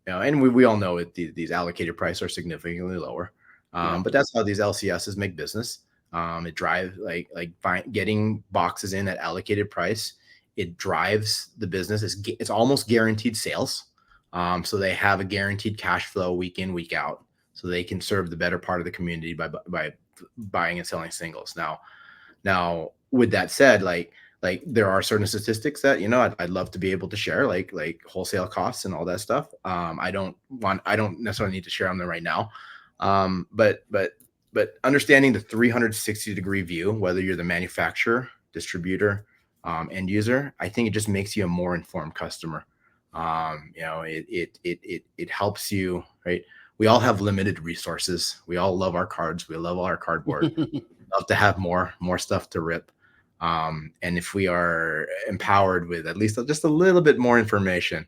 And we all know these allocated prices are significantly lower. But that's how these LCSs make business. It drives getting boxes in at allocated price. It drives the business. It's almost guaranteed sales. So they have a guaranteed cash flow week in, week out. So they can serve the better part of the community by buying and selling singles. Now, with that said, like there are certain statistics that I'd love to be able to share, like wholesale costs and all that stuff. I don't necessarily need to share them right now. But understanding the 360-degree view, whether you're the manufacturer, distributor, end user, I think it just makes you a more informed customer. It helps you, right? We all have limited resources. We all love our cards. We love our cardboard. Love to have more stuff to rip. And if we are empowered with at least just a little bit more information,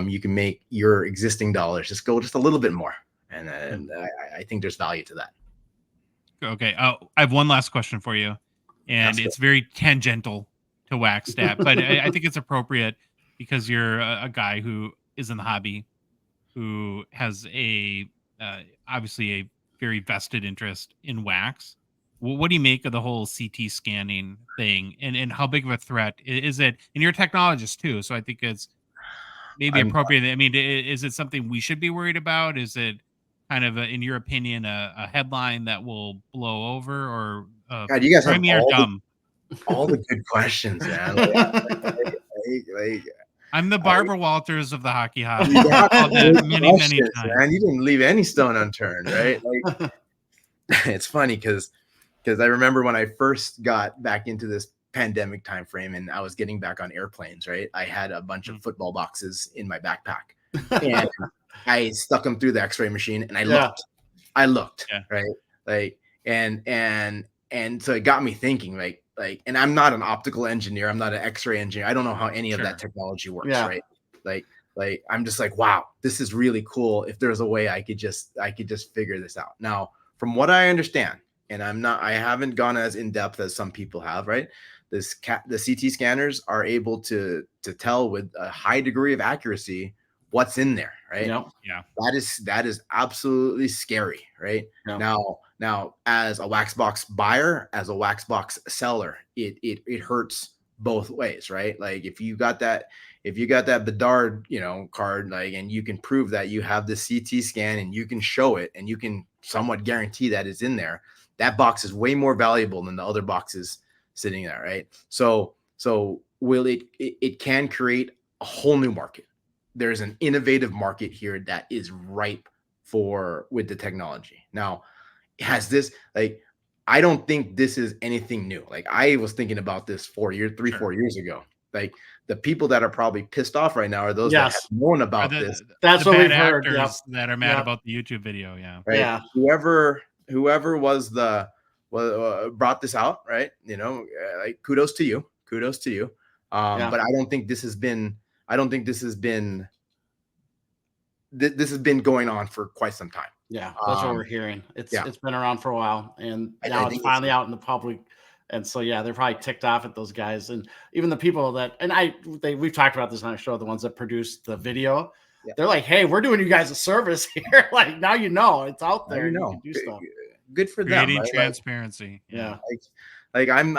you can make your existing dollars just go just a little bit more. And I think there's value to that. Okay. I have one last question for you, and it's very tangential to Waxstat, but I think it's appropriate because you're a guy who is in the hobby, who has obviously a very vested interest in wax. What do you make of the whole CT scanning thing, and how big of a threat is it? And you're a technologist too, so I think it's maybe appropriate. I mean, is it something we should be worried about? Is it kind of, in your opinion, a headline that will blow over, or God, you guys have all the good questions, man. I'm the Barbara Walters of the hockey hobby. Many times, man. You didn't leave any stone unturned, right? It's funny because I remember when I first got back into this pandemic time frame and I was getting back on airplanes, right? I had a bunch of football boxes in my backpack and I stuck them through the x-ray machine and I looked, right? And so it got me thinking, and I'm not an optical engineer. I'm not an x-ray engineer. I don't know how any of that technology works, right? Like I'm just like, wow, this is really cool. If there's a way I could just figure this out. Now, from what I understand, and I haven't gone as in depth as some people have, right? The CT scanners are able to tell with a high degree of accuracy what's in there, right? Yep. Yeah. That is absolutely scary, right? Yeah. Now, as a wax box buyer, as a wax box seller, it hurts both ways, right? Like if you got that Bedard, card, like, and you can prove that you have the CT scan and you can show it and you can somewhat guarantee that it's in there, that box is way more valuable than the other boxes sitting there, right? So will it can create a whole new market. There's an innovative market here that is ripe with the technology. Now, has this, like, I don't think this is anything new. Like, I was thinking about this 4 years ago. Like, the people that are probably pissed off right now are those that have known about this. That's the what bad we've heard. actors that are mad Yep. about the YouTube video. Yeah. Right. Yeah. Whoever was brought this out, right? Like, kudos to you. But I don't think this has been going on for quite some time. Yeah, that's what we're hearing. It's been around for a while, and now it's think finally out in the public. And so they're probably ticked off at those guys, and even the people that we've talked about this on our show. The ones that produced the video, they're like, "Hey, we're doing you guys a service here. Like, now it's out there. You can do stuff. Good for them. Creating Right? transparency. Like I'm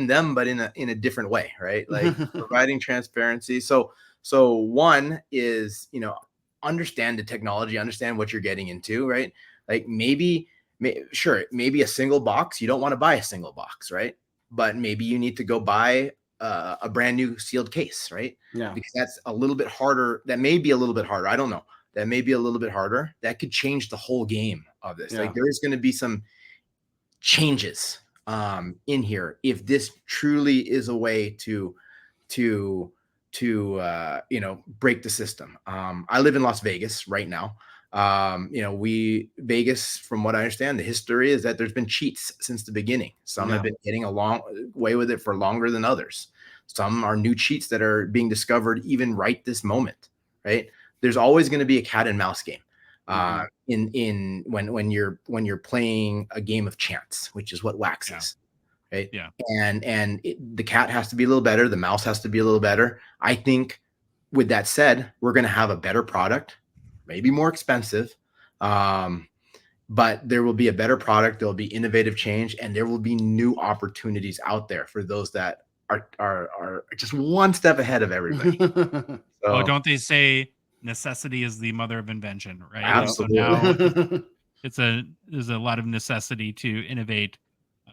them, but in a different way, right? Like providing transparency. So one is, understand the technology, understand what you're getting into, right? Like maybe a single box. You don't want to buy a single box, right? But maybe you need to go buy a brand new sealed case, right? Yeah, because that's a little bit harder. That may be a little bit harder. I don't know. That may be a little bit harder. That could change the whole game of this. Yeah. Like there is going to be some changes in here if this truly is a way to break the system. I live in Las Vegas right now. Vegas, from what I understand, the history is that there's been cheats since the beginning. Some have been getting a long way with it for longer than others. Some are new cheats that are being discovered even right this moment, right? There's always going to be a cat and mouse game when you're playing a game of chance, which is what wax is. Right. Yeah. And the cat has to be a little better. The mouse has to be a little better. I think with that said, we're going to have a better product, maybe more expensive. But there will be a better product. There'll be innovative change, and there will be new opportunities out there for those that are just one step ahead of everybody. So, don't they say necessity is the mother of invention, right? Absolutely. So now there's a lot of necessity to innovate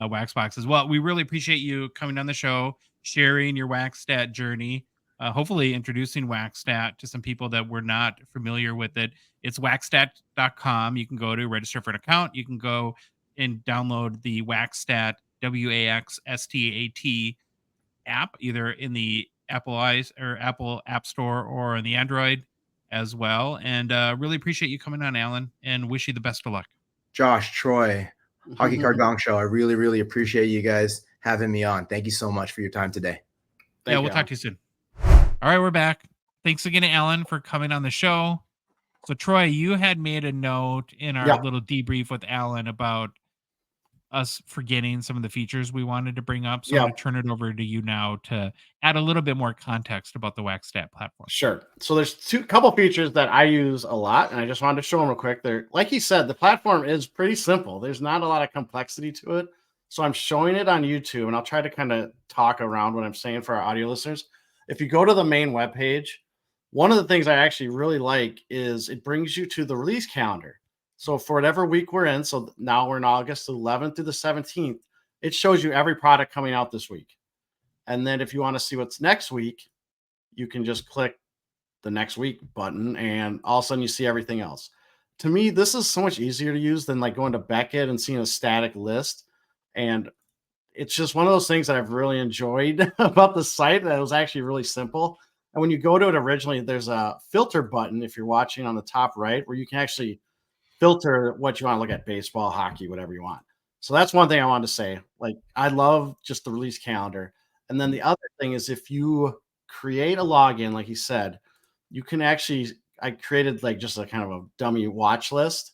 wax boxes. Well, we really appreciate you coming on the show, sharing your Waxstat journey, hopefully introducing Waxstat to some people that were not familiar with it. It's waxstat.com. You can go to register for an account. You can go and download the Waxstat, WAXSTAT app, either in the Apple App Store or in the Android as well. And really appreciate you coming on, Allan, and wish you the best of luck. Josh, Troy, Hockey Card Gongshow. I really, really appreciate you guys having me on. Thank you so much for your time today. We'll talk to you soon. All right, we're back. Thanks again to Allan for coming on the show. So, Troy, you had made a note in our little debrief with Allan about us forgetting some of the features we wanted to bring up. So I'm going to turn it over to you now to add a little bit more context about the Waxstat platform. Sure. So there's couple features that I use a lot, and I just wanted to show them real quick. They're, like he said, the platform is pretty simple. There's not a lot of complexity to it. So I'm showing it on YouTube, and I'll try to kind of talk around what I'm saying for our audio listeners. If you go to the main webpage, one of the things I actually really like is it brings you to the release calendar. So for whatever week we're in, so now we're in August 11th through the 17th, it shows you every product coming out this week. And then if you want to see what's next week, you can just click the next week button, and all of a sudden you see everything else. To me, this is so much easier to use than like going to Beckett and seeing a static list. And it's just one of those things that I've really enjoyed about the site, that it was actually really simple. And when you go to it originally, there's a filter button, if you're watching on the top right, where you can actually filter what you want to look at: baseball, hockey, whatever you want. So that's one thing I wanted to say. Like, I love just the release calendar. And then the other thing is, if you create a login, like he said, you can actually, I created like just a kind of a dummy watch list.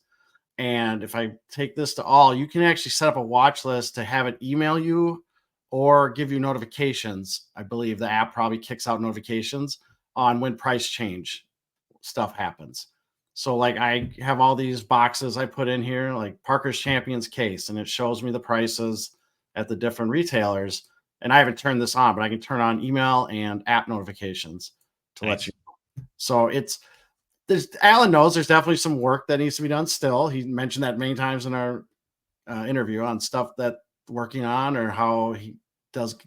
And if I take this to all, you can actually set up a watch list to have it email you or give you notifications. I believe the app probably kicks out notifications on when price change stuff happens. So like I have all these boxes I put in here, like Parker's Champions case, and it shows me the prices at the different retailers. And I haven't turned this on, but I can turn on email and app notifications to let you know. So Allan knows there's definitely some work that needs to be done still. He mentioned that many times in our interview on stuff that working on, or how he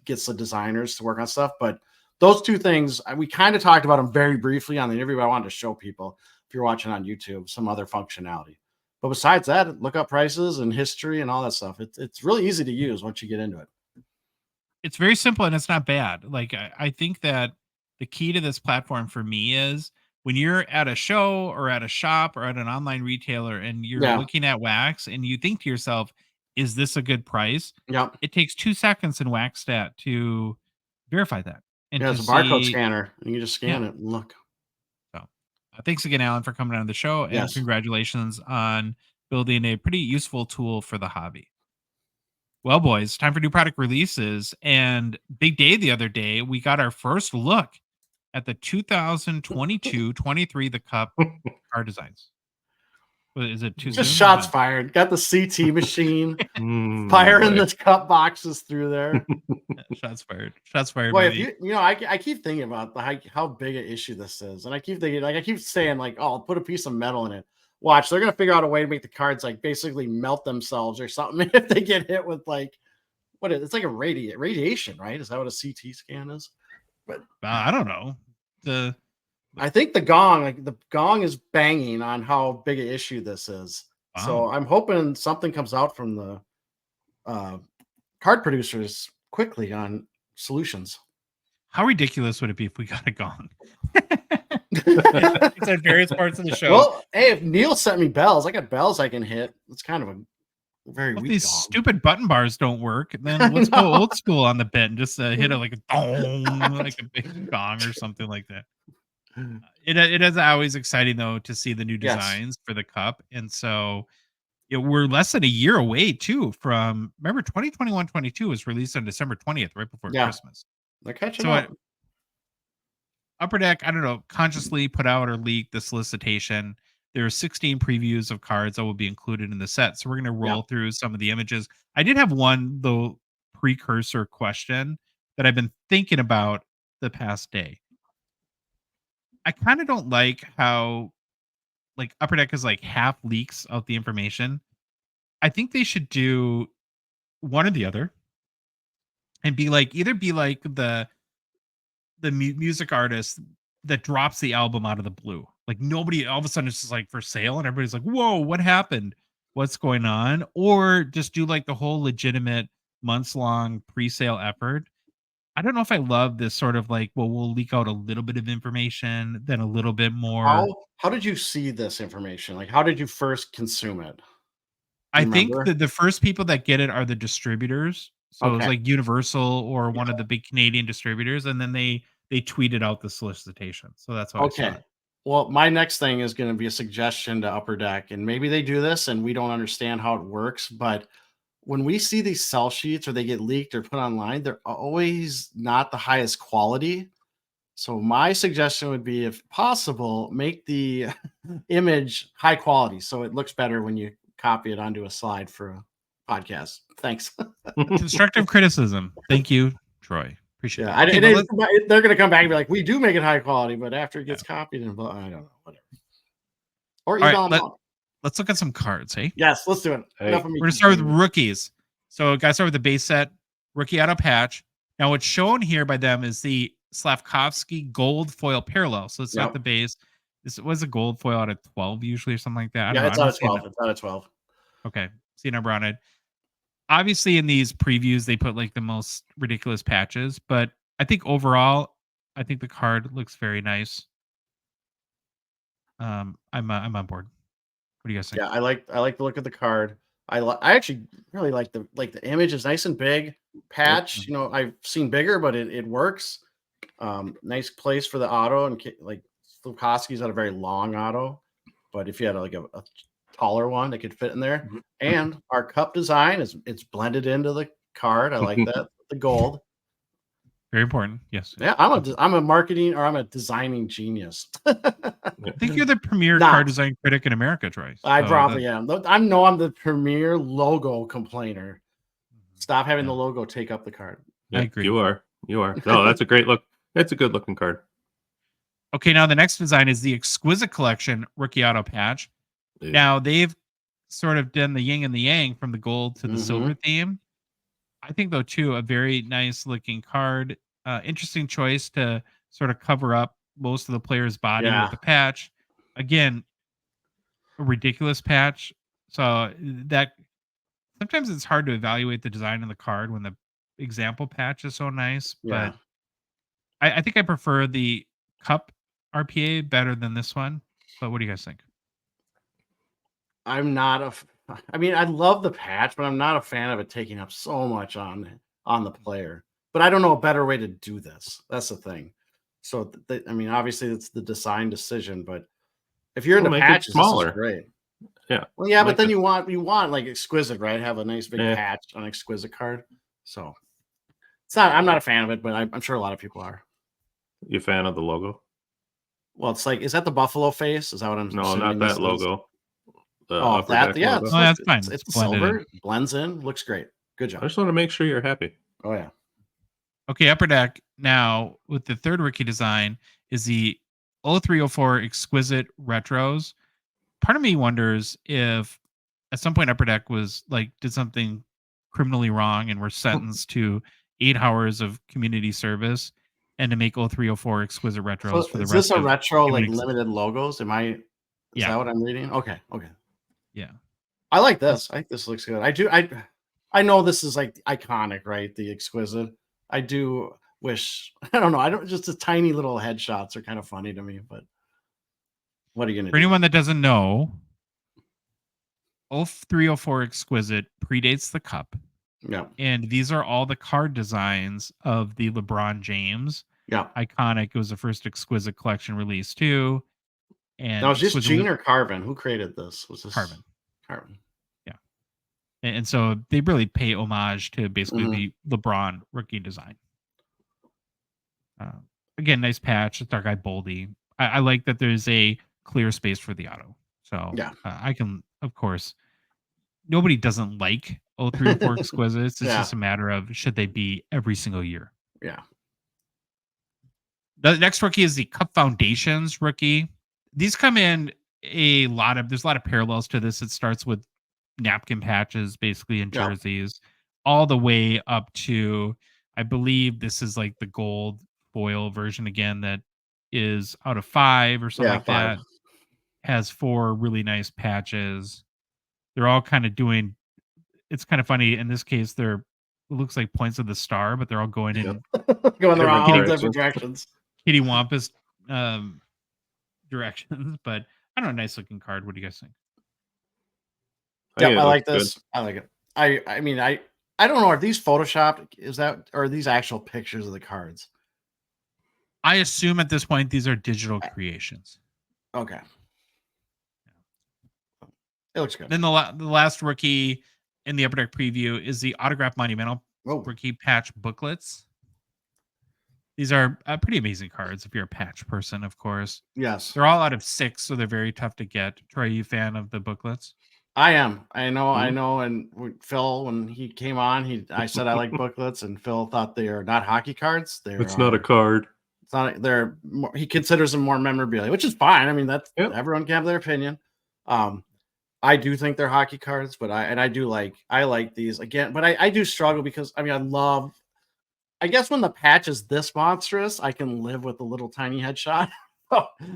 gets the designers to work on stuff. But those two things, we kind of talked about them very briefly on the interview, but I wanted to show people, if you're watching on YouTube, some other functionality. But besides that, look up prices and history and all that stuff. It's really easy to use once you get into it. It's very simple and it's not bad. Like I think that the key to this platform for me is when you're at a show or at a shop or at an online retailer and you're looking at wax and you think to yourself, is this a good price? Yep. It takes 2 seconds in Waxstat to verify that. And it's a barcode scanner. And you just scan it and look. So thanks again, Allan, for coming on the show. And congratulations on building a pretty useful tool for the hobby. Well, boys, time for new product releases. And big day the other day, we got our first look at the 2022-23 The Cup card designs. What is it? Just shots fired. Got the CT machine firing the cup boxes through there. Shots fired. Shots fired. Boy, if I keep thinking about how big an issue this is, and I keep thinking, like, I keep saying, like, oh, I'll put a piece of metal in it. Watch, they're gonna figure out a way to make the cards like basically melt themselves or something if they get hit with like it's like a radiation, right? Is that what a CT scan is? But I don't know. I think the gong is banging on how big an issue this is. Wow. So I'm hoping something comes out from the card producers quickly on solutions. How ridiculous would it be if we got a gong? It's at various parts of the show. Well, hey, if Neil sent me bells, I got bells I can hit. It's kind of a very weak these gong. Stupid button bars don't work. Then let's go old school on the bit and just hit it like a dong, like a big gong or something like that. It is always exciting though to see the new designs for the cup, and so we're less than a year away too from. Remember, 2021-22 was released on December 20th, right before Christmas. They're catching up. Upper Deck, I don't know, consciously put out or leaked the solicitation. There are 16 previews of cards that will be included in the set, so we're going to roll through some of the images. I did have one though precursor question that I've been thinking about the past day. I kind of don't like how like Upper Deck is like half leaks out the information. I think they should do one or the other and either be like the music artist that drops the album out of the blue. Like nobody, all of a sudden it's just like for sale and everybody's like, whoa, what happened? What's going on? Or just do like the whole legitimate months long pre-sale effort. I don't know if I love this sort of like, well, we'll leak out a little bit of information, then a little bit more. How did you see this information? Like, how did you first consume it? I think that the first people that get it are the distributors. So it's like Universal or one of the big Canadian distributors. And then they tweeted out the solicitation. So that's how I saw it. Well, my next thing is going to be a suggestion to Upper Deck. And maybe they do this and we don't understand how it works. But when we see these sell sheets or they get leaked or put online, they're always not the highest quality. So my suggestion would be, if possible, make the image high quality so it looks better when you copy it onto a slide for a podcast. Thanks. Constructive criticism. Thank you, Troy. Appreciate it. They're going to come back and be like, we do make it high quality, but after it gets copied and I don't know, whatever. Or email them. Let's look at some cards, hey? Yes, let's do it. Hey. We're going to start with rookies. So guys, start with the base set, rookie out of patch. Now what's shown here by them is the Slavkovsky gold foil parallel. So it's not the base. This was a gold foil out of 12 usually or something like that. It's out of 12. It's out of 12. Okay. See number on it. Obviously in these previews, they put like the most ridiculous patches, but I think overall, I think the card looks very nice. I'm on board. What do you guys think? Yeah, I like the look of the card. I actually really like the image is nice and big. Patch, I've seen bigger, but it works. Nice place for the auto, and like Slavkovsky's got a very long auto, but if you had like a taller one, it could fit in there. And our cup design it's blended into the card. I like that. The gold. Very important. Yes. Yeah, I'm a marketing or I'm a designing genius. I think you're the premier Not. card design critic in America, Troy. I So probably am. I'm the premier logo complainer. Stop having the logo take up the card. Yeah, I agree. You are. No, that's a great look. It's a good looking card. Okay, now the next design is the Exquisite Collection Rookie Auto Patch. Yeah. Now they've sort of done the yin and the yang from the gold to the silver theme. I think, though, too, a very nice looking card. Interesting choice to sort of cover up most of the player's body with the patch. Again, a ridiculous patch. So that sometimes it's hard to evaluate the design of the card when the example patch is so nice. Yeah. But I think I prefer the Cup RPA better than this one. But what do you guys think? I'm not I mean, I love the patch, but I'm not a fan of it taking up so much on the player. But I don't know a better way to do this. That's the thing. So, I mean, obviously it's the design decision, but if you're into Make it patches, smaller. this is great. Yeah. Well, yeah, but Make then it- you want like Exquisite, right? Have a nice big patch on Exquisite card. So it's not. I'm not a fan of it, but I'm sure a lot of people are. You a fan of the logo? Well, it's like, is that the buffalo face? Is that what I'm? No, assuming not this that is? logo. The Oh, Upper that Deck yeah, logo. Oh, that's fine. It's It's blended silver, in. blends in, looks great. Good I job. just want to make sure you're happy. Oh yeah. Okay, Upper Deck now with the third rookie design is the 0304 Exquisite Retros. Part of me wonders if at some point Upper Deck was like did something criminally wrong and were sentenced to 8 hours of community service and to make 0304 Exquisite Retros So for the is rest this a of retro like human limited logos? Is Yeah. that what I'm reading? Okay. Yeah. I like this. I think this looks good. I know this is like iconic, right? The Exquisite. I do wish I don't know. Just the tiny little headshots are kind of funny to me, but what are you gonna For do? anyone that doesn't know, 0304 Exquisite predates the Cup. Yeah. And these are all the card designs of the LeBron James. Yeah. Iconic. It was the first Exquisite collection release too. And Now is this Exquisite Gene or Carvin? Who created this? Was this Carvin. Carvin. And so they really pay homage to basically Mhm. the LeBron rookie design. Again, nice patch. It's Dark Eye Boldy. I like that there's a clear space for the auto. So Yeah. I can, of course, nobody doesn't like 0304 Exquisites. It's Yeah. just a matter of should they be every single year. Yeah. The next rookie is the Cup Foundations rookie. These come in there's a lot of parallels to this. It starts with napkin patches, basically, in Yeah. jerseys, all the way up to, I believe this is like the gold foil version again that is out of 5 or something like 5. that. Has 4 really nice patches. They're all kind of doing, it's kind of funny. In this case, it looks like points of the star, but they're all going in Going the wrong Different different directions. Kitty Wampus directions. But I don't know, nice looking card. What do you guys think? Yeah, think it I like looks this. I like it. I mean, I don't know. Are these photoshopped? Or are these actual pictures of the cards? I assume at this point these are digital creations. Okay. It looks good. Then the last rookie in the Upper Deck preview is the Autograph Monumental rookie patch booklets. These are pretty amazing cards if you're a patch person, of course. Yes. They're all out of 6, so they're very tough to get. Troy, are you a fan of the booklets? I am. I know. And Phil, when he came on, I said I like booklets, and Phil thought they are not hockey cards. It's not a card. It's not. They're more, he considers them more memorabilia, which is fine. I mean, that's everyone can have their opinion. I do think they're hockey cards, but I like these again. But I do struggle because I mean I guess when the patch is this monstrous, I can live with a little tiny headshot.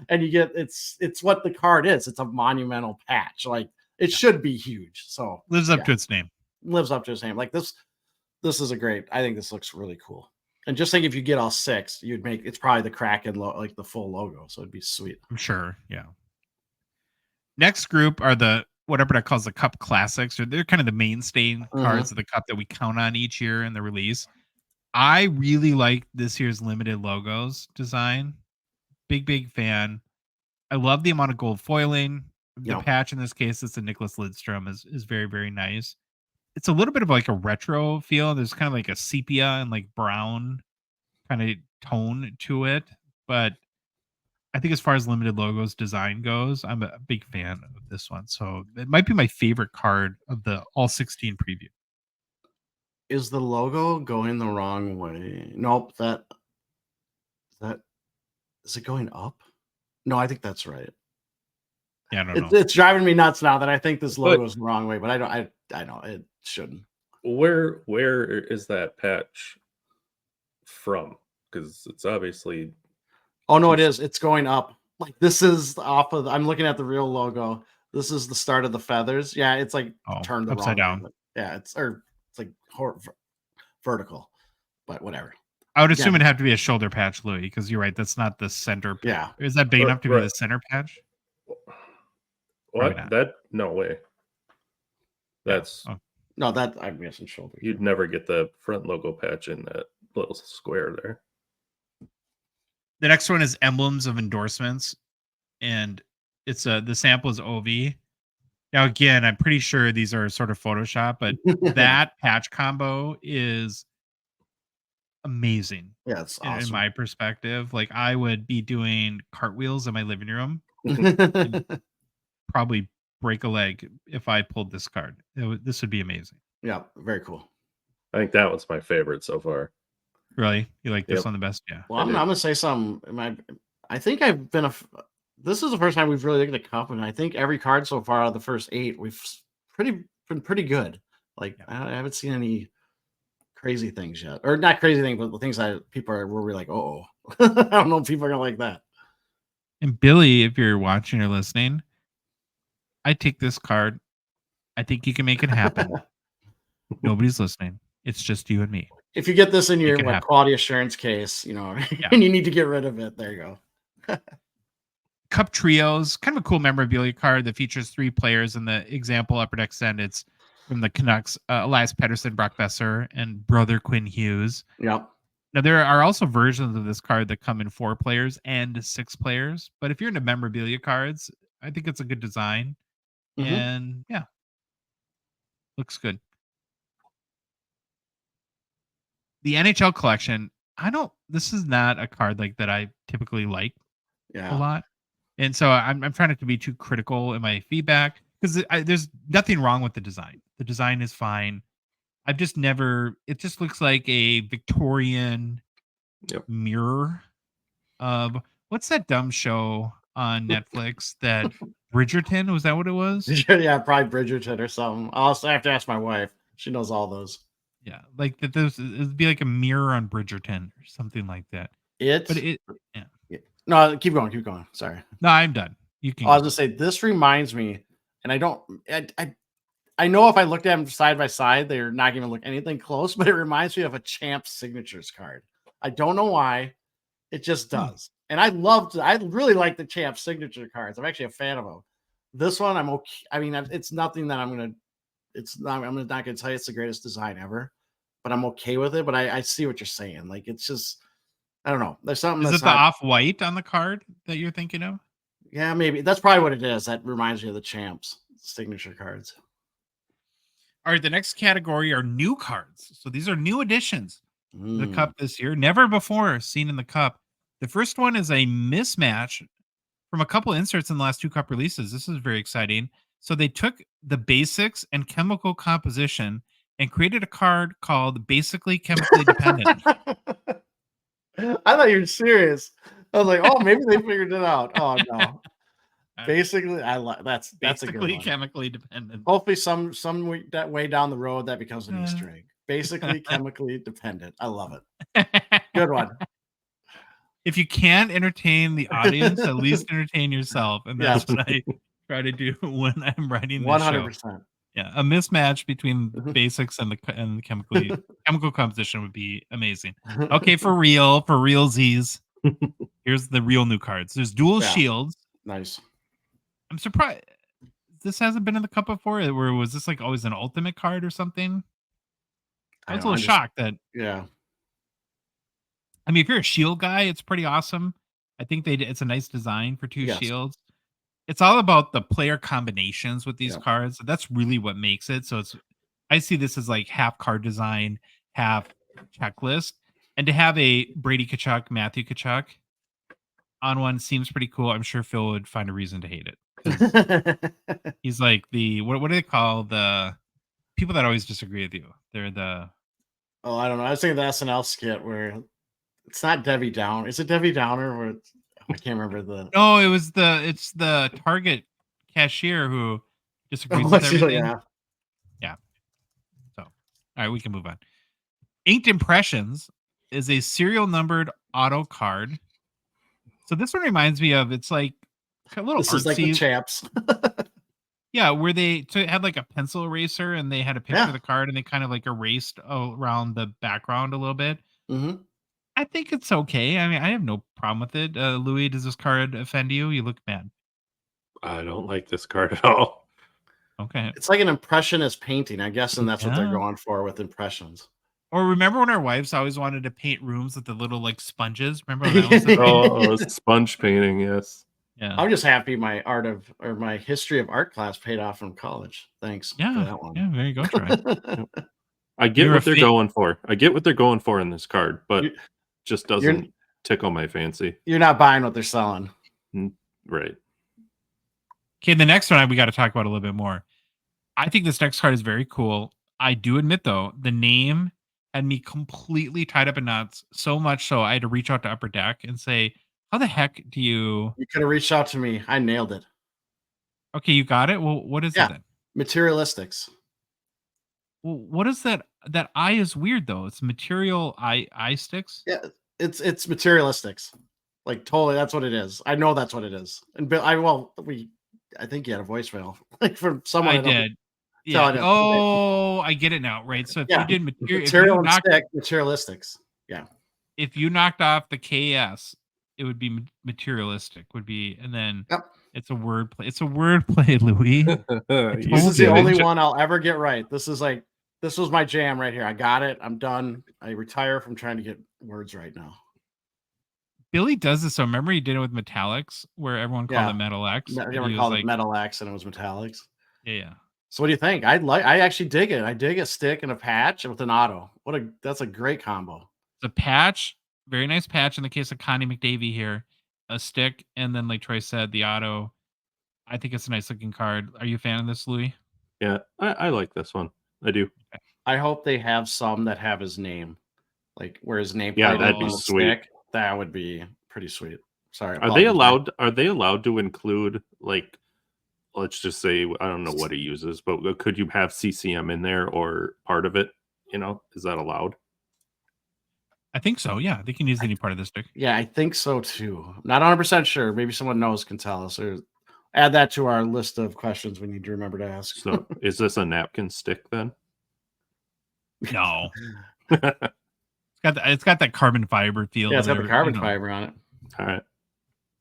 And you get it's what the card is. It's a monumental patch. Like it should be huge. So lives up to its name. Lives up to its name. Like this is a great. I think this looks really cool. And just think if you get all 6, you'd make it's probably the Kraken like the full logo. So it'd be sweet. I'm sure. Yeah. Next group are the whatever that calls the Cup Classics, or they're kind of the mainstay cards of the Cup that we count on each year in the release. I really like this year's limited logos design. Big fan. I love the amount of gold foiling. The patch in this case, it's a Nicholas Lidstrom, is very, very nice. It's a little bit of like a retro feel. There's kind of like a sepia and like brown kind of tone to it, but I think as far as limited logos design goes, I'm a big fan of this one. So it might be my favorite card of the all 16 preview. Is the logo going the wrong way? Nope. That is it going up? No, I think that's right. Yeah, I don't know. It's driving me nuts now that I think this logo is the wrong way, but I know it shouldn't. Where is that patch from? Because it's obviously. Oh no, it is. It's going up. Like this is off of. I'm looking at the real logo. This is the start of the feathers. Yeah, it's like turned the upside wrong down. way. Yeah, it's like vertical, but whatever. I would assume it'd have to be a shoulder patch, Louis, because you're right. That's not the center. Yeah, is that big enough to be the center patch? What? That no way. That's no. That I'm guessing shoulder. You'd never get the front logo patch in that little square there. The next one is emblems of endorsements, and it's the sample is OV. Now again, I'm pretty sure these are sort of Photoshop, but that patch combo is amazing. Yeah, it's awesome. In my perspective, like I would be doing cartwheels in my living room. Probably break a leg if I pulled this card. This would be amazing. Yeah, very cool. I think that one's my favorite so far. Really? You like this one the best? Yeah. Well, I'm going to say something. I think I've been this is the first time we've really looked at the cup, and I think every card so far out of the first 8, we've been pretty good. Like I haven't seen any crazy things yet, or not crazy things, but the things that people are where we're like, oh, I don't know if people are gonna like that. And Billy, if you're watching or listening, I take this card. I think you can make it happen. Nobody's listening. It's just you and me. If you get this in your quality assurance case, and you need to get rid of it, there you go. Cup Trios, kind of a cool memorabilia card that features 3 players. In the example upper deck end, it's from the Canucks, Elias Pettersson, Brock Besser, and brother Quinn Hughes. Yep. Now, there are also versions of this card that come in 4 players and 6 players. But if you're into memorabilia cards, I think it's a good design. Mm-hmm. And yeah, looks good. The NHL collection, this is not a card like that I typically like a lot. And so I'm trying not to be too critical in my feedback because there's nothing wrong with the design. The design is fine. I've just never, it just looks like a Victorian mirror of, what's that dumb show on Netflix that Bridgerton, was that what it was? Yeah, probably Bridgerton or something. I'll have to ask my wife. She knows all those. Yeah, like that. It'd be like a mirror on Bridgerton or something like that. No, keep going. Sorry. No, I'm done. You can. I was gonna say this reminds me, and I know if I looked at them side by side, they're not going to look anything close, but it reminds me of a Champs Signatures card. I don't know why, it just does. And I really like the Champs Signature cards. I'm actually a fan of them. This one, I'm okay. I mean, it's nothing that I'm not going to tell you it's the greatest design ever, but I'm okay with it. But I see what you're saying. Like, it's just, I don't know. There's something. Is it the off-white on the card that you're thinking of? Yeah, maybe. That's probably what it is. That reminds me of the Champs Signature cards. All right, the next category are new cards. So these are new additions to the Cup this year. Never before seen in the Cup. The first one is a mismatch from a couple inserts in the last 2 Cup releases. This is very exciting. So they took the basics and chemical composition and created a card called Basically Chemically Dependent. I thought you were serious. I was like, oh, maybe they figured it out. Oh, no. Basically, that's a good one. Chemically dependent. Hopefully, some way down the road that becomes an Easter egg. Basically, chemically dependent. I love it. Good one. If you can't entertain the audience, at least entertain yourself, and that's what I try to do when I'm writing this 100%. Show. Yeah, a mismatch between the basics and the chemical composition would be amazing. Okay, for realsies. Here's the real new cards. There's dual shields. Nice. I'm surprised this hasn't been in the Cup before. Or was this like always an ultimate card or something? I was a little shocked that. Yeah. I mean, if you're a shield guy, it's pretty awesome. I think it's a nice design for 2 shields. It's all about the player combinations with these cards. That's really what makes it. So I see this as like half card design, half checklist. And to have a Brady Tkachuk, Matthew Tkachuk on one seems pretty cool. I'm sure Phil would find a reason to hate it. 'Cause he's like the what do they call the people that always disagree with you? They're the Oh, I don't know. I was thinking the SNL skit where it's not Debbie Downer. Is it Debbie Downer? Where I can't remember the. no, it's the Target cashier who disagrees with everything. Yeah. So, all right, we can move on. Inked Impressions is a serial numbered auto card. So this one reminds me of it's like a little This is like the artsy. Chaps. Yeah, where they had like a pencil eraser and they had a picture of the card and they kind of like erased around the background a little bit. Mm-hmm. I think it's okay. I mean, I have no problem with it. Louis, does this card offend you? You look mad. I don't like this card at all. Okay. It's like an impressionist painting. I'm guessing that's what they're Yeah. going for with impressions. Or remember when our wives always wanted to paint rooms with the little like sponges? Remember when that was the thing? Oh, sponge painting, yes. Yeah. I'm just happy my my history of art class paid off from college. Thanks for Yeah. that one. Yeah. There you go, Troy. I get You're what a they're fan. going for. I get what they're going for in this card, but You- just doesn't tickle my fancy. You're not buying what they're selling. Right. Okay, the next one we got to talk about a little bit more. I think this next card is very cool. I do admit, though, the name had me completely tied up in knots, so much so I had to reach out to Upper Deck and say, how the heck do you... You could have reached out to me. I nailed it. Okay, you got it? Well, what is it then? Materialistics. Well, what is that? That eye is weird, though. It's material eye sticks? Yeah, it's materialistics. Like totally, that's what it is. I know that's what it is. And Bill, I think you had a voicemail like from someone. I did. telling Yeah. us. Oh, I get it now. Right. So if Yeah, you did material and stick, materialistics. Yeah. if you knocked off the KS, it would be materialistic. Would be, and then it's a word play. It's a word play, Louis. This is the only one I'll ever get right. This was my jam right here. I got it. I'm done. I retire from trying to get words right now. Billy does this. So remember he did it with Metallics, where everyone called it Metal X. Everyone called it Metal X, and it was Metallics. Yeah. So what do you think? I actually dig it. I dig a stick and a patch with an auto. That's a great combo. It's a patch, very nice patch in the case of Connie McDavie here. A stick, and then like Troy said, the auto. I think it's a nice looking card. Are you a fan of this, Louis? Yeah, I like this one. I do. I hope they have some that have his name, like where his name. Yeah, that'd be sweet. That would be pretty sweet. Sorry. Are they allowed to include, like, let's just say, I don't know what he uses, but could you have CCM in there or part of it? Is that allowed? I think so. Yeah, they can use any part of the stick. Yeah, I think so too. Not 100% sure. Maybe someone knows can tell us, or add that to our list of questions we need to remember to ask. So is this a napkin stick then? No. It's got that carbon fiber feel. Yeah, it's got the carbon fiber on it. All right.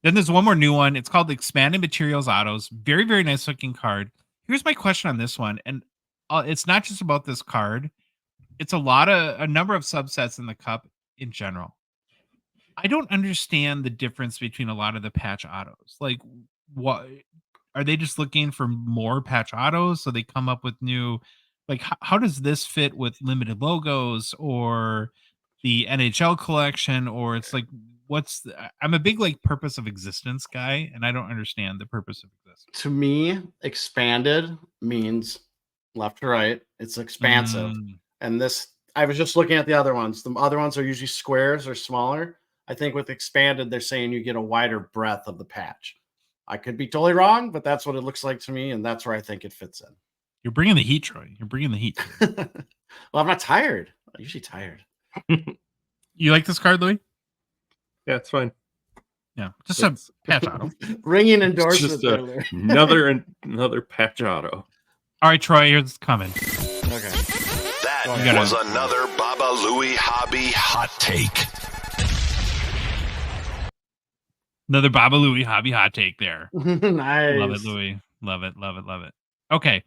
Then there's one more new one. It's called the Expanded Materials Autos. Very, very nice looking card. Here's my question on this one. And it's not just about this card. It's a number of subsets in the cup in general. I don't understand the difference between a lot of the patch autos. Like, what are they just looking for more patch autos? So they come up with new, like, how does this fit with limited logos or the NHL collection? Or it's like, I'm a big like purpose of existence guy, and I don't understand the purpose of existence. To me, expanded means left to right. It's expansive. And this, I was just looking at the other ones. The other ones are usually squares or smaller. I think with expanded, they're saying you get a wider breadth of the patch. I could be totally wrong, but that's what it looks like to me, and that's where I think it fits in. You're bringing the heat, Troy. You're bringing the heat. Well, I'm not tired. I'm usually tired. You like this card, Louis? Yeah, it's fine. Yeah, just a patch auto. Ringing endorsement. Just another patch auto. All right, Troy, here's coming. Okay. That was another Baba Louie Hobby hot take. Another Baba Louie Hobby hot take there. Nice. Love it, Louis. Love it, love it, love it. Okay.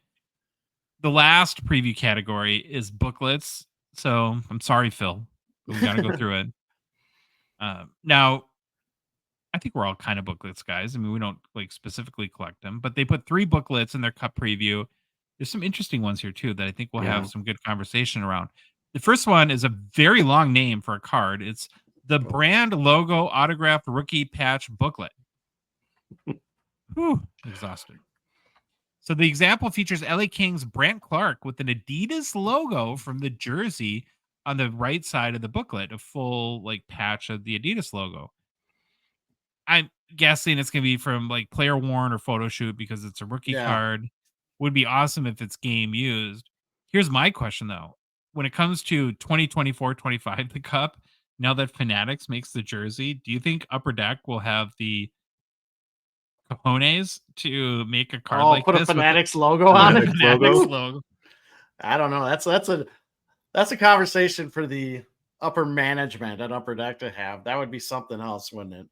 The last preview category is booklets. So I'm sorry, Phil, but we got to go through it. Now, I think we're all kind of booklets guys. I mean, we don't like specifically collect them, but they put 3 booklets in their cup preview. There's some interesting ones here too that I think we'll have some good conversation around. The first one is a very long name for a card. It's the brand logo autographed rookie patch booklet. Whew, exhausting. So the example features LA Kings Brant Clark with an Adidas logo from the jersey on the right side of the booklet, a full like patch of the Adidas logo. I'm guessing it's going to be from like player worn or photo shoot because it's a rookie card. Would be awesome if it's game used. Here's my question though. When it comes to 2024-25, the cup, now that Fanatics makes the jersey, do you think Upper Deck will have the cojones to make a card like put this? a Fanatics logo on it. Fanatics logo. I don't know. That's a conversation for the upper management at Upper Deck to have. That would be something else, wouldn't it?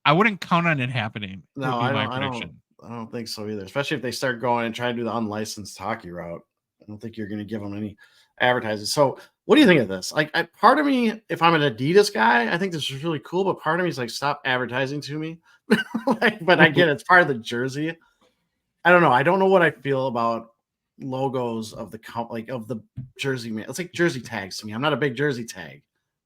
I wouldn't count on it happening. No, would be I my don't. prediction. I don't think so either. Especially if they start going and try to do the unlicensed hockey route. I don't think you're going to give them any advertising. So, what do you think of this? Like, part of me, if I'm an Adidas guy, I think this is really cool. But part of me is like, stop advertising to me. But I get it. It's part of the jersey. I don't know. I don't know what I feel about logos of the of the jersey. Man, it's like jersey tags to me. I'm not a big jersey tag.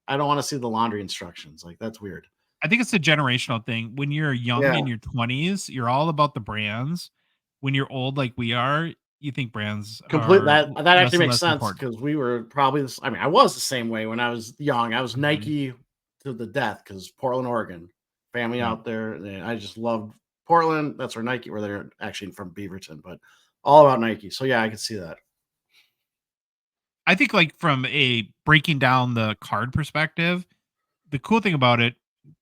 I don't want to see the laundry instructions. Like, that's weird. I think it's a generational thing. When you're young in your 20s, you're all about the brands. When you're old like we are, you think brands that actually makes sense because we were probably this. I mean, I was the same way when I was young. I was Nike to the death because Portland, Oregon, family out there. And I just loved Portland. That's where Nike were. They're actually from Beaverton, but all about Nike. So yeah, I could see that. I think like from a breaking down the card perspective, the cool thing about it,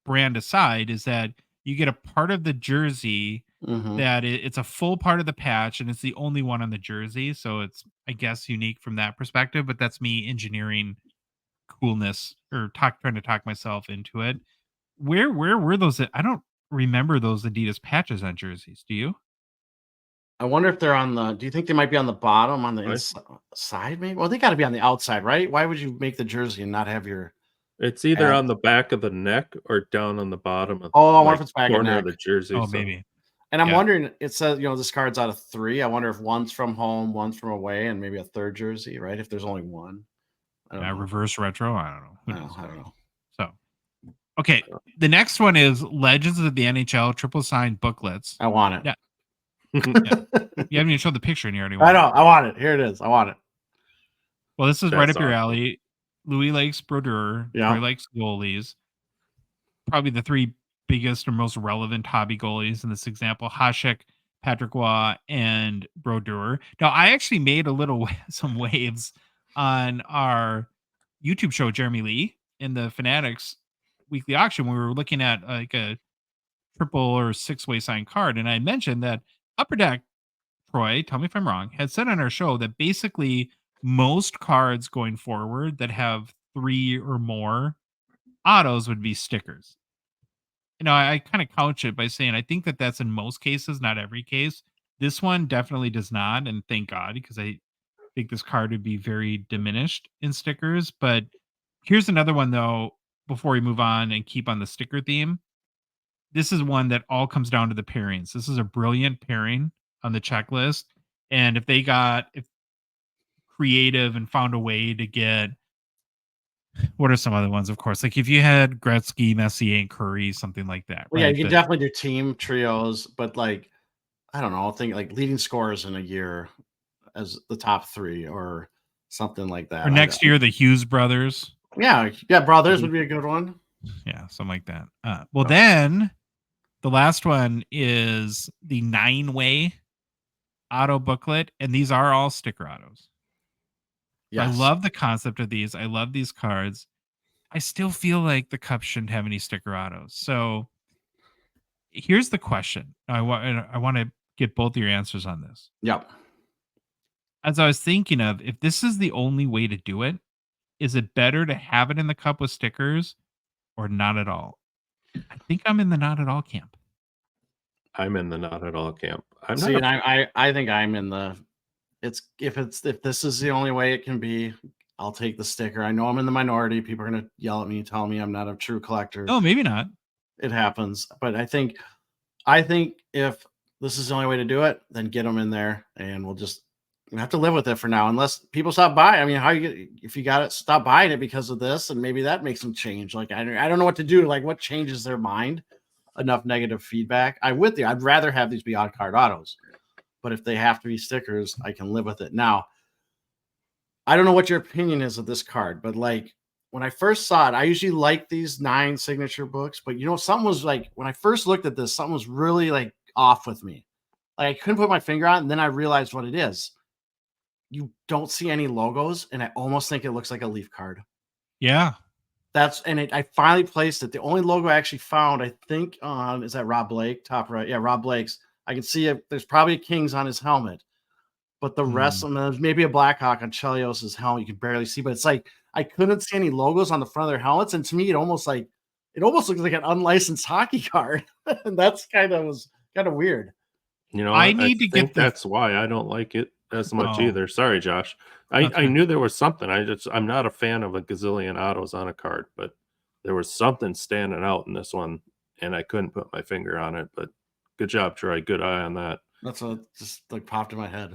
brand aside, is that you get a part of the jersey that it's a full part of the patch and it's the only one on the jersey. So it's, I guess, unique from that perspective, but that's me engineering coolness or trying to talk myself into it. Where were those? I don't remember those Adidas patches on jerseys. Do you? I wonder if they're on the. Do you think they might be on the bottom, on the inside? Maybe. Well, they got to be on the outside, right? Why would you make the jersey and not have your? It's either on the back of the neck or down on the bottom of I wonder if it's back corner of the jersey. Oh, maybe. And I'm wondering. It says this card's out of 3. I wonder if one's from home, one's from away, and maybe a third jersey, right? If there's only one. I don't know. Reverse retro. I don't know. I don't know. So, okay, the next one is Legends of the NHL triple signed booklets. I want it. Yeah. You haven't even showed the picture and you already want I know. I want it. Here it is. I want it. Well, this is right up your alley. Louis likes brodeur. Troy likes goalies. Probably the 3 biggest or most relevant hobby goalies in this example: Hasek, Patrick Waugh, and Brodeur. Now, I actually made some waves on our YouTube show, Jeremy Lee, in the Fanatics Weekly Auction. We were looking at like a triple or 6-way signed card, and I mentioned that Upper Deck, Troy, tell me if I'm wrong, had said on our show that basically most cards going forward that have 3 or more autos would be stickers. I kind of couch it by saying I think that that's in most cases, not every case. This one definitely does not, and thank God, because I think this card would be very diminished in stickers. But here's another one, though, before we move on and keep on the sticker theme. This is one that all comes down to the pairings. This is a brilliant pairing on the checklist. And if they got creative and found a way to get, what are some other ones? Of course, like if you had Gretzky, Messier, and Curry, something like that. Well, right? Yeah, you can definitely do team trios, but like, I don't know, I think like leading scorers in a year as the top 3 or something like that. Or next year, the Hughes brothers. Yeah, brothers would be a good one. Yeah, something like that. Then the last one is the 9-way auto booklet, and these are all sticker autos. Yes. I love the concept of these. I love these cards. I still feel like the cup shouldn't have any sticker autos. So here's the question. I want to get both of your answers on this. Yep. As I was thinking of, if this is the only way to do it, is it better to have it in the cup with stickers or not at all? I think I'm in the not at all camp. I'm in the not at all camp. I think I'm in the. If this is the only way it can be, I'll take the sticker. I know I'm in the minority. People are gonna yell at me, tell me I'm not a true collector. No, maybe not. It happens, but I think if this is the only way to do it, then get them in there, and we'll just You have to live with it for now, unless people stop buying. I mean, how you if you got it, stop buying it because of this, and maybe that makes them change. Like I don't know what to do. Like what changes their mind? Enough negative feedback. I'm with you. I'd rather have these be on card autos, but if they have to be stickers, I can live with it. Now, I don't know what your opinion is of this card, but like when I first saw it, I usually like these 9 signature books, but something was like when I first looked at this, something was really like off with me. Like I couldn't put my finger on it, and then I realized what it is. You don't see any logos, and I almost think it looks like a Leaf card. Yeah. I finally placed it. The only logo I actually found, I think, is that Rob Blake, top right. Yeah, Rob Blake's. I can see it. There's probably a Kings on his helmet, but the rest of them, there's maybe a Blackhawk on Chelios's helmet. You can barely see, but it's like I couldn't see any logos on the front of their helmets, and to me, it almost looks like an unlicensed hockey card, and was kind of weird. I need to get that's why I don't like it as much either. Sorry, Josh. I knew there was something. I'm not a fan of a gazillion autos on a card, but there was something standing out in this one, and I couldn't put my finger on it. But good job, Troy. Good eye on that. That's what just like popped in my head.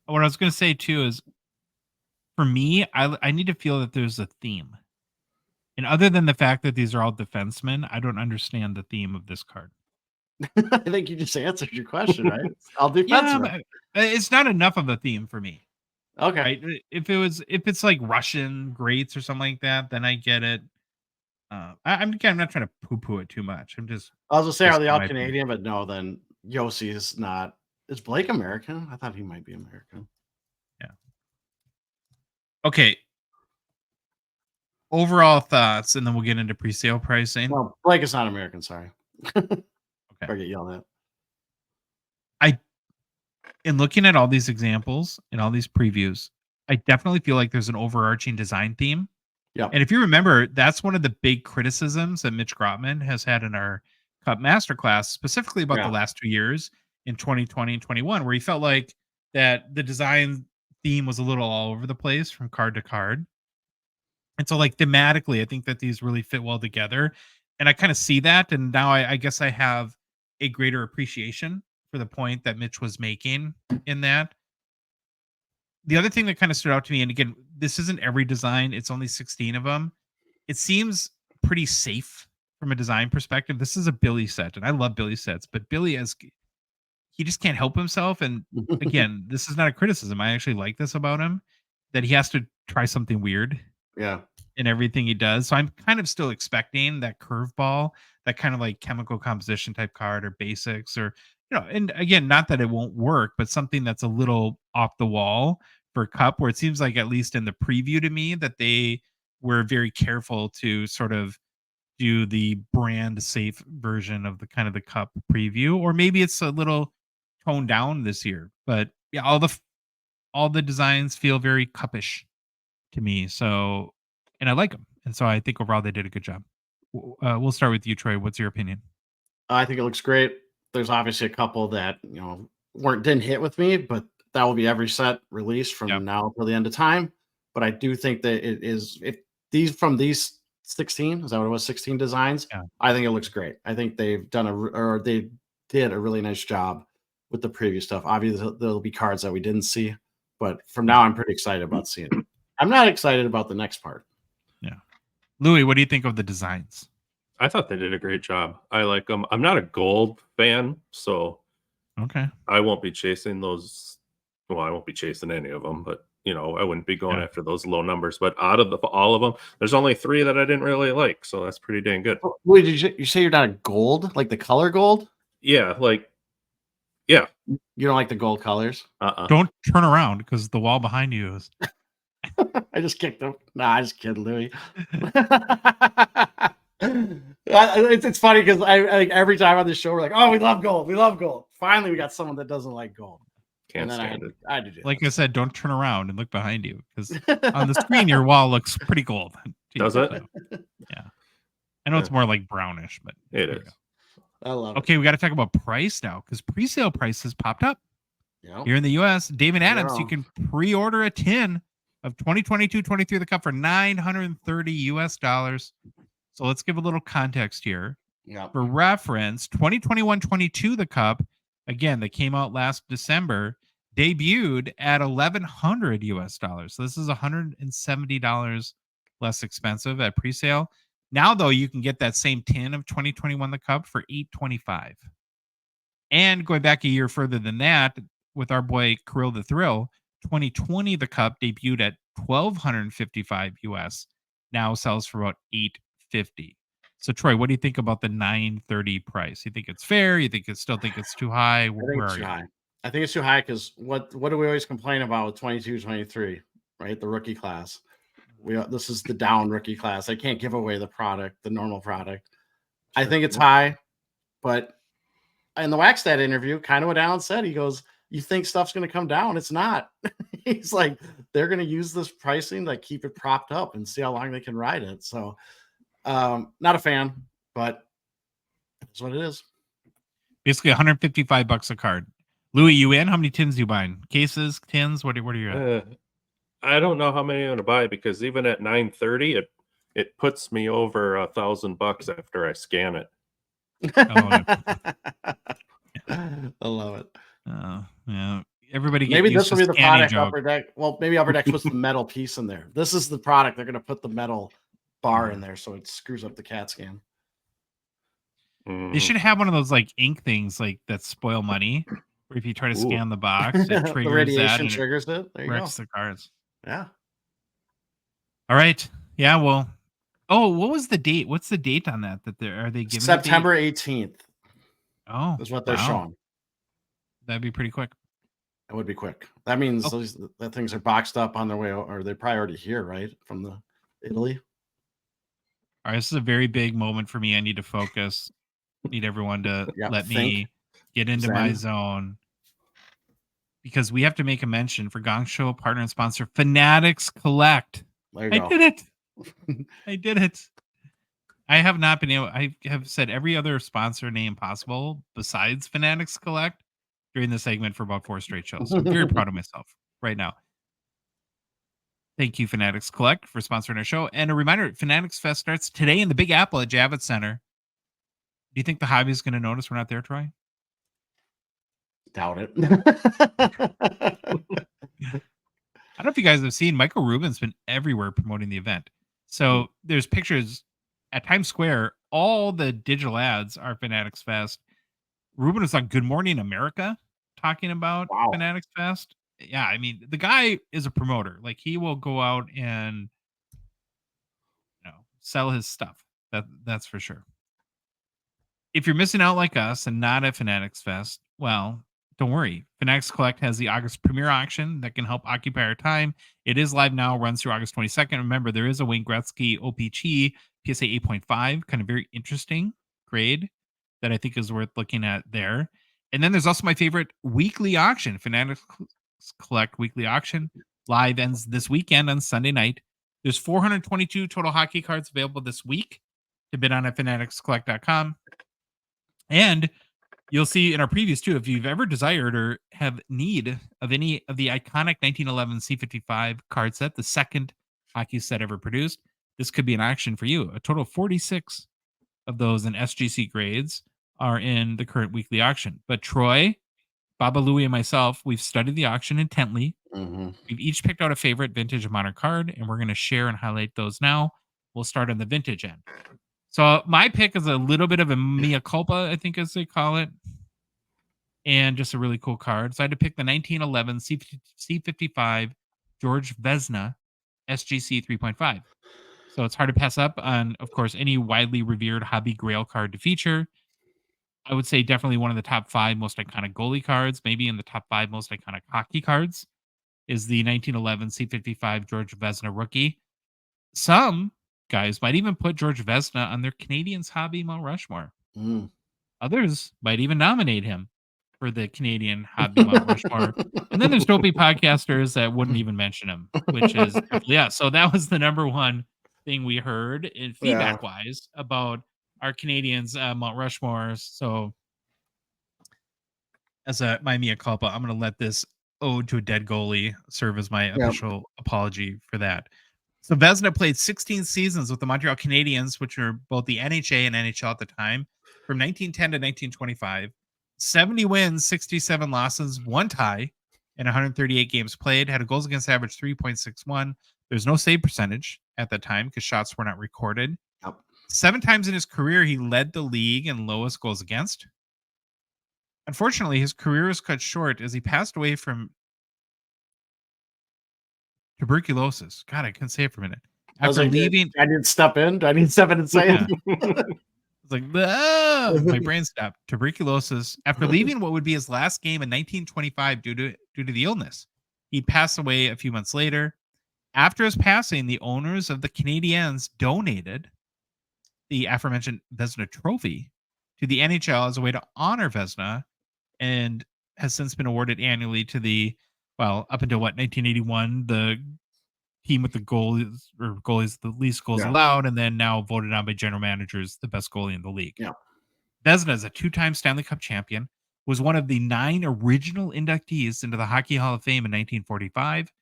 What I was going to say too is, for me, I need to feel that there's a theme, and other than the fact that these are all defensemen, I don't understand the theme of this card. I think you just answered your question, right? I'll defenseman. Yeah, but it's not enough of a theme for me. Okay. Right? If it's like Russian greats or something like that, then I get it. I'm not trying to poo-poo it too much. I'm just. I was gonna say, are they all Canadian? But no, then Yossi is not. Is Blake American? I thought he might be American. Yeah. Okay. Overall thoughts, and then we'll get into pre-sale pricing. Well, Blake is not American. Sorry. Okay. I get yelled at. In looking at all these examples and all these previews, I definitely feel like there's an overarching design theme. Yeah. And if you remember, that's one of the big criticisms that Mitch Grotman has had in our Cup Masterclass, specifically about the last 2 years in 2020 and 21, where he felt like that the design theme was a little all over the place from card to card. And so like thematically, I think that these really fit well together. And I kind of see that. And now I guess I have a greater appreciation for the point that Mitch was making in that. The other thing that kind of stood out to me, and again, this isn't every design, it's only 16 of them. It seems pretty safe from a design perspective. This is a Billy set, and I love Billy sets, but Billy he just can't help himself. And again, this is not a criticism. I actually like this about him, that he has to try something weird. Yeah. In everything he does. So I'm kind of still expecting that curveball, that kind of like chemical composition type card or basics, or, and again, not that it won't work, but something that's a little off the wall for Cup, where it seems like, at least in the preview to me, that they were very careful to sort of do the brand safe version of the kind of the Cup preview, or maybe it's a little toned down this year, but yeah, all the designs feel very Cuppish to me. So, and I like them. And so I think overall they did a good job. We'll start with you, Troy. What's your opinion? I think it looks great. There's obviously a couple that, didn't hit with me, but that will be every set released from now till the end of time. But I do think that it is, if these 16, is that what it was? 16 designs. Yeah. I think it looks great. I think they've done they did a really nice job with the previous stuff. Obviously there'll be cards that we didn't see, but from now I'm pretty excited about seeing it. I'm not excited about the next part. Yeah. Louis, what do you think of the designs? I thought they did a great job. I like them. I'm not a gold fan, so okay, I won't be chasing those. Well, I won't be chasing any of them, but I wouldn't be going after those low numbers. But out of all of them, there's only 3 that I didn't really like, so that's pretty dang good. Wait, did you say you're not a gold, like the color gold? Yeah, you don't like the gold colors? Don't turn around because the wall behind you is. I just kicked him. Nah, I just kidding, Louis. It's funny because I like every time on this show we're like, oh, we love gold. Finally, we got someone that doesn't like gold. Can't stand it. I do. Like I said, don't turn around and look behind you, because on the screen your wall looks pretty gold. Does it? So, yeah. I know it's more like brownish, but it is. I love it. Okay, we got to talk about price now, because pre-sale prices popped up here in the U.S. David Adams, you can pre-order a tin of 2022-23 the Cup for $930 US. So let's give a little context here. Yeah. For reference, 2021-22 the Cup, again, that came out last December. debuted at $1,100 US. So this is $170 less expensive at presale. Now, though, you can get that same tin of 2021 the Cup for $825. And going back a year further than that, with our boy Kirill the Thrill, 2020 the Cup debuted at $1,255 US. Now sells for about $850. So Troy, what do you think about the $930 price? You think it's fair? You think still think it's too high? I think Where it's are too you? high. I think it's too high because what do we always complain about with 22, 23, right? The rookie class. This is the down rookie class. I can't give away the product, the normal product. I think it's high, but in the Waxstat interview, kind of what Allan said, he goes, "You think stuff's going to come down? It's not." He's like, they're going to use this pricing, like keep it propped up and see how long they can ride it. So, not a fan, but it's what it is. Basically, $155 a card. Louis, you in? How many tins you buying? Cases, tins? What are you at? I don't know how many I'm going to buy because even at $930, it puts me over $1,000 after I scan it. I love it. Yeah. Everybody maybe this will be the product joke. Upper Deck. Well, maybe Upper Deck puts the metal piece in there. This is the product. They're going to put the metal bar in there so it screws up the CAT scan. They should have one of those like ink things like that spoil money. Where if you try to scan the box, it triggers the radiation that triggers it. There you wrecks go. the cards. Yeah. All right. Yeah. Well. Oh, what was the date? What's the date on that? Are they giving September 18th? Oh, is what they're showing. That'd be pretty quick. It would be quick. That means that things are boxed up on their way, or they're probably already here, right? From the Italy. All right. This is a very big moment for me. I need to focus. Need everyone to let me get into my zone. Because we have to make a mention for Gongshow partner and sponsor Fanatics Collect. There you go. Did it. I did it. I have not been able. I have said every other sponsor name possible besides Fanatics Collect during the segment for about 4 straight shows. So I'm very proud of myself right now. Thank you, Fanatics Collect, for sponsoring our show. And a reminder, Fanatics Fest starts today in the Big Apple at Javits Center. Do you think the hobby is going to notice we're not there, Troy? Doubt it. I don't know if you guys have seen, Michael Rubin's been everywhere promoting the event. So there's pictures at Times Square. All the digital ads are Fanatics Fest. Rubin was on Good Morning America talking about Fanatics Fest. Yeah, I mean, the guy is a promoter. Like, he will go out and sell his stuff. That's for sure. If you're missing out like us and not at Fanatics Fest, well, don't worry. Fanatics Collect has the August premiere auction that can help occupy our time. It is live now, runs through August 22nd. Remember, there is a Wayne Gretzky OPG PSA 8.5, kind of very interesting grade that I think is worth looking at there. And then there's also my favorite weekly auction, Fanatics Collect Weekly Auction. Live ends this weekend on Sunday night. There's 422 total hockey cards available this week to bid on at fanaticscollect.com. And you'll see in our previews too, if you've ever desired or have need of any of the iconic 1911 C55 card set, the second hockey set ever produced, this could be an auction for you. A total of 46 of those in SGC grades are in the current weekly auction. But Troy, Baba Louie, and myself, we've studied the auction intently. We've each picked out a favorite vintage of modern card, and we're going to share and highlight those now. We'll start on the vintage end. So my pick is a little bit of a mea culpa, I think as they call it, and just a really cool card. So I had to pick the 1911 C55 George Vezina SGC 3.5. So it's hard to pass up on, of course, any widely revered hobby grail card to feature. I would say definitely one of the top 5 most iconic goalie cards, maybe in the top 5 most iconic hockey cards, is the 1911 C55 George Vezina rookie. Some guys might even put George Vezina on their Canadians hobby Mount Rushmore. Others might even nominate him for the Canadian hobby Mount Rushmore. And then there's dopey podcasters that wouldn't even mention him, which is, so that was the number one thing we heard in feedback wise about our Canadians Mount Rushmores. So as my mea culpa, I'm going to let this ode to a dead goalie serve as my official apology for that. So Vezina played 16 seasons with the Montreal Canadiens, which are both the NHA and NHL at the time, from 1910 to 1925. 70 wins, 67 losses, 1 tie. in 138 games played, had a goals against average 3.61. There's no save percentage at that time because shots were not recorded. Yep. 7 times in his career, he led the league in lowest goals against. Unfortunately, his career was cut short as he passed away from tuberculosis. God, I couldn't say it for a minute. After leaving, I didn't step in. Do I need to step in and say Yeah. it? it's like, "Ah!" My brain stopped. Tuberculosis. After leaving what would be his last game in 1925 due to the illness, he passed away a few months later. After his passing, the owners of the Canadiens donated the aforementioned Vezina Trophy to the NHL as a way to honor Vezina, and has since been awarded annually to the, well, up until 1981, the team with the goalies the least goals allowed, and then now voted on by general managers the best goalie in the league. Yeah. Vezina is a 2-time Stanley Cup champion, was one of the 9 original inductees into the Hockey Hall of Fame in 1945,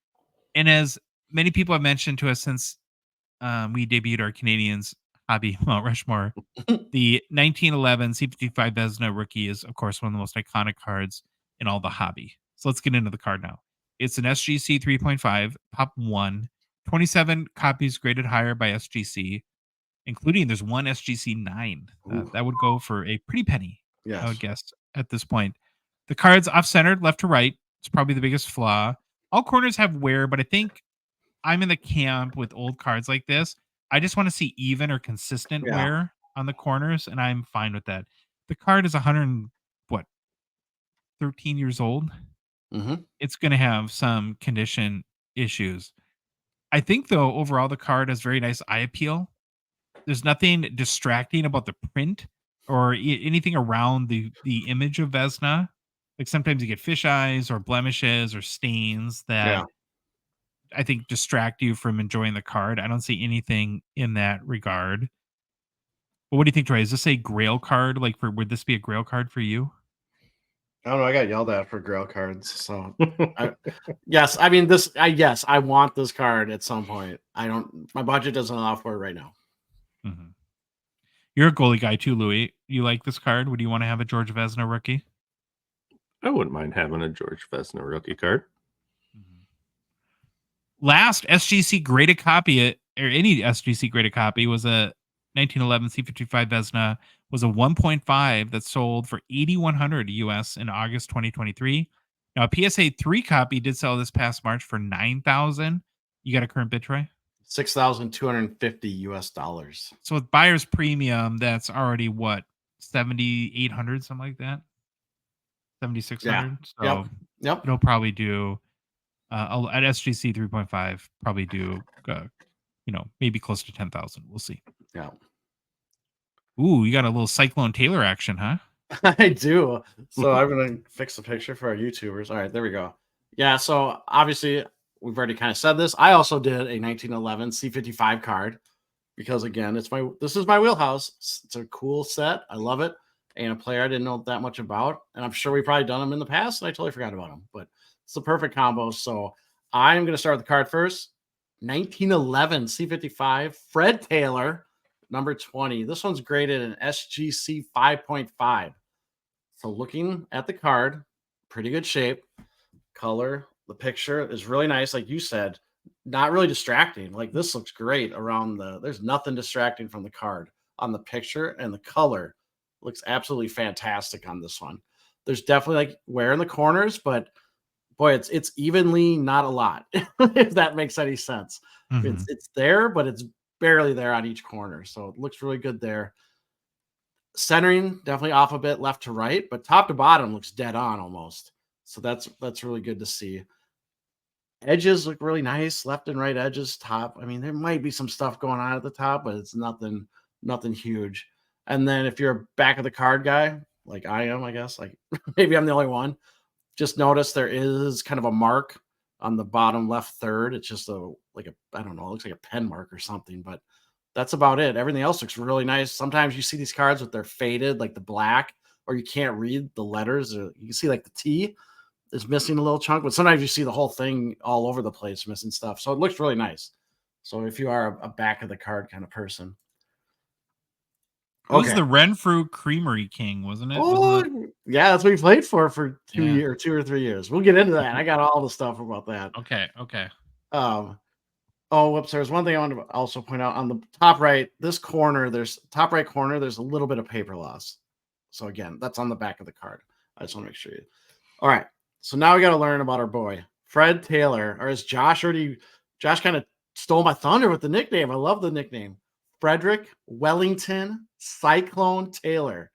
and as many people have mentioned to us since we debuted our Canadians hobby Mount Rushmore, the 1911 C55 Vezina rookie is, of course, one of the most iconic cards in all the hobby. So let's get into the card now. It's an SGC 3.5, Pop 1, 27 copies graded higher by SGC, including there's one SGC 9. That would go for a pretty penny, I would guess, at this point. The card's off-centered, left to right. It's probably the biggest flaw. All corners have wear, but I think I'm in the camp with old cards like this. I just want to see even or consistent wear on the corners, and I'm fine with that. The card is 13 years old. Mm-hmm. It's going to have some condition issues. I think, though, overall, the card has very nice eye appeal. There's nothing distracting about the print or anything around the image of Vezina. Like sometimes you get fish eyes or blemishes or stains that I think distract you from enjoying the card. I don't see anything in that regard. But what do you think, Troy? Is this a Grail card? Would this be a Grail card for you? I don't know. I got yelled at for Grail cards. So yes, I mean yes, I want this card at some point. My budget doesn't allow for it right now. Mm-hmm. You're a goalie guy too, Louis. You like this card? Would you want to have a George Vezina rookie? I wouldn't mind having a George Vezina rookie card. Last SGC graded copy, or any SGC graded copy, was a 1911 C55 Vezina, was a 1.5 that sold for $8,100 US in August 2023. Now, a PSA 3 copy did sell this past March for $9,000. You got a current bid, Troy? $6,250 US. So with buyer's premium, that's already what, 7,800, something like that, 7,600. So yep. It'll probably do at SGC 3.5. Probably do maybe close to 10,000. We'll see. Yeah. Ooh, you got a little Cyclone Taylor action, huh? I do. So I'm gonna fix the picture for our YouTubers. All right, there we go. Yeah. So obviously we've already kind of said this. I also did a 1911 C55 card because again, this is my wheelhouse. It's a cool set. I love it. And a player I didn't know that much about. And I'm sure we've probably done them in the past, and I totally forgot about them. But it's the perfect combo. So I'm gonna start with the card first. 1911 C55 Fred Taylor, number 20. This one's graded an SGC 5.5. So looking at the card, pretty good shape. Color, the picture is really nice, like you said. Not really distracting. Like this looks great around there's nothing distracting from the card on the picture, and the color looks absolutely fantastic on this one. There's definitely like wear in the corners, but boy, it's evenly not a lot, if that makes any sense. Mm-hmm. It's there, but it's barely there on each corner. So it looks really good there. Centering definitely off a bit left to right, but top to bottom looks dead on almost. So that's really good to see. Edges look really nice, left and right edges, top. I mean, there might be some stuff going on at the top, but it's nothing huge. And then if you're a back of the card guy, like I am, I guess, like maybe I'm the only one, just notice there is kind of a mark on the bottom left third. It's just I don't know, it looks like a pen mark or something, but that's about it. Everything else looks really nice. Sometimes you see these cards with they're faded, like the black, or you can't read the letters. Or you can see like the T is missing a little chunk, but sometimes you see the whole thing all over the place missing stuff. So it looks really nice. So if you are a back of the card kind of person. It was the Renfrew Creamery King, wasn't it? Oh, yeah, that's what we played for 2 or 3 years. We'll get into that. I got all the stuff about that. Okay. Oh, whoops. There's one thing I want to also point out on the top right, this corner, there's top right corner, there's a little bit of paper loss. So again, that's on the back of the card. I just want to make sure you. All right. So now we got to learn about our boy, Fred Taylor, or as Josh kind of stole my thunder with the nickname. I love the nickname. Frederick Wellington Cyclone Taylor.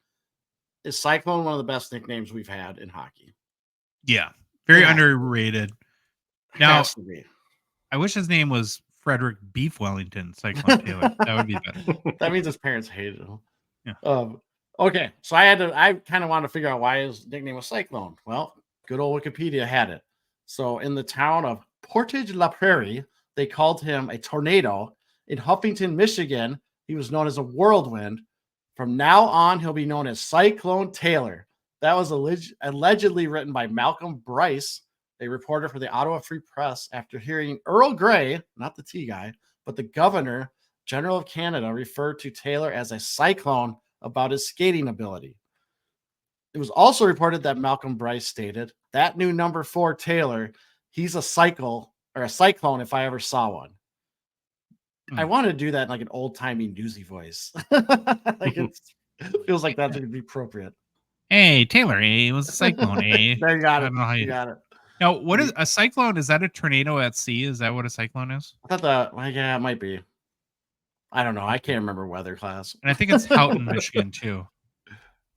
Is Cyclone one of the best nicknames we've had in hockey? Yeah. Very underrated. Now, Has to be. I wish his name was Frederick Beef Wellington Cyclone Taylor. That would be better. That means his parents hated him. Yeah. Okay, so I kind of wanted to figure out why his nickname was Cyclone. Well, good old Wikipedia had it. So in the town of Portage la Prairie, they called him a tornado. In Huffington, Michigan, he was known as a whirlwind. From now on, he'll be known as Cyclone Taylor. That was allegedly written by Malcolm Bryce, a reporter for the Ottawa Free Press, after hearing Earl Grey, not the tea guy, but the Governor General of Canada, referred to Taylor as a cyclone about his skating ability. It was also reported that Malcolm Bryce stated, that new number 4 Taylor, he's a cyclone if I ever saw one. I want to do that in like an old-timey newsy voice. Like it feels like that would be appropriate. Hey, Taylor, it was a cyclone, There you got it. You got it. Now, what is a cyclone? Is that a tornado at sea? Is that what a cyclone is? I thought yeah, it might be. I don't know. I can't remember weather class. And I think it's Houghton, Michigan, too.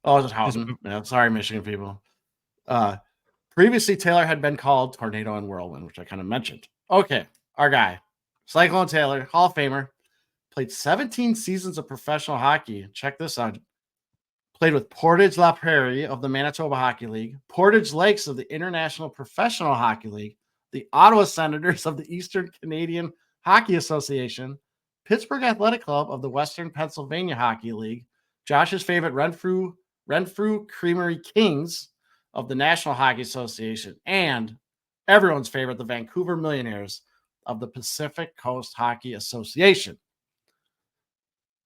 Oh, is it Houghton? Yeah, sorry, Michigan people. Previously, Taylor had been called Tornado and Whirlwind, which I kind of mentioned. Okay, our guy, Cyclone Taylor, Hall of Famer, played 17 seasons of professional hockey. Check this out. Played with Portage La Prairie of the Manitoba Hockey League, Portage Lakes of the International Professional Hockey League, the Ottawa Senators of the Eastern Canadian Hockey Association, Pittsburgh Athletic Club of the Western Pennsylvania Hockey League, Josh's favorite Renfrew Creamery Kings of the National Hockey Association, and everyone's favorite, the Vancouver Millionaires of the Pacific Coast Hockey Association.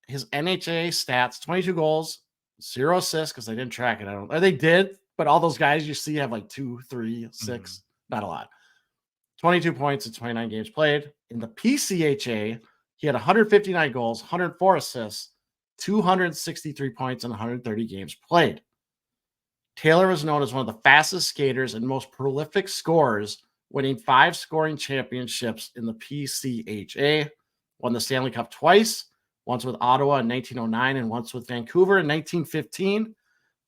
His NHA stats, 22 goals, 0 assists, because they didn't track it. Or they did, but all those guys you see have like 2, 3, 6, not a lot. 22 points in 29 games played. In the PCHA, he had 159 goals, 104 assists, 263 points in 130 games played. Taylor was known as one of the fastest skaters and most prolific scorers, winning 5 scoring championships in the PCHA, won the Stanley Cup twice, once with Ottawa in 1909 and once with Vancouver in 1915.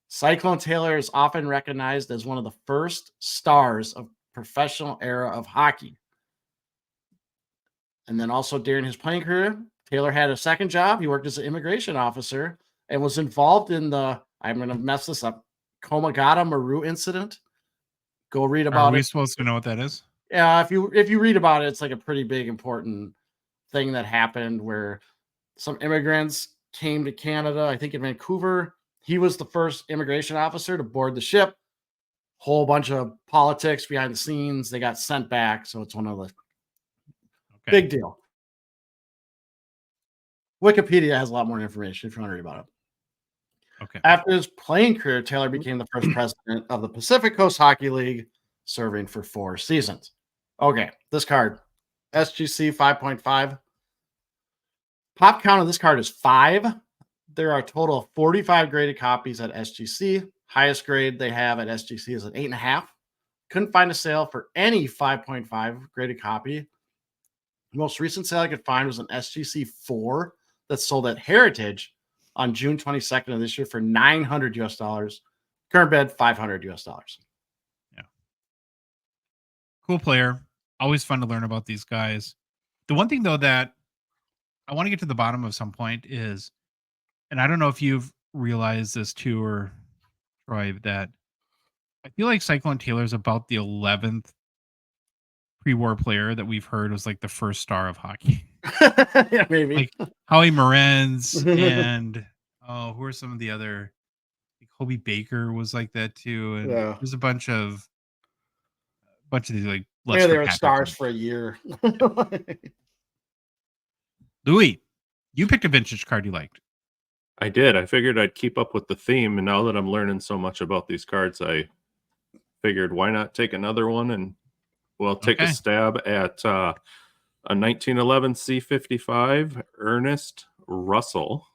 Cyclone Taylor is often recognized as one of the first stars of professional era of hockey. And then also during his playing career, Taylor had a second job. He worked as an immigration officer and was involved in the, I'm going to mess this up, Komagata Maru incident. Go read about it. Are we supposed to know what that is? Yeah, if you read about it, it's like a pretty big, important thing that happened where some immigrants came to Canada, I think in Vancouver. He was the first immigration officer to board the ship. Whole bunch of politics behind the scenes. They got sent back. So it's one of the big deal. Wikipedia has a lot more information if you want to read about it. Okay. After his playing career, Taylor became the first president of the Pacific Coast Hockey League, serving for 4 seasons. Okay, this card, SGC 5.5. Pop count of this card is 5. There are a total of 45 graded copies at SGC. Highest grade they have at SGC is an 8.5. Couldn't find a sale for any 5.5 graded copy. The most recent sale I could find was an SGC 4 that sold at Heritage on June 22nd of this year for $900 US. Current bid $500 US. Yeah. Cool player. Always fun to learn about these guys. The one thing though that I want to get to the bottom of some point is, and I don't know if you've realized this too, or Troy, that I feel like Cyclone Taylor is about the 11th pre-war player that we've heard was like the first star of hockey. Yeah, maybe. Like Howie Morenz and who are some of the other? Like Hobie Baker was like that too, and there's a bunch of these like. Yeah, they were stars for a year. Louis, you picked a vintage card you liked. I did. I figured I'd keep up with the theme, and now that I'm learning so much about these cards, I figured why not take another one and take a stab at a 1911 C55 Ernest Russell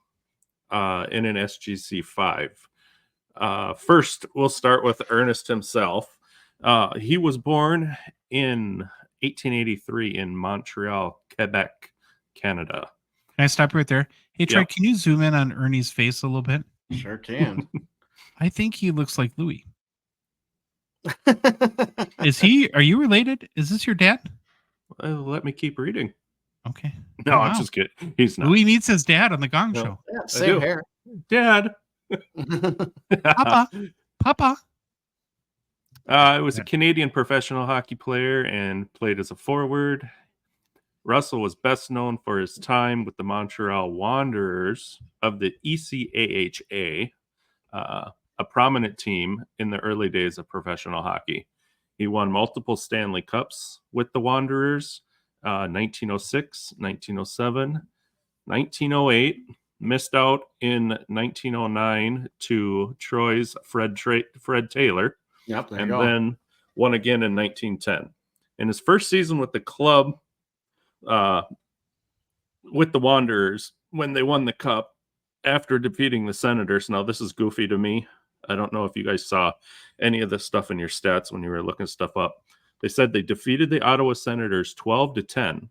in an SGC 5. First, we'll start with Ernest himself. He was born in 1883 in Montreal, Quebec, Canada. Can I stop right there? Hey, Troy, can you zoom in on Ernie's face a little bit? Sure can. I think he looks like Louis. Are you related? Is this your dad? Let me keep reading. Okay. No, I'm just kidding. He's not. Louis meets his dad on the Gong Show. Yeah, same hair. Dad. Papa. It was a Canadian professional hockey player and played as a forward. Russell was best known for his time with the Montreal Wanderers of the ECAHA, a prominent team in the early days of professional hockey. He won multiple Stanley Cups with the Wanderers, 1906, 1907, 1908, missed out in 1909 to Troy's Fred Taylor, and then won again in 1910. In his first season with the club, with the Wanderers, when they won the Cup, after defeating the Senators. Now, this is goofy to me. I don't know if you guys saw any of this stuff in your stats when you were looking stuff up. They said they defeated the Ottawa Senators 12-10.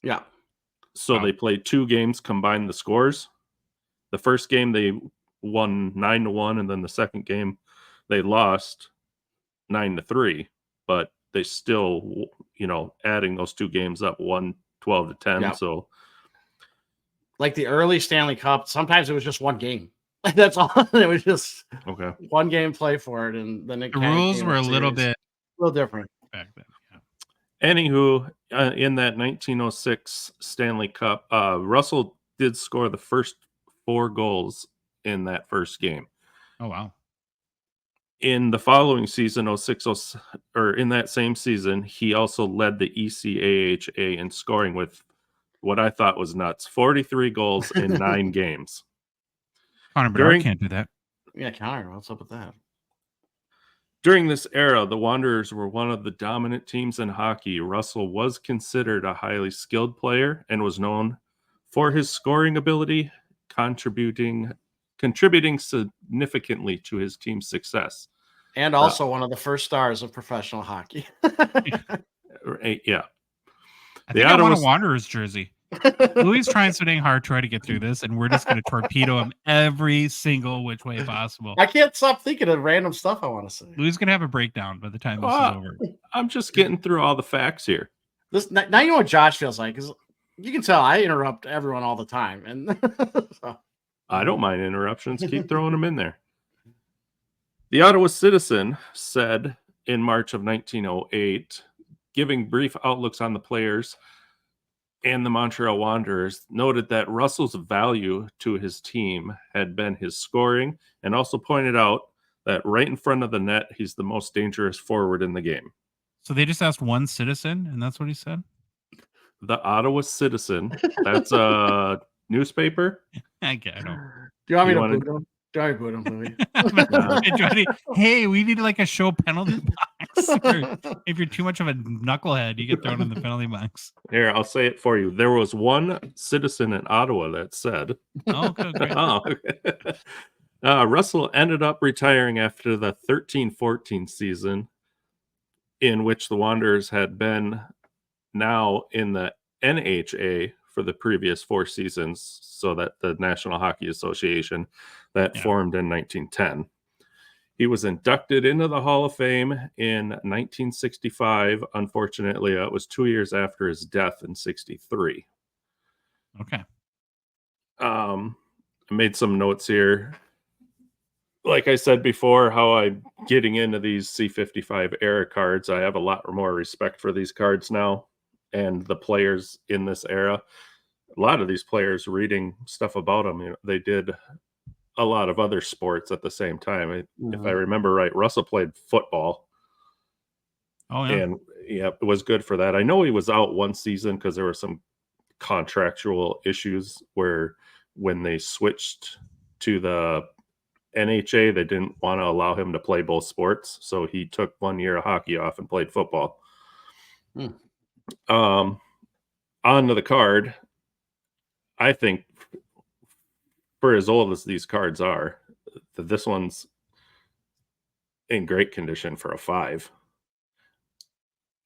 Yeah. So they played 2 games, combined the scores. The first game they won 9-1, and then the second game they lost 9-3. But they still, adding those 2 games up, won 12-10. Yeah. So, like the early Stanley Cup, sometimes it was just one game. That's all. It was just one game play for it, and then the rules were a little different back then. Yeah. Anywho, in that 1906 Stanley Cup, Russell did score the first 4 goals in that first game. Oh wow! In the following season, in that same season, he also led the ECAHA in scoring with what I thought was nuts: 43 goals in 9 games. Connor Bedard can't do that. Yeah, Connor, what's up with that? During this era, the Wanderers were one of the dominant teams in hockey. Russell was considered a highly skilled player and was known for his scoring ability, contributing significantly to his team's success. And also one of the first stars of professional hockey. Yeah. I think I want a Wanderers jersey. Louis is trying so dang hard to try to get through this, and we're just going to torpedo him every single which way possible. I can't stop thinking of random stuff I want to say. Louis is going to have a breakdown by the time this is over. I'm just getting through all the facts here. Now you know what Josh feels like, because you can tell I interrupt everyone all the time, and so. I don't mind interruptions. Keep throwing them in there. The Ottawa Citizen said in March of 1908, giving brief outlooks on the players and the Montreal Wanderers, noted that Russell's value to his team had been his scoring, and also pointed out that right in front of the net, he's the most dangerous forward in the game. So they just asked one citizen, and that's what he said? The Ottawa Citizen. That's a newspaper. I don't. Do you want me to boot him? Do I boot him, Louis? Hey, we need like a show penalty box. If you're too much of a knucklehead, you get thrown in the penalty box. Here, I'll say it for you. There was one citizen in Ottawa that said, Russell ended up retiring after the 13-14 season, in which the Wanderers had been now in the NHA for the previous 4 seasons, so that the National Hockey Association that formed in 1910. He was inducted into the Hall of Fame in 1965. Unfortunately, it was 2 years after his death in 1963. Okay. I made some notes here. Like I said before, how I'm getting into these C55 era cards, I have a lot more respect for these cards now and the players in this era. A lot of these players, reading stuff about them, they did a lot of other sports at the same time. If I remember right, Russell played football. Oh, yeah. And it was good for that. I know he was out one season because there were some contractual issues where when they switched to the NHA, they didn't want to allow him to play both sports, so he took 1 year of hockey off and played football. Onto the card, I think for as old as these cards are, this one's in great condition for a 5.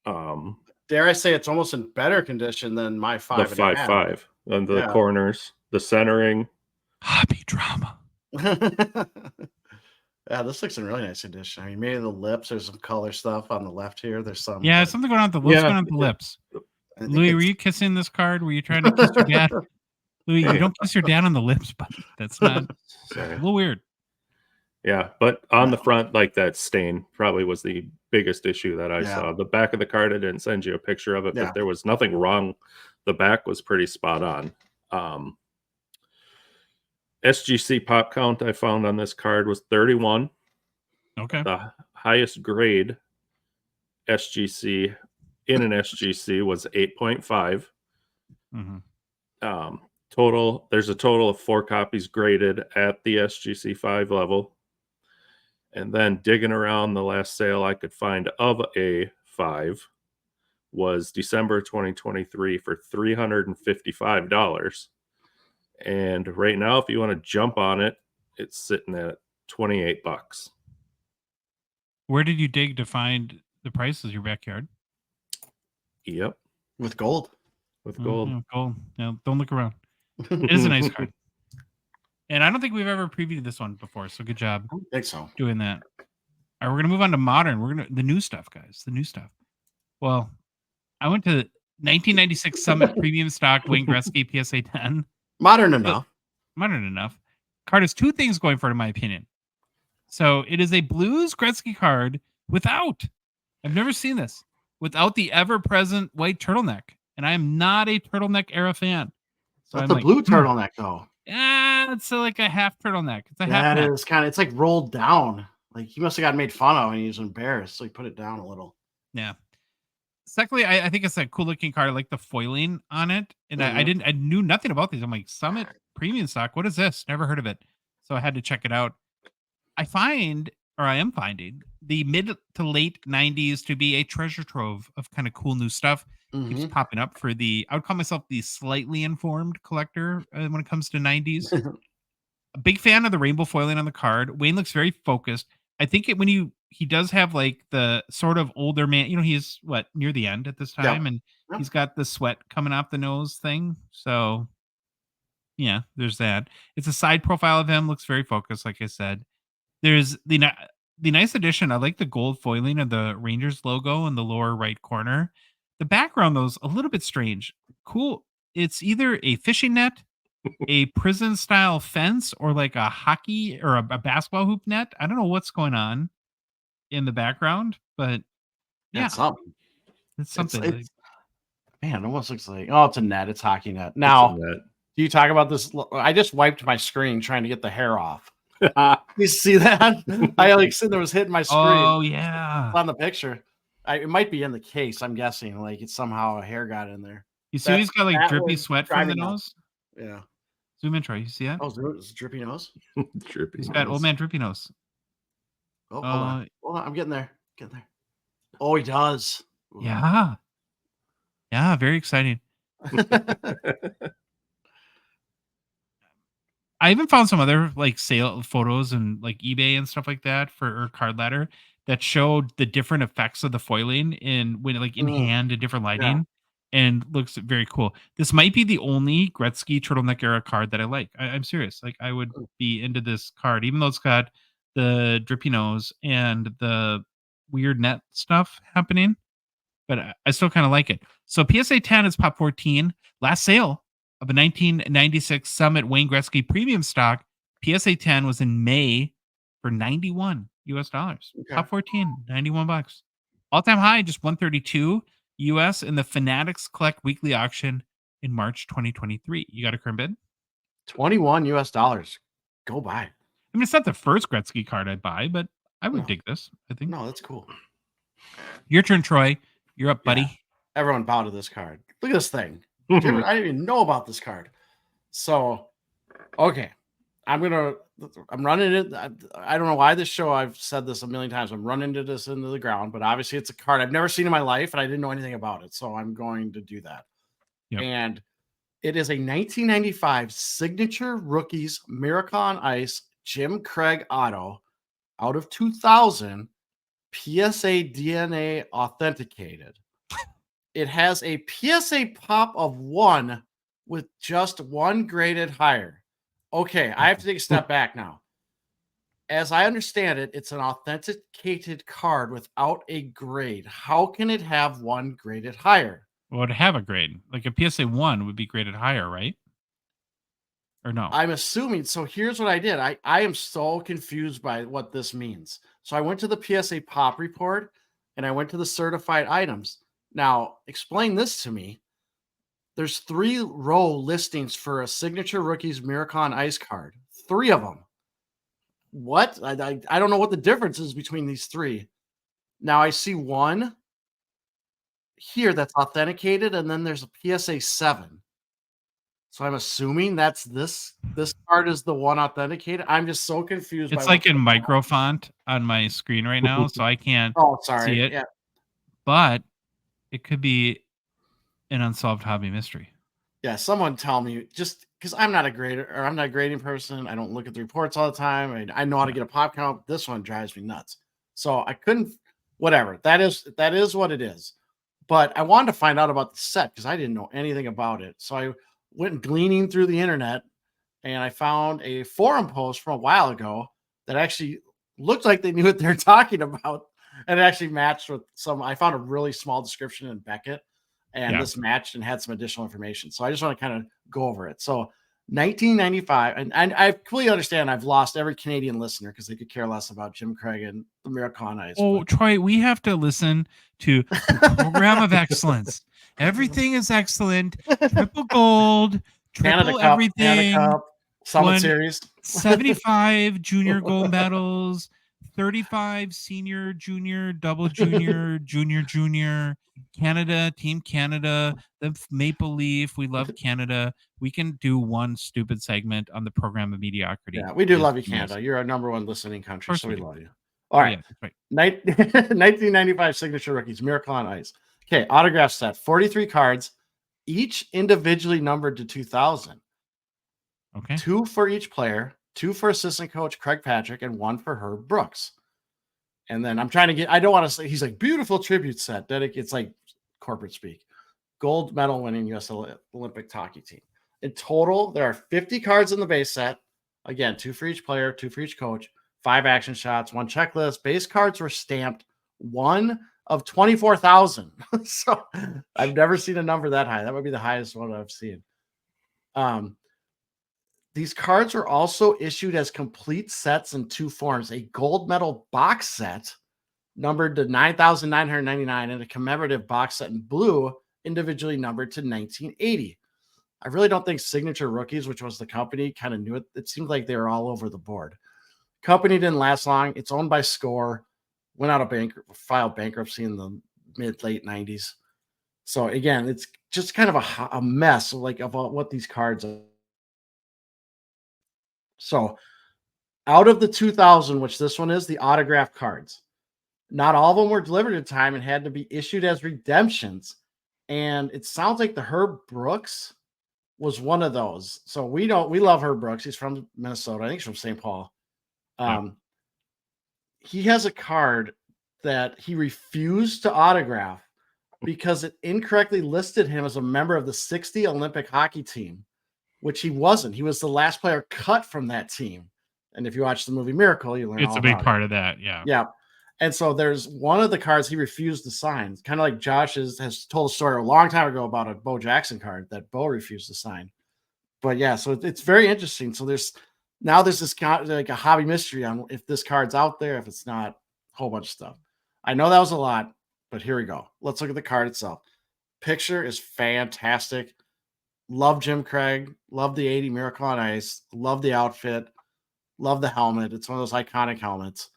Dare I say it's almost in better condition than my 5. The 5.5 and the corners, the centering, hobby drama. Yeah, this looks in really nice condition. I mean, maybe the lips. There's some color stuff on the left here. There's some. Yeah, something going on with the lips. Going on with the lips. Louis, were you kissing this card? Were you trying to kiss your dad? Louis, you don't kiss your dad on the lips, buddy. That's not. A little weird. Yeah, but on the front, like that stain probably was the biggest issue that I saw. The back of the card, I didn't send you a picture of it, but there was nothing wrong. The back was pretty spot on. SGC pop count I found on this card was 31. Okay. The highest grade SGC in an SGC was 8.5. Total, there's a total of 4 copies graded at the SGC 5 level. And then digging around, the last sale I could find of a 5 was December 2023 for $355. And right now, if you want to jump on it, it's sitting at $28. Where did you dig to find the prices? Your backyard? Yep. With gold. With gold. Gold. No, don't look around. It is a nice card. And I don't think we've ever previewed this one before, so good job. I don't think so. Doing that. All right, we're gonna move on to modern. We're gonna the new stuff, guys. The new stuff. Well, I went to 1996 Summit Premium Stock Wayne Gretzky PSA 10. Modern enough. Modern enough. Card has 2 things going for it, in my opinion. So it is a Blues Gretzky card without. I've never seen this without the ever-present white turtleneck, and I am not a turtleneck era fan. So That's the blue turtleneck, though. Yeah, it's like a half turtleneck. It's a half. That is kind of. It's like rolled down. Like he must have got made fun of, and he was embarrassed, so he put it down a little. Yeah. Secondly, I think it's a cool looking card. I like the foiling on it, and I knew nothing about these. I'm like, Summit Premium Stock. What is this? Never heard of it. So I had to check it out. I am finding the mid to late 90s to be a treasure trove of kind of cool new stuff. Keeps popping up for I would call myself the slightly informed collector when it comes to 90s. A big fan of the rainbow foiling on the card. Wayne looks very focused. I think when he does have like the sort of older man, he's near the end at this time, and he's got the sweat coming off the nose thing. So yeah, there's that. It's a side profile of him, looks very focused, like I said. There's the nice addition. I like the gold foiling of the Rangers logo in the lower right corner. The background, though, is a little bit strange. Cool. It's either a fishing net, a prison style fence, or like a hockey or a basketball hoop net. I don't know what's going on in the background, but yeah, it's something. It's something. Man, it almost looks like it's a net. It's hockey net. Now, do you talk about this? I just wiped my screen trying to get the hair off. You see that? I sitting there was hitting my screen. Oh yeah, it's on the picture. It might be in the case. I'm guessing like it's somehow a hair got in there. You see, he's got like drippy sweat from the nose. Yeah. Zoom in, Troy. You see that? Oh, it's drippy nose. Drippy. He's got old man drippy nose. Oh, hold on. I'm getting there. Oh, he does. Yeah. Yeah. Very exciting. I even found some other like sale photos and like eBay and stuff like that or Card Ladder that showed the different effects of the foiling in hand and different lighting, and looks very cool. This might be the only Gretzky turtleneck era card that I like. I'm serious. Like I would be into this card, even though it's got the drippy nose and the weird net stuff happening, but I still kind of like it. So PSA 10 is pop 14. Last sale of a 1996 Summit Wayne Gretzky premium stock, PSA 10 was in May for $91 US. Okay. Top 14, $91. All-time high, just $132 US in the Fanatics Collect Weekly Auction in March 2023. You got a current bid? $21 US. Go buy. I mean, it's not the first Gretzky card I'd buy, but I would dig this, I think. No, that's cool. Your turn, Troy. You're up, buddy. Yeah. Everyone bow to this card. Look at this thing. I didn't even know about this card. So Okay. I'm running it. I don't know why this show, I've said this a million times. I'm running into the ground, but obviously it's a card I've never seen in my life and I didn't know anything about it. So I'm going to do that. Yep. And it is a 1995 Signature Rookies Miracle on Ice Jim Craig auto out of 2000 PSA DNA authenticated. It has a PSA pop of 1 with just 1 graded higher. Okay, I have to take a step back now. As I understand it, it's an authenticated card without a grade. How can it have 1 graded higher? Well, to have a grade, like a PSA 1 would be graded higher, right? Or no? I'm assuming. So here's what I did. I am so confused by what this means. So I went to the PSA pop report and I went to the certified items. Now, explain this to me. There's 3-row listings for a Signature Rookies Miracle on Ice card. 3 of them. What? I don't know what the difference is between these 3. Now I see 1 here that's authenticated, and then there's a PSA 7. So I'm assuming that's this card is the one authenticated. I'm just so confused. It's like in micro font on my screen right now, so I can't see it. Yeah. But it could be an unsolved hobby mystery. Yeah, someone tell me, just because I'm not a grader or I'm not a grading person. I don't look at the reports all the time. I know how to get a pop count. This one drives me nuts. So I couldn't, whatever. That is what it is. But I wanted to find out about the set because I didn't know anything about it. So I went gleaning through the internet and I found a forum post from a while ago that actually looked like they knew what they're talking about. And it actually matched with I found a really small description in Beckett. And this matched and had some additional information. So I just want to kind of go over it. So 1995, and I completely understand I've lost every Canadian listener because they could care less about Jim Craig and the Miracle on Ice. Oh, Troy, we have to listen to the program of excellence. Everything is excellent. Triple gold, triple Canada everything. Cup, Summit Series. 75 junior gold medals, 35 senior, junior, double junior, junior, Canada, Team Canada, the Maple Leaf. We love Canada. We can do one stupid segment on the program of mediocrity. Yeah, we do love you, Canada. You're our number 1 listening country, so we love you. All right. Yeah, right. 1995 Signature Rookies, Miracle on Ice. Okay, autograph set, 43 cards, each individually numbered to 2,000. Okay. 2 for each player, 2 for assistant coach Craig Patrick, and 1 for Herb Brooks. And then I'm trying to get, I don't want to say, he's like, beautiful tribute set. It's like corporate speak. Gold medal winning U.S. Olympic hockey team. In total, there are 50 cards in the base set. Again, 2 for each player, 2 for each coach, 5 action shots, 1 checklist. Base cards were stamped 1 of 24,000. So I've never seen a number that high. That would be the highest one I've seen. These cards are also issued as complete sets in 2 forms: a gold medal box set numbered to 9,999 and a commemorative box set in blue individually numbered to 1980. I really don't think Signature Rookies, which was the company, kind of knew it. It seemed like they were all over the board. Company didn't last long. It's owned by Score. Went out of filed bankruptcy in the late 90s. So again, it's just kind of a mess of what these cards are. So out of the 2,000, which this one is, the autograph cards, not all of them were delivered in time and had to be issued as redemptions. And it sounds like the Herb Brooks was one of those. So we love Herb Brooks. He's from Minnesota. I think he's from St. Paul. He has a card that he refused to autograph because it incorrectly listed him as a member of the 60 Olympic hockey team, which he wasn't. He was the last player cut from that team. And if you watch the movie Miracle, you learn it's a big part of that. Yeah. Yeah. And so there's one of the cards he refused to sign. Kind of like Josh has told a story a long time ago about a Bo Jackson card that Bo refused to sign. But yeah, so it's very interesting. So there's this kind of like a hobby mystery on if this card's out there, if it's not, a whole bunch of stuff. I know that was a lot, but here we go. Let's look at the card itself. Picture is fantastic. Love Jim Craig. Love the 80 Miracle on Ice. Love the outfit. Love the helmet. It's one of those iconic helmets.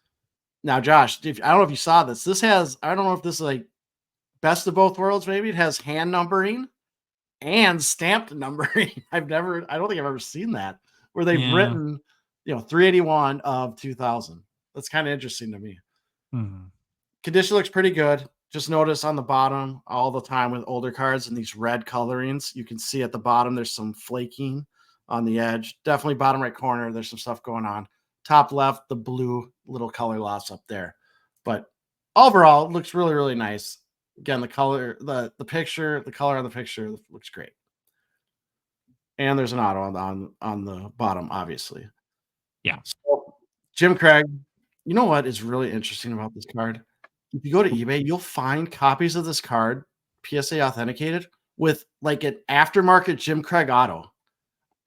Now, Josh, I don't know if you saw this. This has, I don't know if this is like best of both worlds, maybe. It has hand numbering and stamped numbering. I don't think I've ever seen that. where they've Yeah. written, 381 of 2000. That's kind of interesting to me. Mhm. Condition looks pretty good. Just notice on the bottom all the time with older cards and these red colorings, you can see at the bottom there's some flaking on the edge. Definitely bottom right corner, there's some stuff going on. Top left, the blue little color loss up there. But overall, it looks really, really nice. Again, the color, the picture, the color on the picture looks great. And there's an auto on the bottom, obviously. Yeah. So, Jim Craig, you know what is really interesting about this card? If you go to eBay, you'll find copies of this card, PSA authenticated, with like an aftermarket Jim Craig auto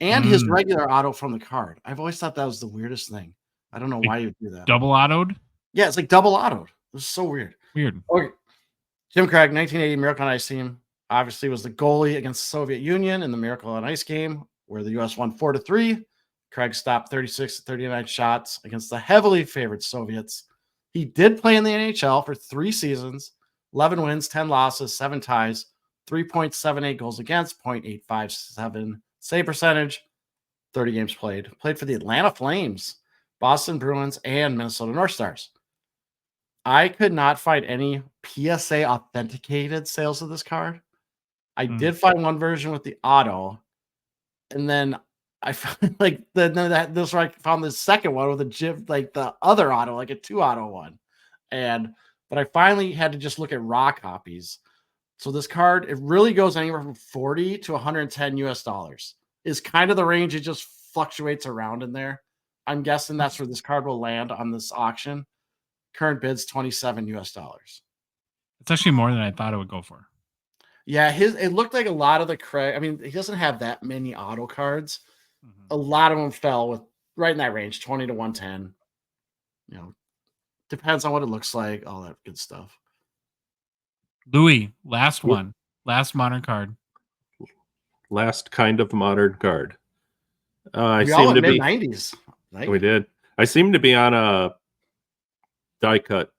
and his regular auto from the card. I've always thought that was the weirdest thing. I don't know why you do that. Double autoed? Yeah, it's like double autoed. It was so weird. Weird. Okay. Jim Craig, 1980 Miracle on Ice team. Obviously was the goalie against the Soviet Union in the Miracle on Ice game, where the U.S. won 4-3. Craig stopped 36 to 39 shots against the heavily favored Soviets. He did play in the NHL for 3 seasons, 11 wins, 10 losses, 7 ties, 3.78 goals against, 0.857 save percentage, 30 games played. Played for the Atlanta Flames, Boston Bruins, and Minnesota North Stars. I could not find any PSA authenticated sales of this card. I did find one version with the auto, and then I found like this where I found the second one with a Jim, like the other auto, like a 2 auto one. But I finally had to just look at raw copies. So this card, it really goes anywhere from 40 to 110 US dollars is kind of the range. It just fluctuates around in there. I'm guessing that's where this card will land on this auction. Current bids 27 US dollars. It's actually more than I thought it would go for. Yeah, it looked like a lot of the Craig. I mean, he doesn't have that many auto cards. A lot of them fell with right in that range, 20 to 110. Depends on what it looks like, all that good stuff. Louis, last one. Last modern card. Last kind of modern card. I We all seem to in be mid-90s. Right? We did. I seem to be on a die cut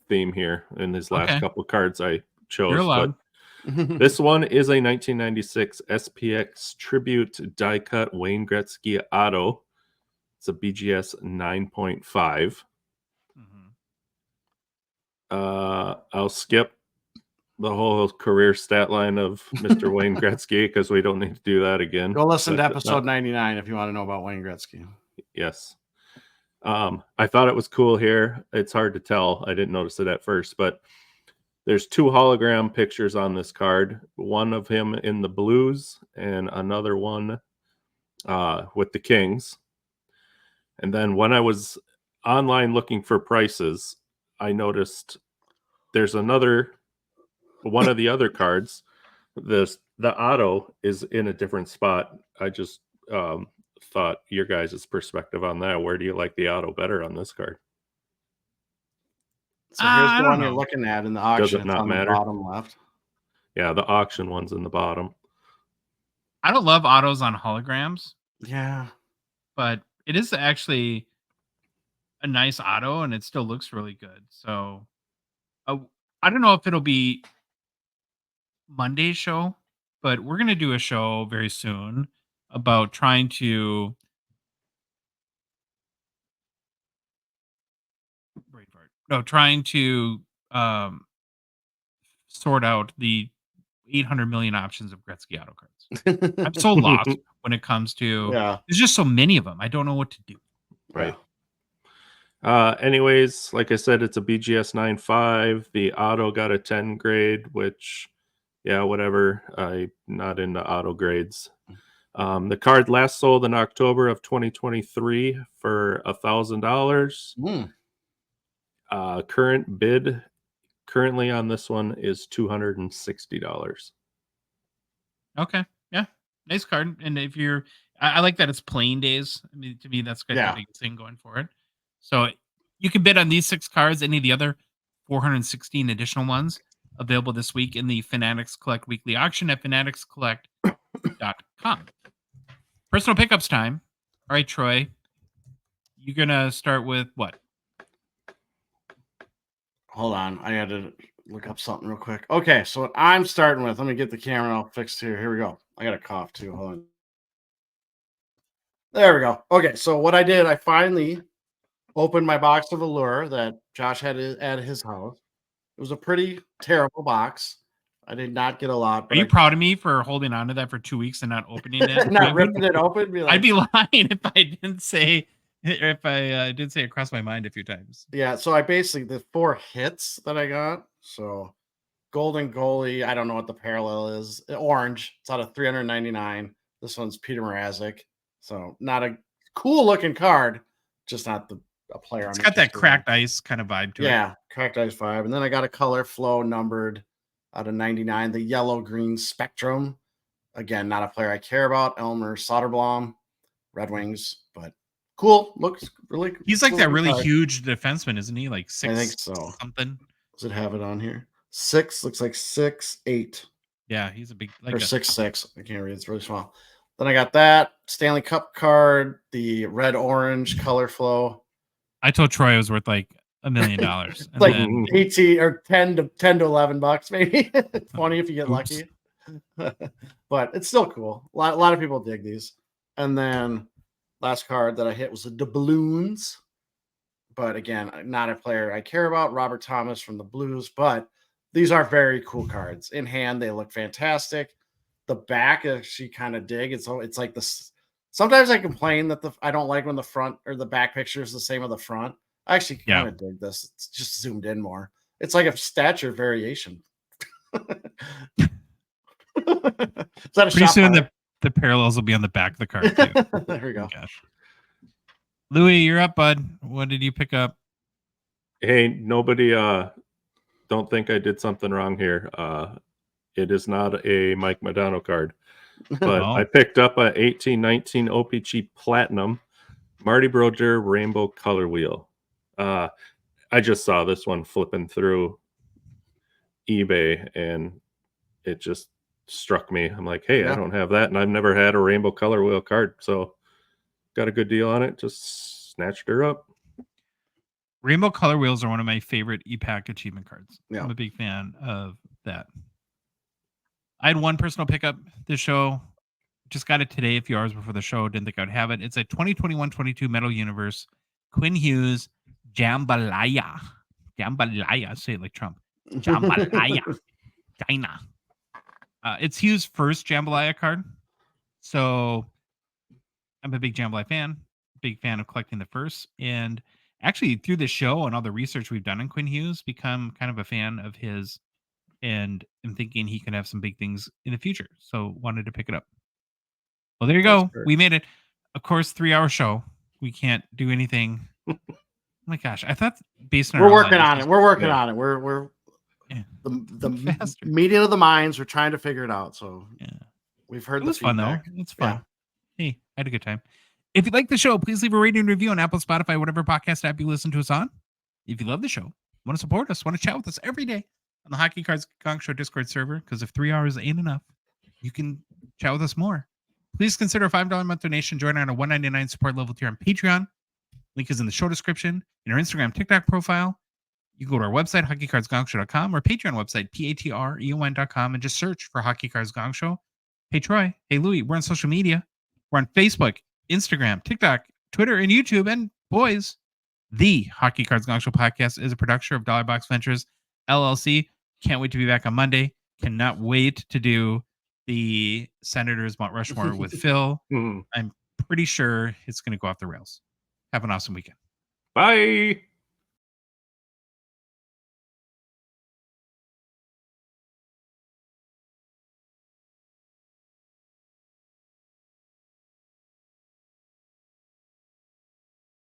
theme here in these last couple cards I chose. You're allowed. But this one is a 1996 SPX Tribute die cut Wayne Gretzky auto. It's a BGS 9.5. I'll skip the whole career stat line of Mr. Wayne Gretzky because we don't need to do that again. Go listen to episode 99 if you want to know about Wayne Gretzky. Yes. I thought it was cool here. It's hard to tell. I didn't notice it at first, but there's 2 hologram pictures on this card. One of him in the Blues and another one with the Kings. And then when I was online looking for prices, I noticed there's another one of the other cards. The auto is in a different spot. I just thought your guys' perspective on that. Where do you like the auto better on this card? So here's the one you're looking at in the auction. Does it not matter? The bottom left. Yeah, the auction one's in the bottom. I don't love autos on holograms. Yeah. But it is actually a nice auto and it still looks really good. So I don't know if it'll be Monday's show, but we're going to do a show very soon about trying to sort out the 800 million options of Gretzky auto cards. I'm so lost when it comes to there's just so many of them. I don't know what to do. Right. Anyways, like I said, it's a BGS 9.5. The auto got a 10 grade, which whatever. I'm not into auto grades. The card last sold in October of 2023 for $1,000. Current bid currently on this one is $260. Okay. Yeah. Nice card. And if you're, I like that it's playing days. I mean, to me, that's got the big thing going for it. So you can bid on these 6 cards, any of the other 416 additional ones available this week in the Fanatics Collect Weekly Auction at fanaticscollect.com. Personal pickups time. All right, Troy, you're going to start with what? Hold on. I had to look up something real quick. Okay, so what I'm starting with, let me get the camera all fixed here. Here we go. I got a cough too. Hold on. There we go. Okay, so what I did, I finally opened my box of Allure that Josh had at his house. It was a pretty terrible box. I did not get a lot. Are But you proud of me for holding on to that for 2 weeks and not opening it? not ripping it open? I'd be lying if I didn't say, if I did say it crossed my mind a few times. Yeah, so I basically, the 4 hits that I got. So Golden Goalie, I don't know what the parallel is. Orange, it's out of 399. This one's Peter Mrazek. So not a cool looking card, just not a player. It's got that cracked ice kind of vibe to it. Yeah, cracked ice vibe. And then I got a Color Flow numbered out of 99, the yellow green Spectrum. Again, not a player I care about. Elmer Soderblom, Red Wings, but cool. Looks really. He's like cool that really card. huge defenseman, isn't he? Like 6. I think so. Something. Does it have it on here? 6 looks like 6'8". Yeah, he's a big like Or a, 6'6". I can't read. It's really small. Then I got that Stanley Cup card, the red orange Color Flow. I told Troy it was worth like $1 million. And Like then 18 or 10 to $11 maybe. 20 if you get Oops. lucky. But it's still cool. A lot of people dig these. And then last card that I hit was the doubloons. But again, not a player I care about. Robert Thomas from the Blues. But these are very cool cards. In hand, they look fantastic. The back, actually kind of dig. It's like this. Sometimes I complain that I don't like when the front or the back picture is the same as the front. I actually kind of dig this. It's just zoomed in more. It's like a stature variation. Is that a pretty shot soon fire? the parallels will be on the back of the card too. There we go. Oh, gosh. Louis, you're up, bud. What did you pick up? Hey, nobody don't think I did something wrong here. It is not a Mike Modano card. But Oh. I picked up a 1819 OPG Platinum Marty Brodeur Rainbow Color Wheel. I just saw this one flipping through eBay and it just struck me. I'm like, hey, I don't have that, and I've never had a Rainbow Color Wheel card, so got a good deal on it. Just snatched her up. Rainbow Color Wheels are one of my favorite EPAC achievement cards. Yeah. I'm a big fan of that. I had one personal pickup this show. Just got it today, a few hours before the show. Didn't think I'd have it. It's a 2021-22 Metal Universe Quinn Hughes Jambalaya. Jambalaya. Say it like Trump. Jambalaya. Dinah. It's Hughes' first Jambalaya card. So I'm a big Jambalaya fan. Big fan of collecting the first. And actually, through the show and all the research we've done on Quinn Hughes, become kind of a fan of his. And I'm thinking he can have some big things in the future. So wanted to pick it up. Well, there you go. We made it. Of course, 3-hour show. We can't do anything. Oh my gosh. I thought based on We're working on it. We're working on it. We're the faster. meeting of the minds. We're trying to figure it out. So we've heard It was fun though. It's fun. Yeah. Hey, I had a good time. If you like the show, please leave a rating and review on Apple, Spotify, whatever podcast app you listen to us on. If you love the show, want to support us, want to chat with us every day on the Hockey Cards Gongshow Discord server, because if 3 hours ain't enough, you can chat with us more. Please consider a $5 a month donation. Join our $1.99 support level tier on Patreon. Link is in the show description, in our Instagram, TikTok profile. You can go to our website, hockeycardsgongshow.com, or Patreon website, patreon.com, and just search for Hockey Cards Gong Show. Hey, Troy. Hey, Louie. We're on social media. We're on Facebook, Instagram, TikTok, Twitter, and YouTube. And boys, the Hockey Cards Gong Show podcast is a production of Dollar Box Ventures, LLC. Can't wait to be back on Monday. Cannot wait to do the Senators Mount Rushmore with Phil. I'm pretty sure it's going to go off the rails. Have an awesome weekend. Bye.